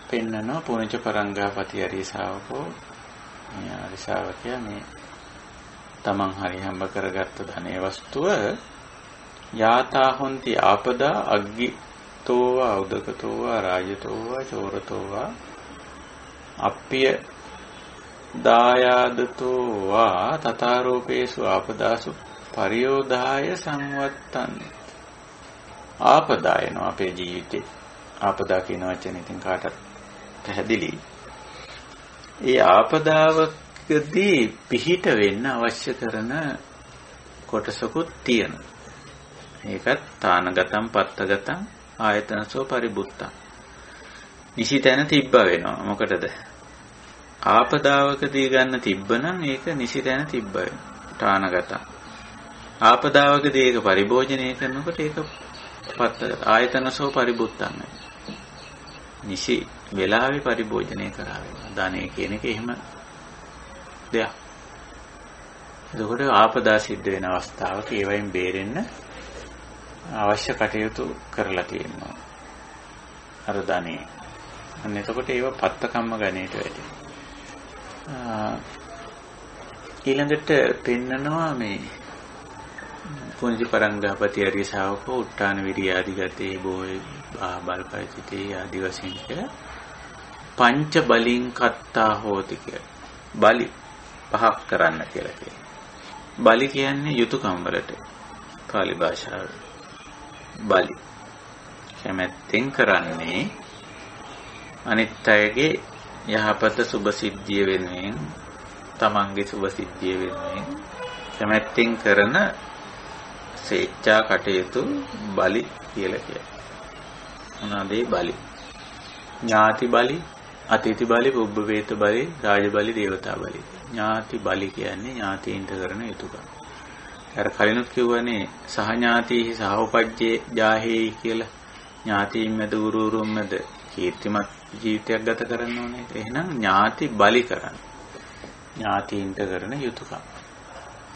පෙන්නනවා පුණජ පරංගාපති අරිය ශාවකෝ මේ අරිය ශාවකයා මේ තමන් හරි හම්බ කරගත්ත ධනේ වස්තුව යාතා හොන්ති ආපදා අග්ගිතෝවා උදකතෝවා රාජතෝවා චෝරතෝවා අප්පිය දායාදතෝවා තථාරෝපේසු ආපදාසු පරියෝදාය සංවත්තන්. ආපදායන අපේ ජීවිතේ ආපදා කියන වචනේ ඉතින් කාටත් පැහැදිලි. ඒ ආපදාවකදී පිහිට වෙන්න අවශ්‍ය කරන කොටසකුත් තියෙනවා. ඒකත් තානගතම් පත්තගතම් ආයතනසෝ පරිබුත්තං. නිසි තැන තිබ්බ වෙනවා. මොකටද? ආපදාවකදී ගන්න තිබ්බනම් ඒක නිසි තැන තිබ්බ වෙනවා. තානගතම්. ආපදාවකදී ඒක පරිභෝජනය කරනකොට ඒක ආයතනසෝ පරිබුත්තං. නිසි වෙලාවේ පරිභෝජනය කරා වෙනවා. ධනෙ කියන එක එහෙම දෙයක්. එතකොට ආපදා සිද්ධ වෙන අවස්ථාවක ඒවයින් බේරෙන්න අවශ්‍ය කටයුතු කරලා තියෙනවා. අර ධනෙ. අන්න එතකොට ඒව පත්තකම්ම ගණයට වැටෙනවා. ඊළඟට පෙන්නනවා මේ පුණජ පරංගාපති අරිය ශාවකෝ උට්ටාන විරියාදි ගතේ බොහේ බල්පයිතිතේ ආදි වශයෙන් කියලා පංච බලින් කත්තා හෝති කියලා. බලි පහක් කරන්න කියලා කියනවා. බලි කියන්නේ යුතුයකම් වලට පාලි භාෂාවේ. බලි කැමැත්තෙන් කරන්නේ අනිත් අයගේ යහපත සුභ සිද්ධිය වෙනුවෙන් තමන්ගේ සුභ සිද්ධිය වෙනුවෙන් කැමැත්තෙන් කරන ස්වේච්ඡා කටයුතු බලි කියලා කියනවා. මොනවාද ඒ බලි? ඥාති බලි, අතිථි බලි, පුබ්බ වේත බලි, රාජ බලි, දේවතා බලි. ඥාති බලි කියන්නේ ඥාතීන්ට කරන යුතුයකම්. අර කලිනුත් කිව්වනේ සහඥාතීහි සහෝපජ්ජේ ජාහේයි කියලා. ඥාතීන් මැද ගුරුවරුන් මැද කීර්තිමත් ජීවිතයක් ගත කරන්න ඕනේ. එහෙනම් ඥාති බලි කරන්න. ඥාතීන්ට කරන යුතුයකම්.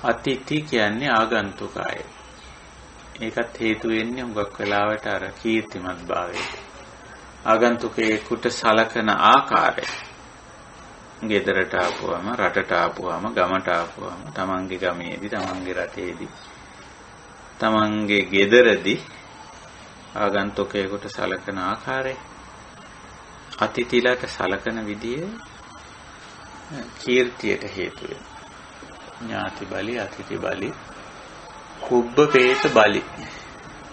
අතිථි කියන්නේ ආගන්තුක අය. ඒකත් හේතු වෙන්නේ හුඟක් වෙලාවට අර කීර්තිමත් භාවයට. ආගන්තුකයෙකුට සලකන ආකාරය. ගෙදරට ආපුවම, රටට ආපුවම, ගමට ආපුවම, තමන්ගේ ගමේදී, තමන්ගේ රටේදී, තමන්ගේ ගෙදරදී ආගන්තුකයෙකුට සලකන ආකාරය, අතිථිලට සලකන විදිය කීර්තියට හේතු වෙනවා. ඥාති බලි, අතිථි බලි, පුබ්බ පේත බලි.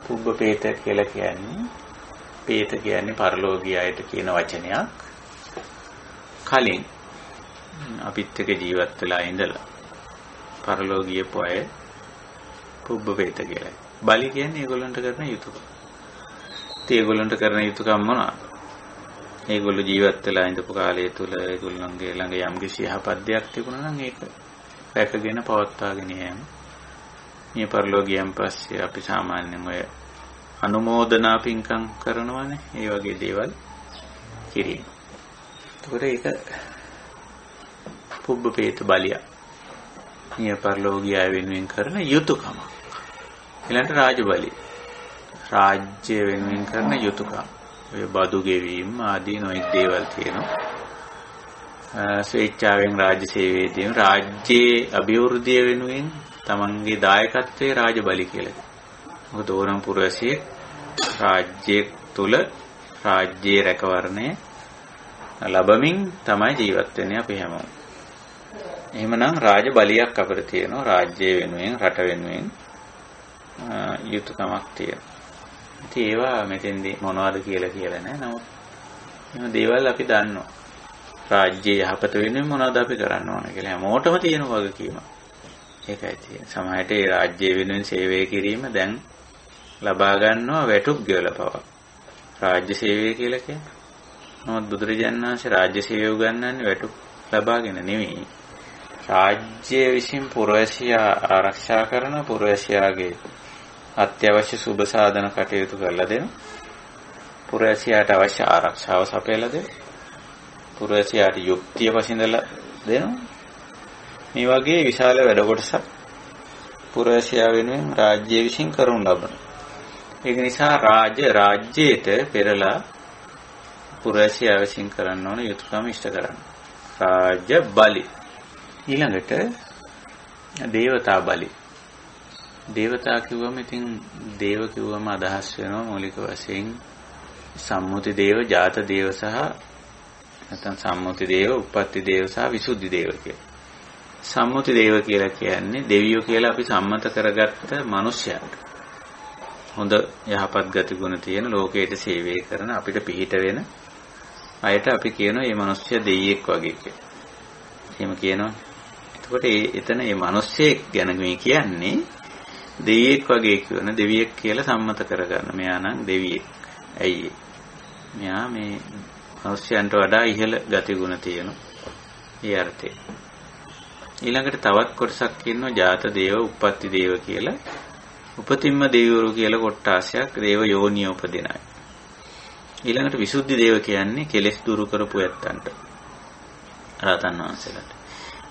පුබ්බ පේත කියලා කියන්නේ පේත කියන්නේ පරලෝකීයයට කියන වචනයක්. කලින් අපිත් එක්ක ජීවත් වෙලා ඉඳලා පරලෝකීය පොය පුබ්බ පේත කියලා. බලි කියන්නේ ඒගොල්ලන්ට කරන යුතුයකම්. ඒගොල්ලන්ට කරන යුතුයකම් මොනවාද? ඒගොල්ලෝ ජීවත් වෙලා ඉඳපු කාලය තුල ඒගොල්ලන්ගේ ළඟ යම් කිසි යහපත් දෙයක් තිබුණා නම් ඒක රැකගෙන පවත්වාගෙන යෑම. මේ පරිලෝකියන් පස්සේ අපි සාමාන්‍යයෙන් ඔය අනුමෝදනා පින්කම් කරනවානේ. ඒ වගේ දේවල් කිරීම. ඒකට ඒක පුබ්බ පේත බලිය. මේ පරිලෝකිය වෙනුවෙන් කරන යුතුයකම. ඊළඟට රාජ බලි. රාජ්‍ය වෙනුවෙන් කරන යුතුයකම. ඔය බදු ගෙවීම ආදී නොයෙක් දේවල් තියෙනවා. ස්වේච්ඡාවෙන් රාජ්‍ය සේවයේදී රාජ්‍යයේ අභිවෘද්ධිය වෙනුවෙන් තමන්ගේ දායකත්වයේ රාජ බලි කියලා කියනවා. මොකද ඕනම පුරවැසියෙක් රාජ්‍යයේ තුල රාජ්‍යයේ රැකවරණය ලැබමින් තමයි ජීවත් වෙන්නේ අපි හැමෝම. එහෙමනම් රාජ බලියක් අපිට තියෙනවා. රාජ්‍ය වෙනුවෙන්, රට වෙනුවෙන් යුතුයකමක් තියෙනවා. ඉතින් ඒවා මෙතෙන්දී මොනවද කියලා නෑ. නමුත් මේ දේවල් අපි දන්නවා. රාජ්‍ය යහපත වෙනුවෙන් මොනවද අපි කරන්න ඕන කියලා හැමෝටම තියෙන වගකීම. ඒකයි තියෙන්නේ. සමහරට ඒ රාජ්‍ය වෙනුවෙන් සේවය කිරීම දැන් ලබා ගන්නවා වැටුප් ගෙවලා පවා. රාජ්‍ය සේවය කියලා කියන්නේ. නමුත් බුදුරජාණන් වහන්සේ රාජ්‍ය සේවය උගන්වන්නේ වැටුප් ලබාගෙන නෙවෙයි. රාජ්‍ය විසින් පුරවැසියා ආරක්ෂා කරන පුරවැසියාගේ අත්‍යවශ්‍ය සුබ සාධන කටයුතු කරලා දෙන. පුරවැසියාට අවශ්‍ය ආරක්ෂාව සපයලා දෙන. පුරවැසියාට යුක්තිය පසින්දලා දෙනවා. මේ වගේ විශාල වැඩ කොටසක් පුරවැසියා වෙනුවෙන් රාජ්‍ය විසින් කරනු ලබන. ඒක නිසා රාජ්‍යයට පෙරලා පුරවැසියා විසින් කරන්න ඕන යුතුයකම ඉෂ්ට කරන්න. රාජ්‍ය බලි. ඊළඟට දේවතා බලි. දේවතා කිව්වම ඉතින් දේව කිව්වම අදහස් වෙනවා මූලික වශයෙන් සම්මුති දේව, ජාත දේව සහ නැත්නම් සම්මුති දේව, උප්පත්ති දේව සහ විසුද්ධි දේව කියලා. සම්මුති දේව කියලා කියන්නේ දෙවියෝ කියලා අපි සම්මත කරගත්ත මිනිසයන්ට. හොඳ යහපත් ගතිගුණ තියෙන ලෝකයට සේවය කරන අපිට පිහිට වෙන අයට අපි කියනවා මේ මිනිස්සයා දෙවියෙක් වගේ කියලා. එහෙම කියනවා. එතකොට එතන මේ මිනිස්සෙක් ගැන මේ කියන්නේ දෙවියෙක් වගේ කියන දෙවියෙක් කියලා සම්මත කරගන්න. මෙයා නම් දෙවියෙක්. ඇයි මෙයා මේ මිනිස්යන්ට වඩා ඉහළ ගතිගුණ තියෙන. ඒ අර්ථය. ඊළඟට තවත් කොටසක් කියනවා ජාත දේව, උප්පත්ති දේව කියලා. උපතින්ම දෙවිවරු කියලා කොටාසයක් දේව යෝනිය උපදින අය. ඊළඟට විසුද්ධි දේව කියන්නේ කෙලෙස් දුරු කරපු ඇත්තන්ට. රහතන් වහන්සේලාට.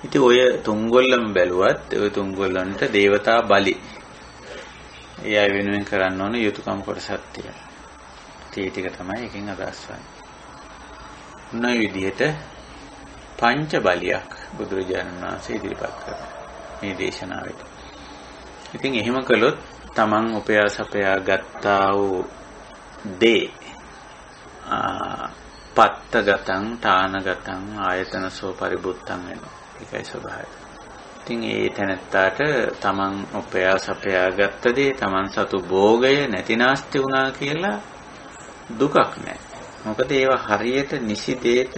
ඉතින් ඔය තුන්ගොල්ලම බැලුවත් ඔය තුන්ගොල්ලන්ට දේවතා බලි. ඒ අය වෙනුවෙන් කරන්න ඕන යුතුයකම් කොටසක් තියෙනවා. ඒ ටික තමයි එකෙන් අදහස් වන්නේ. මොන විදිහට පංච බලියක් බුදුරජාණන් වහන්සේ ඉදිරිපත් කරනවා මේ දේශනාවට. ඉතින් එහෙම කළොත් තමන් උපයා සපයා ගත්තා වූ දේ පත්තගතං තානගතං ආයතනසෝ පරිබුත්තං වෙනවා. ඒකයි ස්වභාවය. ඉතින් ඒ තැනත්තාට තමන් උපයා සපයා ගත්ත දේ තමන් සතු භෝගය නැතිනාස්ති වුණා කියලා දුකක් නැහැ. මොකද ඒවා හරියට නිසි දෙයට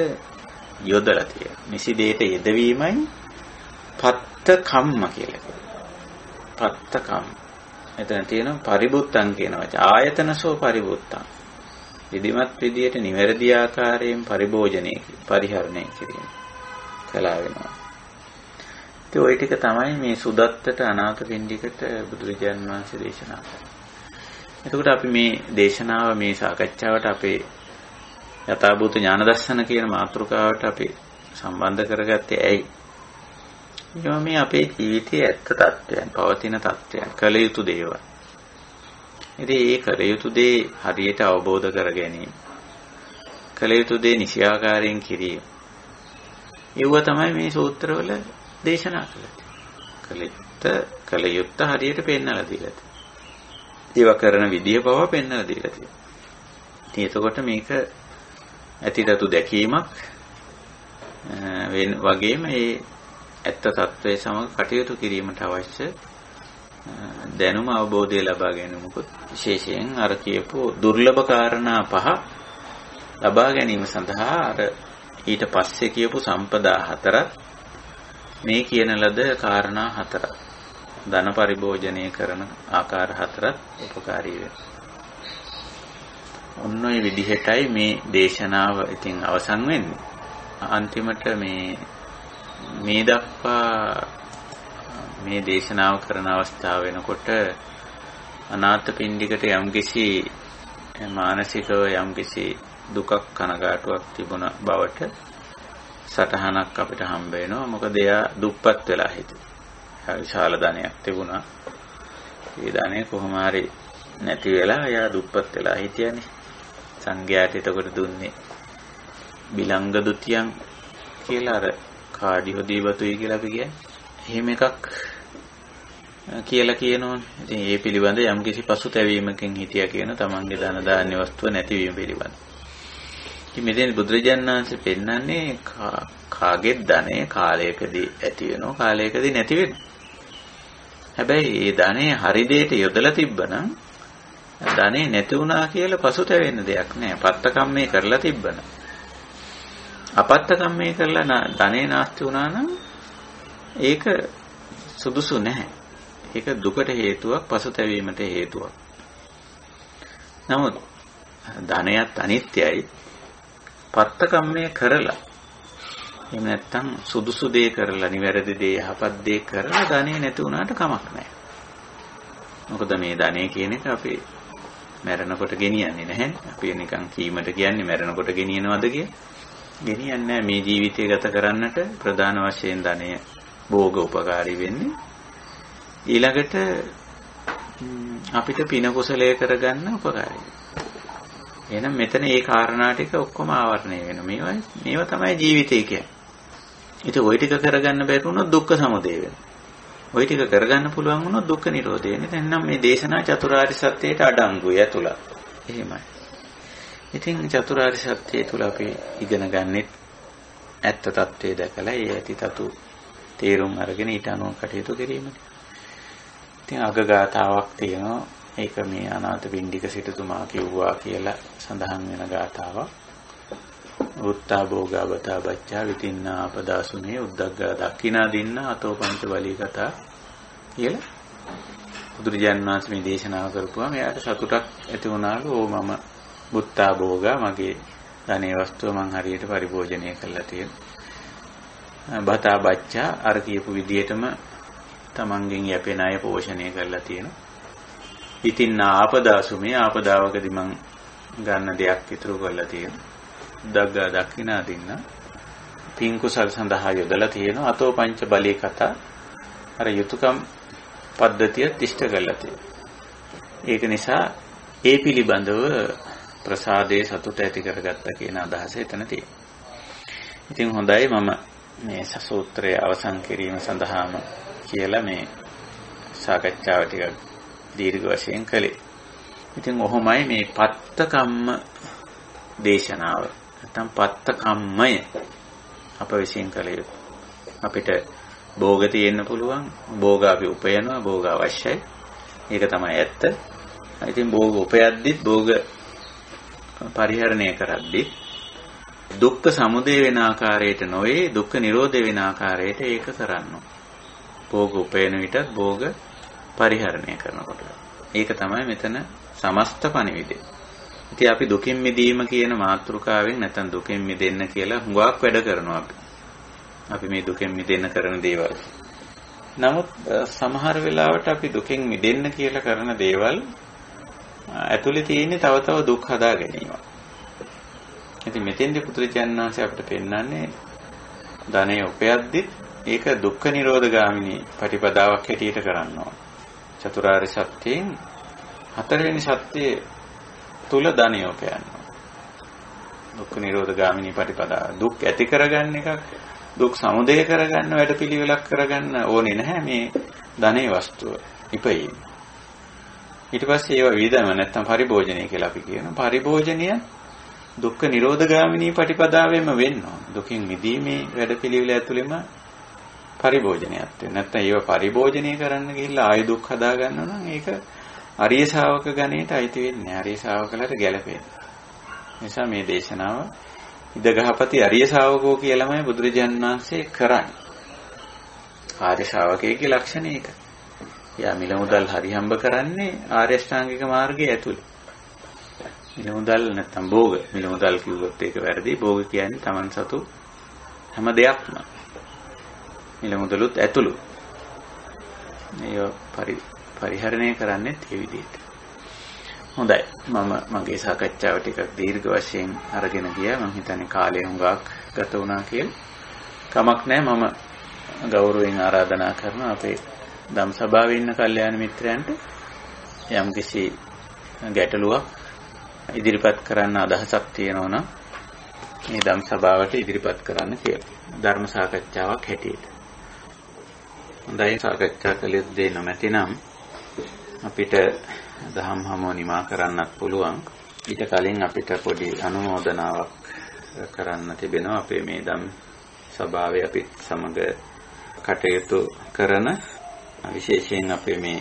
යොදලා තියෙනවා. නිසි දෙයට යෙදවීමයි පත්ත කම්ම කියලා කියනවා. පත්ත කම්ම. එතන තියෙනවා පරිබුත්තං කියන වචන. ආයතනසෝ පරිබුත්තං. විධිමත් විදියට නිවැරදි ආකාරයෙන් පරිභෝජනය පරිහරණය කිරීම කළා වෙනවා. ඉතින් ওই ටික තමයි මේ සුදත්තට අනාථපිණ්ඩිකට බුදුරජාණන් වහන්සේ දේශනා කළේ. එතකොට අපි මේ දේශනාව මේ සාකච්ඡාවට අපේ යථාභූත ඥාන දර්ශන කියන මාතෘකාවට අපි සම්බන්ධ කරගත්තේ ඇයි? මේ අපේ ජීවිතයේ ඇත්ත තත්ත්වයන්, පවතින තත්ත්වයන්, කළ යුතු දේවල්. ඉතින් මේ කළ යුතු දේ හරියට අවබෝධ කර ගැනීම, කළ යුතු දේ නිසියාකාරයෙන් කිරීම. ඒව තමයි මේ සූත්‍රවල දේශනා කළේ. කළ යුත්ත හරියට පෙන්නලා දීලා තියෙනවා. ඒව කරන විදිය පව පෙන්නලා දීලා තියෙනවා. ඉතින් එතකොට මේක ඇතිතතු දැකීමක් වගේම මේ ඇත්ත తත්වයේ සමග කටයුතු කිරීමට අවශ්‍ය දැනුම අවබෝධය ලබා ගැනීමකුත් විශේෂයෙන් අර කියපු දුර්ලභ කාරණා පහ ලබා ගැනීම සඳහා අර ඊට පස්සේ කියපු සම්පදා හතරක් මේ කියන ලද කාරණා හතරක් ධන පරිභෝජනය කරන ආකාර හතරක් උපකාරී වෙනවා. ඔන්න ඔය විදිහටයි මේ දේශනාව ඉතින් අවසන් වෙන්නේ. අන්තිමට මේ දක්වා මේ දේශනාව කරන අවස්ථාව වෙනකොට අනාථපිණ්ඩිකට යම්කිසි මානසිකව යම්කිසි දුකක් කනගාටුවක් තිබුණ බවට සටහනක් අපිට හම්බ වෙනවා. මොකද එයා දුප්පත් වෙලා හිටියේ. විශාල ධනයක් තිබුණා. ඒ ධනෙ කොහොම හරි නැති වෙලා එයා දුප්පත් වෙලා හිටියනේ. සංඝයාට එතකොට දුන්නේ බිලංග දුතියන් කියලා අර කාඩියෝ දීවතුයි කියලා අපි කියන්නේ. එහෙම එකක් කියලා කියනෝනේ. ඉතින් ඒ පිළිබඳ යම්කිසි පසුතැවීමකින් හිටියා කියන තමන්ගේ ධන දාන්‍ය වස්තුව නැතිවීම පිළිබඳ. ඉතින් මෙතන බුදුරජාණන් වහන්සේ පෙන්නන්නේ කාගේ ධනය කාලයකදී ඇති වෙනවා කාලයකදී නැති වෙනවා. හැබැයි මේ ධනය හරි දෙයට යොදලා තිබ්බනම් ධනෙ නැති වුණා කියලා පසුතැවෙන්න දෙයක් නැහැ. පත්තකම්මේ කරලා තිබ්බනම්. අපත්තකම්මේ කරලා ධනෙ නාස්ති වුණා නම් ඒක සුදුසු නැහැ. ඒක දුකට හේතුවක්, පසුතැවීමට හේතුවක්. නමුත් ධනයත් අනිත්‍යයි. පත්තකම්මේ කරලා එහෙම නැත්නම් සුදුසු දේ කරලා, නිවැරදි දේ, යහපත් දේ කරලා ධනෙ නැති වුණාට කමක් නැහැ. මොකද මේ ධනෙ කියන එක අපි මැරෙනකොට ගෙනියන්නේ නැහැ. අපි නිකන් කීමට කියන්නේ මැරෙනකොට ගෙනියනවද කියලා. ගෙනියන්නේ නැහැ. මේ ජීවිතය ගත කරන්නට ප්‍රධාන වශයෙන් ධනය භෝග උපකාරී වෙන්නේ. ඊළඟට අපිට පින කුසලයේ කරගන්න උපකාරී. එහෙනම් මෙතන මේ කාරණා ටික ඔක්කොම ආවරණය වෙනවා. මේවා තමයි ජීවිතය කියන්නේ. ඉතින් ওই ටික කරගන්න බැරි වුණොත් දුක්ඛ සමුදය වෙනවා. ওই ටික කරගන්න පුළුවන් වුණොත් දුක්ඛ නිරෝධය වෙනවා. එහෙනම් මේ දේශනා චතුරාර්ය සත්‍යයට අඩංගුයි ඇතුළත්. එහෙමයි. ඉතින් චතුරාර්ය සත්‍යය තුල අපි ඉගෙන ගන්නෙත් ඇත්ත తත්වයේ දැකලා ඒ ඇති තතු තේරුම් අරගෙන ඊට අනුව කටයුතු කිරීමයි. ඉතින් අගගාතාවක් තියෙනවා. ඒක මේ අනාථපිණ්ඩික සිටුතුමා කිව්වා කියලා සඳහන් වෙන ගාතාවක්. උත්තා භෝගා බතා බච්චා විතින්නා අපදාසුනේ උද්දග්ගා දක්ඛිනා දින්න අතෝ පංච බලී කතා කියලා බුදුරජාණන් වහන්සේ මේ දේශනාව කරපුවා. එයාට සතුටක් ඇති වුණාලු. මම බුත්තා භෝගා මගේ ධනේ වස්තුව මං හරියට පරිභෝජනය කළා තියෙනවා. බතා බච්චා අර කියපු විදිහටම තමන්ගෙන් යැපෙන අය පෝෂණය කරලා තියෙනවා. ඉතින් ආපදාසුමේ ආපදාවකදී මං ගන්න දෙයක් ඉතුරු කරලා තියෙනවා. දග්ගා දක්ඛිනා දින්න පින් කුසල් සඳහා යොදලා තියෙනවා. අතෝ පංච බලී කතා අර යුතුයකම් පද්ධතිය තිෂ්ඨ කරලා තියෙනවා. ඒක නිසා ඒ පිළිබඳව ප්‍රසාදයේ සතුට ඇති කරගත්තා කියන අදහස එතන තියෙනවා. ඉතින් හොඳයි මම මේ සූත්‍රයේ අවසන් කිරීම සඳහාම කියලා මේ සාකච්ඡාව ටික දීර්ඝ වශයෙන් කළේ. ඉතින් ඔහොමයි මේ පත්තකම්ම දේශනාව. නැත්නම් පත්තකම්මය අප විසින් කළ යුතු. අපිට භෝග තියෙන්න පුළුවන්. භෝග අපි උපයනවා. භෝග අවශ්‍යයි. ඒක තමයි ඇත්ත. ඉතින් භෝග උපයද්දිත් භෝග පරිහරණය කරද්දිත් දුක්ඛ සමුදය වෙන ආකාරයට නොවේ දුක්ඛ නිරෝධ වෙන ආකාරයට ඒක කරන්න. භෝග උපයන විටත් භෝග පරිහරණය කරනකොට. ඒක තමයි මෙතන සමස්ත පණිවිඩය. ඉතින් අපි දුකින් මිදීම කියන මාතෘකාවෙන් නැත්නම් දුකින් මිදෙන්න කියලා හුඟක් වැඩ කරනවා අපි. අපි මේ දුකෙන් මිදෙන්න කරන දේවල්. නමුත් සමහර වෙලාවට අපි දුකෙන් මිදෙන්න කියලා කරන දේවල් ඇතුලේ තියෙන්නේ තව දුක් හදා ගැනීම. ඉතින් මෙතෙන්දී පුදුරජාණන් වහන්සේ අපිට පෙන්නන්නේ ධනෙ උපයද්දි ඒක දුක්ඛ නිරෝධ ගාමිනී ප්‍රතිපදාවක් හැටියට කරනවා. චතුරාර්ය සත්‍යයෙන් හතරවෙනි සත්‍යයේ තුල ධනෙ උපයනවා. දුක්ඛ නිරෝධ ගාමිනී ප්‍රතිපදාව. දුක් ඇති කරගන්න එකක්, දුක් සමුදය කරගන්න වැඩපිළිවෙලක් කරගන්න ඕනේ නැහැ මේ ධනෙ වස්තුව. ඉපෙයි. ඊට පස්සේ ඒව විදම නැත්තම් පරිභෝජනය කියලා අපි කියනවා. පරිභෝජනය දුක්ඛ නිරෝධ ගාමිනී ප්‍රතිපදාවෙම වෙන්න ඕන. දුකින් මිදීමේ වැඩපිළිවෙල ඇතුළෙම පරිභෝජනයක් වෙන. නැත්තම් ඒව පරිභෝජනය කරන්න ගිහිල්ලා ආය දුක් හදා ගන්නවා නම් ඒක අරිය ශාවක ගණයට අයිති වෙන්නේ නැහැ. අරිය ශාවකලට ගැලපෙන්නේ. නිසා මේ දේශනාව ඉදගහපති අරිය ශාවකෝ කියලාමයි බුදුරජාණන් වහන්සේ කරන්නේ. ආර්ය ශාවකයේ ලක්ෂණ ඒක. යා මිල මුදල් හරි හම්බ කරන්නේ ආර්ය ශ්‍රාංගික මාර්ගයේ ඇතුළේ. මිල මුදල් නැත්තම් භෝග. මිල මුදල් කිව්වොත් ඒක වැරදි. භෝග කියන්නේ Taman සතු හැම දෙයක්ම. මිල මුදලුත් ඇතුළු. මේ පරිහරණය කරන්නේ ඒ විදිහට. හොඳයි. මම මගේ සාකච්ඡාව ටිකක් දීර්ඝ වශයෙන් අරගෙන ගියා. මම හිතන්නේ කාලය හුඟක් ගත වුණා කියලා. කමක් නැහැ. මම ගෞරවයෙන් ආරාධනා කරනවා අපේ ධම් සභාවේ ඉන්න කල්යාණ මිත්‍රයන්ට යම්කිසි ගැටලුවක් ඉදිරිපත් කරන්න අදහසක් තියෙනවා නම් මේ ධම් සභාවට ඉදිරිපත් කරන්න කියලා. ධර්ම සාකච්ඡාවක් හැටියට. හොඳයි සාකච්ඡා කළේ දෙ නොමැතිනම් අපිට දහම් හමුව නිමා කරන්නත් පුළුවන්. ඊට කලින් අපිට පොඩි අනුමෝදනාවක් කරන්න තිබෙනවා. අපේ මේ ධම් සභාවේ අපිත් සමග කටයුතු කරන විශේෂයෙන් අපේ මේ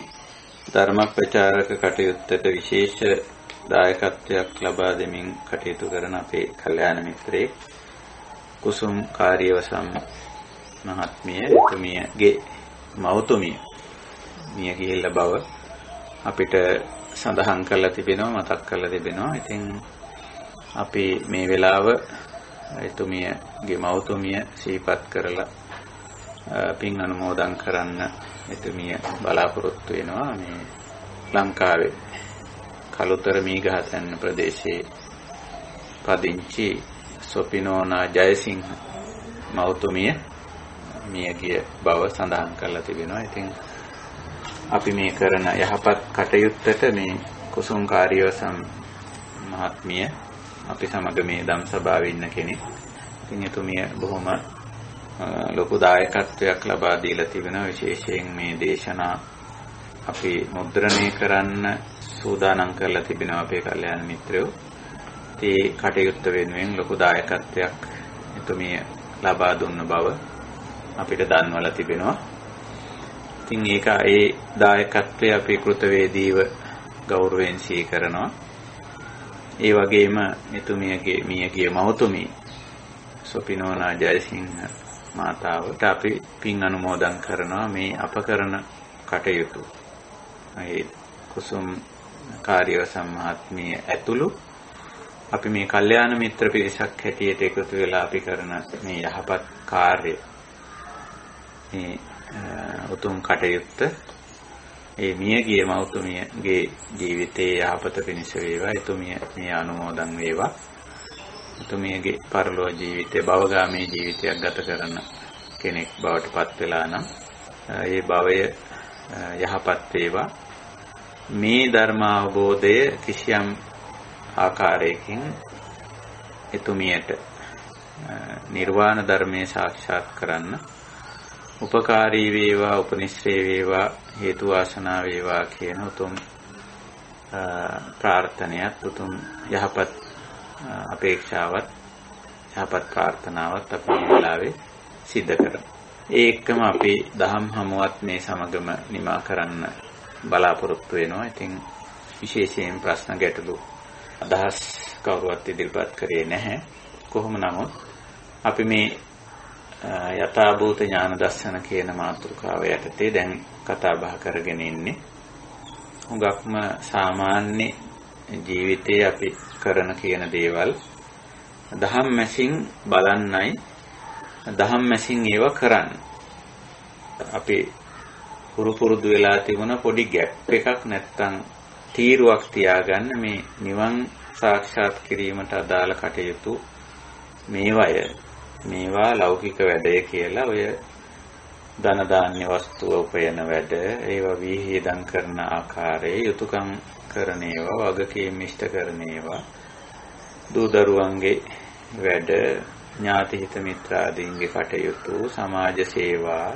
ධර්ම ප්‍රචාරක කටයුත්තට විශේෂ දායකත්වයක් ලබා දෙමින් කටයුතු කරන අපේ කල්යාණ මිත්‍රයෙක් කුසුම් කාර්යවසම් මහත්මිය එතුමියගේ මවතුමිය මිය ගිහිල්ලා බව අපිට සඳහන් කරලා තිබෙනවා, මතක් කරලා තිබෙනවා. ඉතින් අපි මේ වෙලාව එතුමියගේ මවතුමිය සිහිපත් කරලා පින් අනුමෝදන් කරන්න එතුමිය බලාපොරොත්තු වෙනවා. මේ ලංකාවේ කළුතර මීගහතැන්න ප්‍රදේශයේ පදිංචි සොපිනෝනා ජයසිංහ මවතුමිය මියගිය බව සඳහන් කරලා තිබෙනවා. ඉතින් අපි මේ කරන යහපත් කටයුත්තට මේ කුසුම් කාර්යවසම් මහත්මිය අපි සමග මේ ධම් සභාවේ ඉන්න කෙනෙක්. ඉතින් එතුමිය බොහොම ලොකු දායකත්වයක් ලබා දීලා තිබෙනවා. විශේෂයෙන් මේ දේශනා අපි මුද්‍රණය කරන්න සූදානම් කරලා තිබෙනවා අපේ කල්යාණ මිත්‍රයෝ. ඒ කටයුත්ත වෙනුවෙන් ලොකු දායකත්වයක් එතුමිය ලබා දුන්න බව අපිට දන්වලා තිබෙනවා. ඉතින් ඒක ඒ දායකත්වය අපි කෘතවේදීව ගෞරවයෙන් සීකරනවා. ඒ වගේම එතුමියගේ මියගිය මවතුමිය සොපිනෝනා ජයසිංහ මාතාවට අපි පින් අනුමෝදන් කරනවා මේ අප කරන කටයුතු. ඒ කුසුම් කාර්යවසම් මහත්මිය ඇතුළු අපි මේ කල්යාණ මිත්‍ර පිරිසක් හැටියට එකතු වෙලා අපි කරන මේ යහපත් කාර්ය මේ උතුම් කටයුත්ත ඒ මියගිය මවතුමියගේ ජීවිතයේ යහපත පිණිස වේවා. එතුමිය මේ අනුමෝදන් වේවා. එතුමියගේ පරලෝක ජීවිතය භවගාමී ජීවිතයක් ගත කරන කෙනෙක් බවට පත් වෙලා නම් ඒ භවය යහපත් වේවා. මේ ධර්ම අවබෝධය කිසියම් ආකාරයකින් එතුමියට නිර්වාණ ධර්මයේ සාක්ෂාත් කරන්න උපකාරී වේවා, උපනිශ්‍රේ වේවා, හේතු වාසනා වේවා කියන උතුම් ප්‍රාර්ථනයත්, උතුම් යහපත් අපේක්ෂාවත්, යහපත් ප්‍රාර්ථනාවත් අපි මේ වෙලාවේ සිද්ධ කරමු. ඒ එක්කම අපි දහම් හමුවත් මේ සමගම නිමා කරන්න බලාපොරොත්තු වෙනවා. ඉතින් විශේෂයෙන් ප්‍රශ්න ගැටලු අදහස් කවුරුවත් ඉදිරිපත් කරේ නැහැ. කොහොම නමුත් අපි මේ යථාභූත ඥාන දර්ශන කියන මාතෘකාව යටතේ දැන් කතා බහ කරගෙන ඉන්නේ. හුඟක්ම සාමාන්‍ය ජීවිතයේ අපි කරන කියන දේවල් දහම් මැසින් බලන්නයි දහම් මැසින් ඒව කරන්න. අපි පුරුදු වෙලා තිබුණ පොඩි ගැප් එකක් නැත්තම් තීරුවක් තියාගන්න මේ නිවන් සාක්ෂාත් කිරීමට අදාළ කටයුතු මේවා ලෞකික වැඩය කියලා ඔය ධන ධාන්‍ය වස්තුව උපයන වැඩ ඒවා විහිදම් කරන ආකාරයේ යුතුයකම් කරන ඒවා වගකීම් ඉෂ්ට කරන ඒවා දූ දරුවන්ගේ වැඩ ඥාති හිත මිත්‍රාදීන්ගේ කටයුතු සමාජ සේවා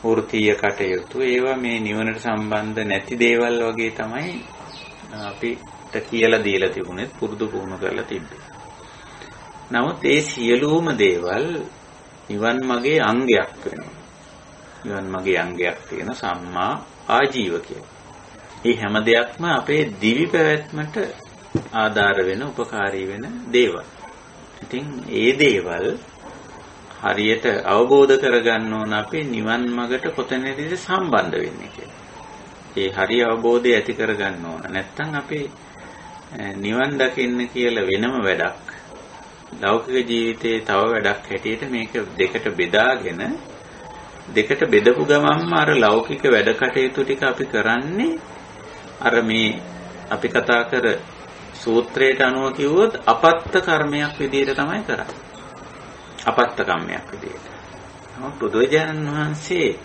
වෘත්තීය කටයුතු ඒවා මේ නිවනට සම්බන්ධ නැති දේවල් වගේ තමයි අපිට කියලා දීලා තිබුණේ පුරුදු පුහුණු කරලා තිබ්බේ. නමුත් ඒ සියලුම දේවල් නිවන් මාගේ අංගයක් වෙනවා. නිවන් මාගේ අංගයක් තියෙන සම්මා ආජීව කියලා. මේ හැම දෙයක්ම අපේ දිවි පැවැත්මට ආධාර වෙන උපකාරී වෙන දේවල්. ඉතින් ඒ දේවල් හරියට අවබෝධ කරගන්න ඕන අපේ නිවන් මාර්ගට කොතැනදීද සම්බන්ධ වෙන්නේ කියලා. ඒ හරිය අවබෝධය ඇති කරගන්න ඕන. නැත්නම් අපි නිවන් දකින්න කියලා වෙනම වැඩක් ලෞකික ජීවිතයේ තව වැඩක් හැටියට මේක දෙකට බෙදාගෙන දෙකට බෙදපු ගමන්ම අර ලෞකික වැඩ කටයුතු ටික අපි කරන්නේ අර මේ අපි කතා කර සූත්‍රයට අනුව කිව්වොත් අපත්ත කර්මයක් විදිහට තමයි කරන්නේ. අපත්ත කම්මයක් විදිහට. නමුත් බුදුරජාණන් වහන්සේ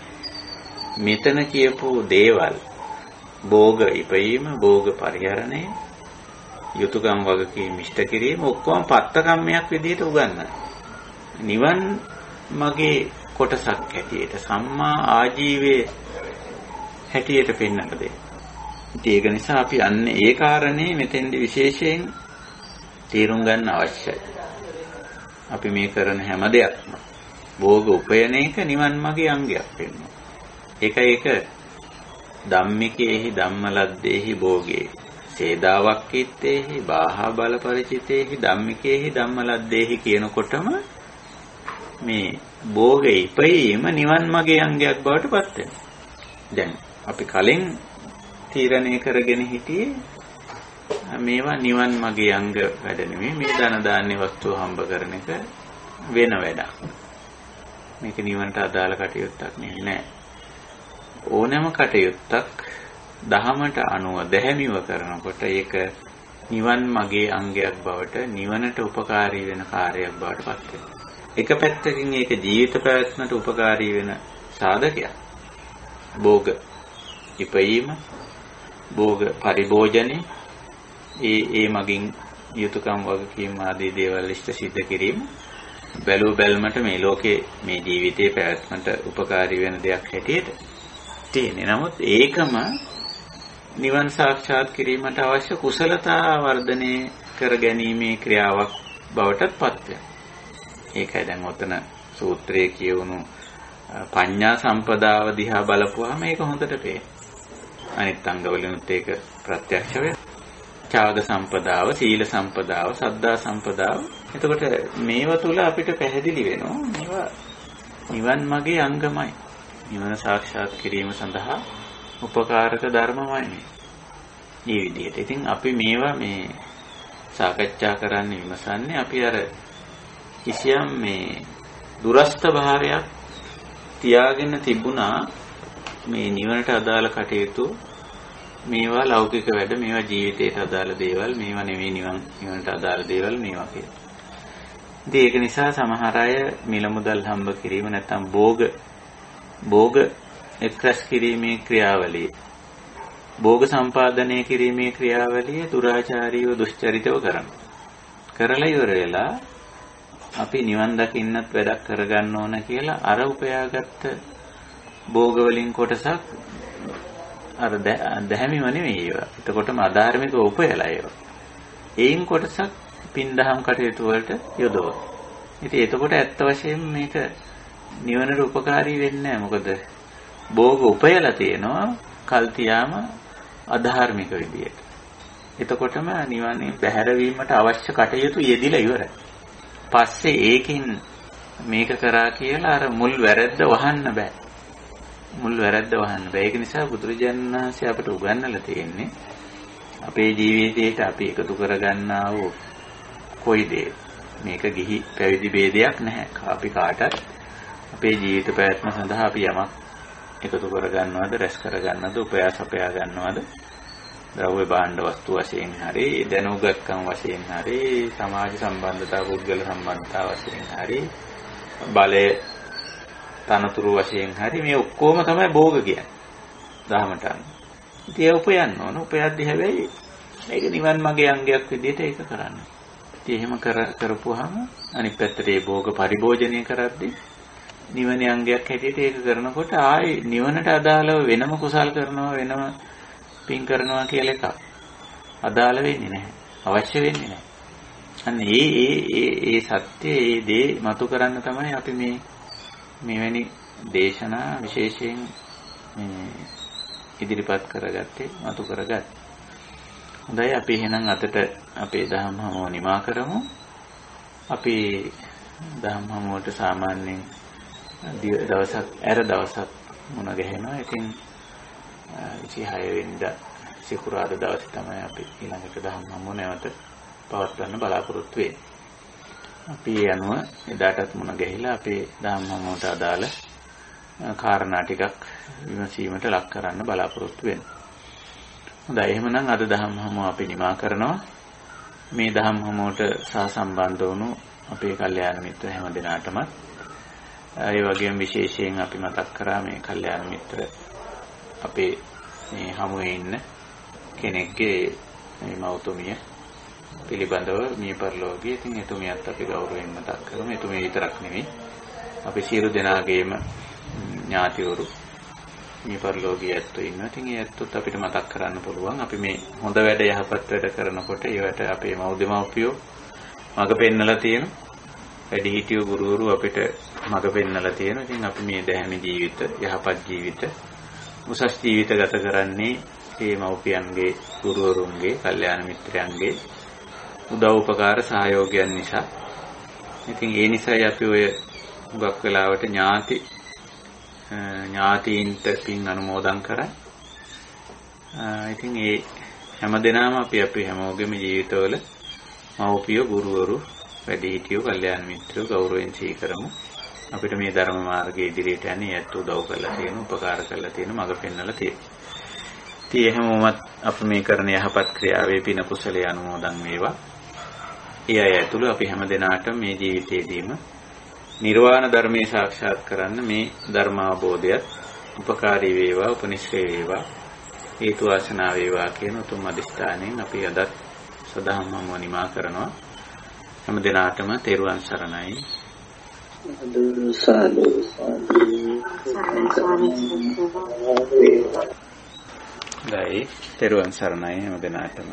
මෙතන කියපු දේවල් භෝග ඉපීම, භෝග පරිහරණය, යුතුයකම් වගකීම් ඉෂ්ට කිරීම ඔක්කොම පත්ත කම්මයක් විදිහට උගන්වනවා. නිවන් මගේ කොටසක් හැටියට සම්මා ආජීවයේ හැටියට පෙන්වන්න දෙයි. ඒක නිසා අපි අන්නේ ඒ කාරණේ මෙතෙන්දි විශේෂයෙන් තේරුම් ගන්න අවශ්‍යයි. අපි මේ කරන හැම දෙයක්ම භෝග උපයන එක නිවන් මාගේ අංගයක් වෙනවා. ඒක ධම්මිකේහි ධම්මලද්දේහි භෝගේ සේදාවක් කිත්තේහි බාහා බල පරිචිතේහි ධම්මිකේහි ධම්මලද්දේහි කියනකොටම මේ භෝගේ ඉපීම නිවන් මාගේ අංගයක් බවට පත් වෙනවා. දැන් අපි කලින් තීරණය කරගෙන හිටියේ මේවා නිවන් මාගේ අංග වැඩ නෙමෙයි මේ ධන දාන්නේ වස්තුව හම්බ කරන එක වෙන වැඩක්. මේක නිවනට අදාළ කටයුත්තක් නෙවෙයි. ඕනෑම කටයුත්තක් දහමට අනුව දැහැමිව කරනකොට ඒක නිවන් මාගේ අංගයක් බවට නිවනට උපකාරී වෙන කාර්යයක් බවට පත් වෙනවා. එක පැත්තකින් ඒක ජීවිත පැවැත්මට උපකාරී වෙන සාධකයක්. භෝග ඉපීම, භෝග පරිභෝජනේ ඒ මගින් යුතුයකම් වගකීම් ආදී දේවල් ඉෂ්ට සිද්ධ කිරීම බැලුවමට මේ ලෝකේ මේ ජීවිතේ පැවැත්මට උපකාරී වෙන දෙයක් හැටියට තියෙන්නේ. නමුත් ඒකම නිවන් සාක්ෂාත් කිරීමට අවශ්‍ය කුසලතා වර්ධනය කර ගැනීමේ ක්‍රියාවක් බවටත් පත් වෙනවා. ඒකයි දැන් ඔතන සූත්‍රයේ කියවුණු පඤ්ඤා සම්පදාව දිහා බලපුවාම ඒක හොඳට පේනවා. අනිත් අංගවලිනුත් ඒක ප්‍රත්‍යක්ෂ වෙනවා. ඡාග සම්පදාව, සීල සම්පදාව, සද්ධා සම්පදාව. එතකොට මේව තුල අපිට පැහැදිලි වෙනවා මේවා නිවන් මාගේ අංගමයි. නිවන සාක්ෂාත් කිරීම සඳහා උපකාරක ධර්මමයි මේ. මේ විදිහට. ඉතින් අපි මේවා මේ සාකච්ඡා කරන්න විමසන්නේ අපි අර කිසියම් මේ දුරස්ත භාවයක් තියාගෙන තිබුණා මේ නිවනට අදාළ කටයුතු මේවා ලෞකික වැඩ මේවා ජීවිතයට අදාළ දේවල් මේවා නෙවෙයි නිවනට අදාළ දේවල් මේවා කියලා. ඉතින් ඒක නිසා සමහර අය මිල මුදල් හම්බ කිරීම නැත්නම් භෝග එක්රැස් කිරීමේ ක්‍රියාවලිය භෝග සම්පාදනය කිරීමේ ක්‍රියාවලිය දුරාචාරීව දුෂ්චරිතව කරලා ඉවර වෙලා අපි නිවන් දකින්නත් වැඩක් කරගන්න ඕන කියලා අර උපයාගත්ත භෝග වලින් කොටසක් අර දැහැමිව නෙවෙයි ඒවා. එතකොටම අධාර්මිකව උපයලා ඒවා. ඒයින් කොටසක් පින්දහම් කටයුතු වලට යොදවනවා. ඉතින් එතකොට ඇත්ත වශයෙන්ම මේක නිවනට උපකාරී වෙන්නේ නැහැ. මොකද භෝග උපයලා තියෙනවා කල් තියාම අධාර්මික විදියට. එතකොටම නිවනේ බැහැරවීමට අවශ්‍ය කටයුතු යෙදිලා ඉවරයි. පස්සේ ඒකෙන් මේක කරා කියලා අර මුල් වැරද්ද වහන්න බෑ. මුල් වැරද්ද වහන්න බෑ. ඒක නිසා බුදුරජාණන් වහන්සේ අපට උගන්වලා තියෙන්නේ අපේ ජීවිතේට අපි එකතු කරගන්නා වූ කොයි දේ මේක ගිහි පැවිදි ભેදයක් නැහැ. අපි කාටත් අපේ ජීවිත පැවැත්ම සඳහා අපි යමක් එකතු කරගන්නවද, රැස් කරගන්නවද, උපයාස අපයා ගන්නවද, ද්‍රව්‍ය භාණ්ඩ වස්තු වශයෙන් හරි, දැනුගත්කම් වශයෙන් හරි, සමාජ සම්බන්ධතා, පුද්ගල සම්බන්ධතා වශයෙන් හරි, බලය තනතුරු වශයෙන් හරි මේ ඔක්කොම තමයි භෝග කියන්නේ. දහමට අනුව. ඉතින් ඒ උපයන්න ඕන. උපයද්දි හැබැයි මේක නිවන් මාගේ අංගයක් විදිහට ඒක කරන්න. ඉතින් එහෙම කරපුවාම අනිත් පැත්තට ඒ භෝග පරිභෝජනය කරද්දී නිවනේ අංගයක් හැටියට ඒක කරනකොට ආයේ නිවනට අදාළව වෙනම කුසල් කරනවා වෙනම පින් කරනවා කියලා එකක් අදාළ වෙන්නේ නැහැ. අවශ්‍ය වෙන්නේ නැහැ. අන්න ඒ සත්‍ය ඒ දේ මතු කරන්න තමයි අපි මෙවැනි දේශනා විශේෂයෙන් ඉදිරිපත් කරගත්තේ මතු කරගත්තේ. හොඳයි අපි එහෙනම් අතට අපේ දහම් හමුව නිමා කරමු. අපි දහම් හමුවට සාමාන්‍යයෙන් දවසක් මුණ ගැහෙනවා. ඉතින් 26 වෙනිදා සිකුරාදා දවසේ තමයි අපි ඊළඟට දහම් හමුව නැවත පවත්වන්න බලාපොරොත්තු වෙන්නේ. අපි යනුව එදාටත් මුණ ගැහිලා අපේ දහම් හමුවට අදාළ කාරණා ටිකක් විමසීමට ලක් කරන්න බලාපොරොත්තු වෙනවා. හොඳයි එහෙමනම් අද දහම් හමුව අපි නිමා කරනවා. මේ දහම් හමුවට සහසම්බන්ධ වුණු අපේ කල්යාණ මිත්‍ර හැම දෙනාටම ඒ වගේම විශේෂයෙන් අපි මතක් කරා මේ කල්යාණ මිත්‍ර අපේ මේ හමුවේ ඉන්න කෙනෙක්ගේ මේ මෞතුමිය පිළිබඳව මේ පරිලෝකයේ ඉතින් එතුමියත් අපි ගෞරවයෙන් මතක් කරමු. එතුමිය විතරක් නෙමෙයි අපි සියලු දෙනාගේම ඥාතිවරු මේ පරිලෝකයේ ඇත්තෝ ඉන්නවා. ඉතින් ඒ ඇත්තොත් අපිට මතක් කරන්න පුළුවන්. අපි මේ හොඳ වැඩ යහපත් වැඩ කරනකොට ඒවට අපේ මව්දෙමව්පියෝ මඟ පෙන්නලා තියෙනවා. වැඩිහිටියෝ ගුරුවරු අපිට මඟ පෙන්නලා තියෙනවා. ඉතින් අපි මේ දැහැමි ජීවිත, යහපත් ජීවිත, උසස් ජීවිත ගත කරන්නේ මේ මව්පියන්ගේ, ගුරුවරුන්ගේ, කල්යාණ මිත්‍රයන්ගේ උදව් උපකාර සහයෝගයන් නිසා. ඉතින් ඒ නිසායි අපි ඔය හුඟක් වෙලාවට ඥාතීන්ට පින් අනුමෝදන් කරා. ඉතින් ඒ හැමදෙනාම අපි හැමෝගෙම ජීවිතවල මව්පියෝ, ගුරුවරු, වැඩිහිටියෝ, කල්යාණ මිත්‍රයෝ ගෞරවයෙන් සිහි කරමු. අපිට මේ ධර්ම මාර්ගයේ ඉදිරියට යන්නේ ඇත්ත උදව් කරලා තියෙන, උපකාර කරලා තියෙන, මඟ පෙන්වලා තියෙන. ඉතින් හැමෝමත් අපි මේ කරන යහපත් ක්‍රියාවේ පින කුසලයේ අනුමෝදන් වේවා. ඒ අය ඇතුළු අපි හැමදෙනාටම මේ ජීවිතයේදීම නිර්වාණ ධර්මයේ සාක්ෂාත් කරන්න මේ ධර්ම අවබෝධයත් උපකාරී වේවා, උපනිශ්‍රේ වේවා, හේතු වාසනා වේවා කියන උතුම් අධිෂ්ඨානයෙන් අපි අදත් සදහම් හමුව නිමා කරනවා. හැමදෙනාටම තෙරුවන් සරණයි. තෙරුවන් සරණයි හැමදෙනාටම.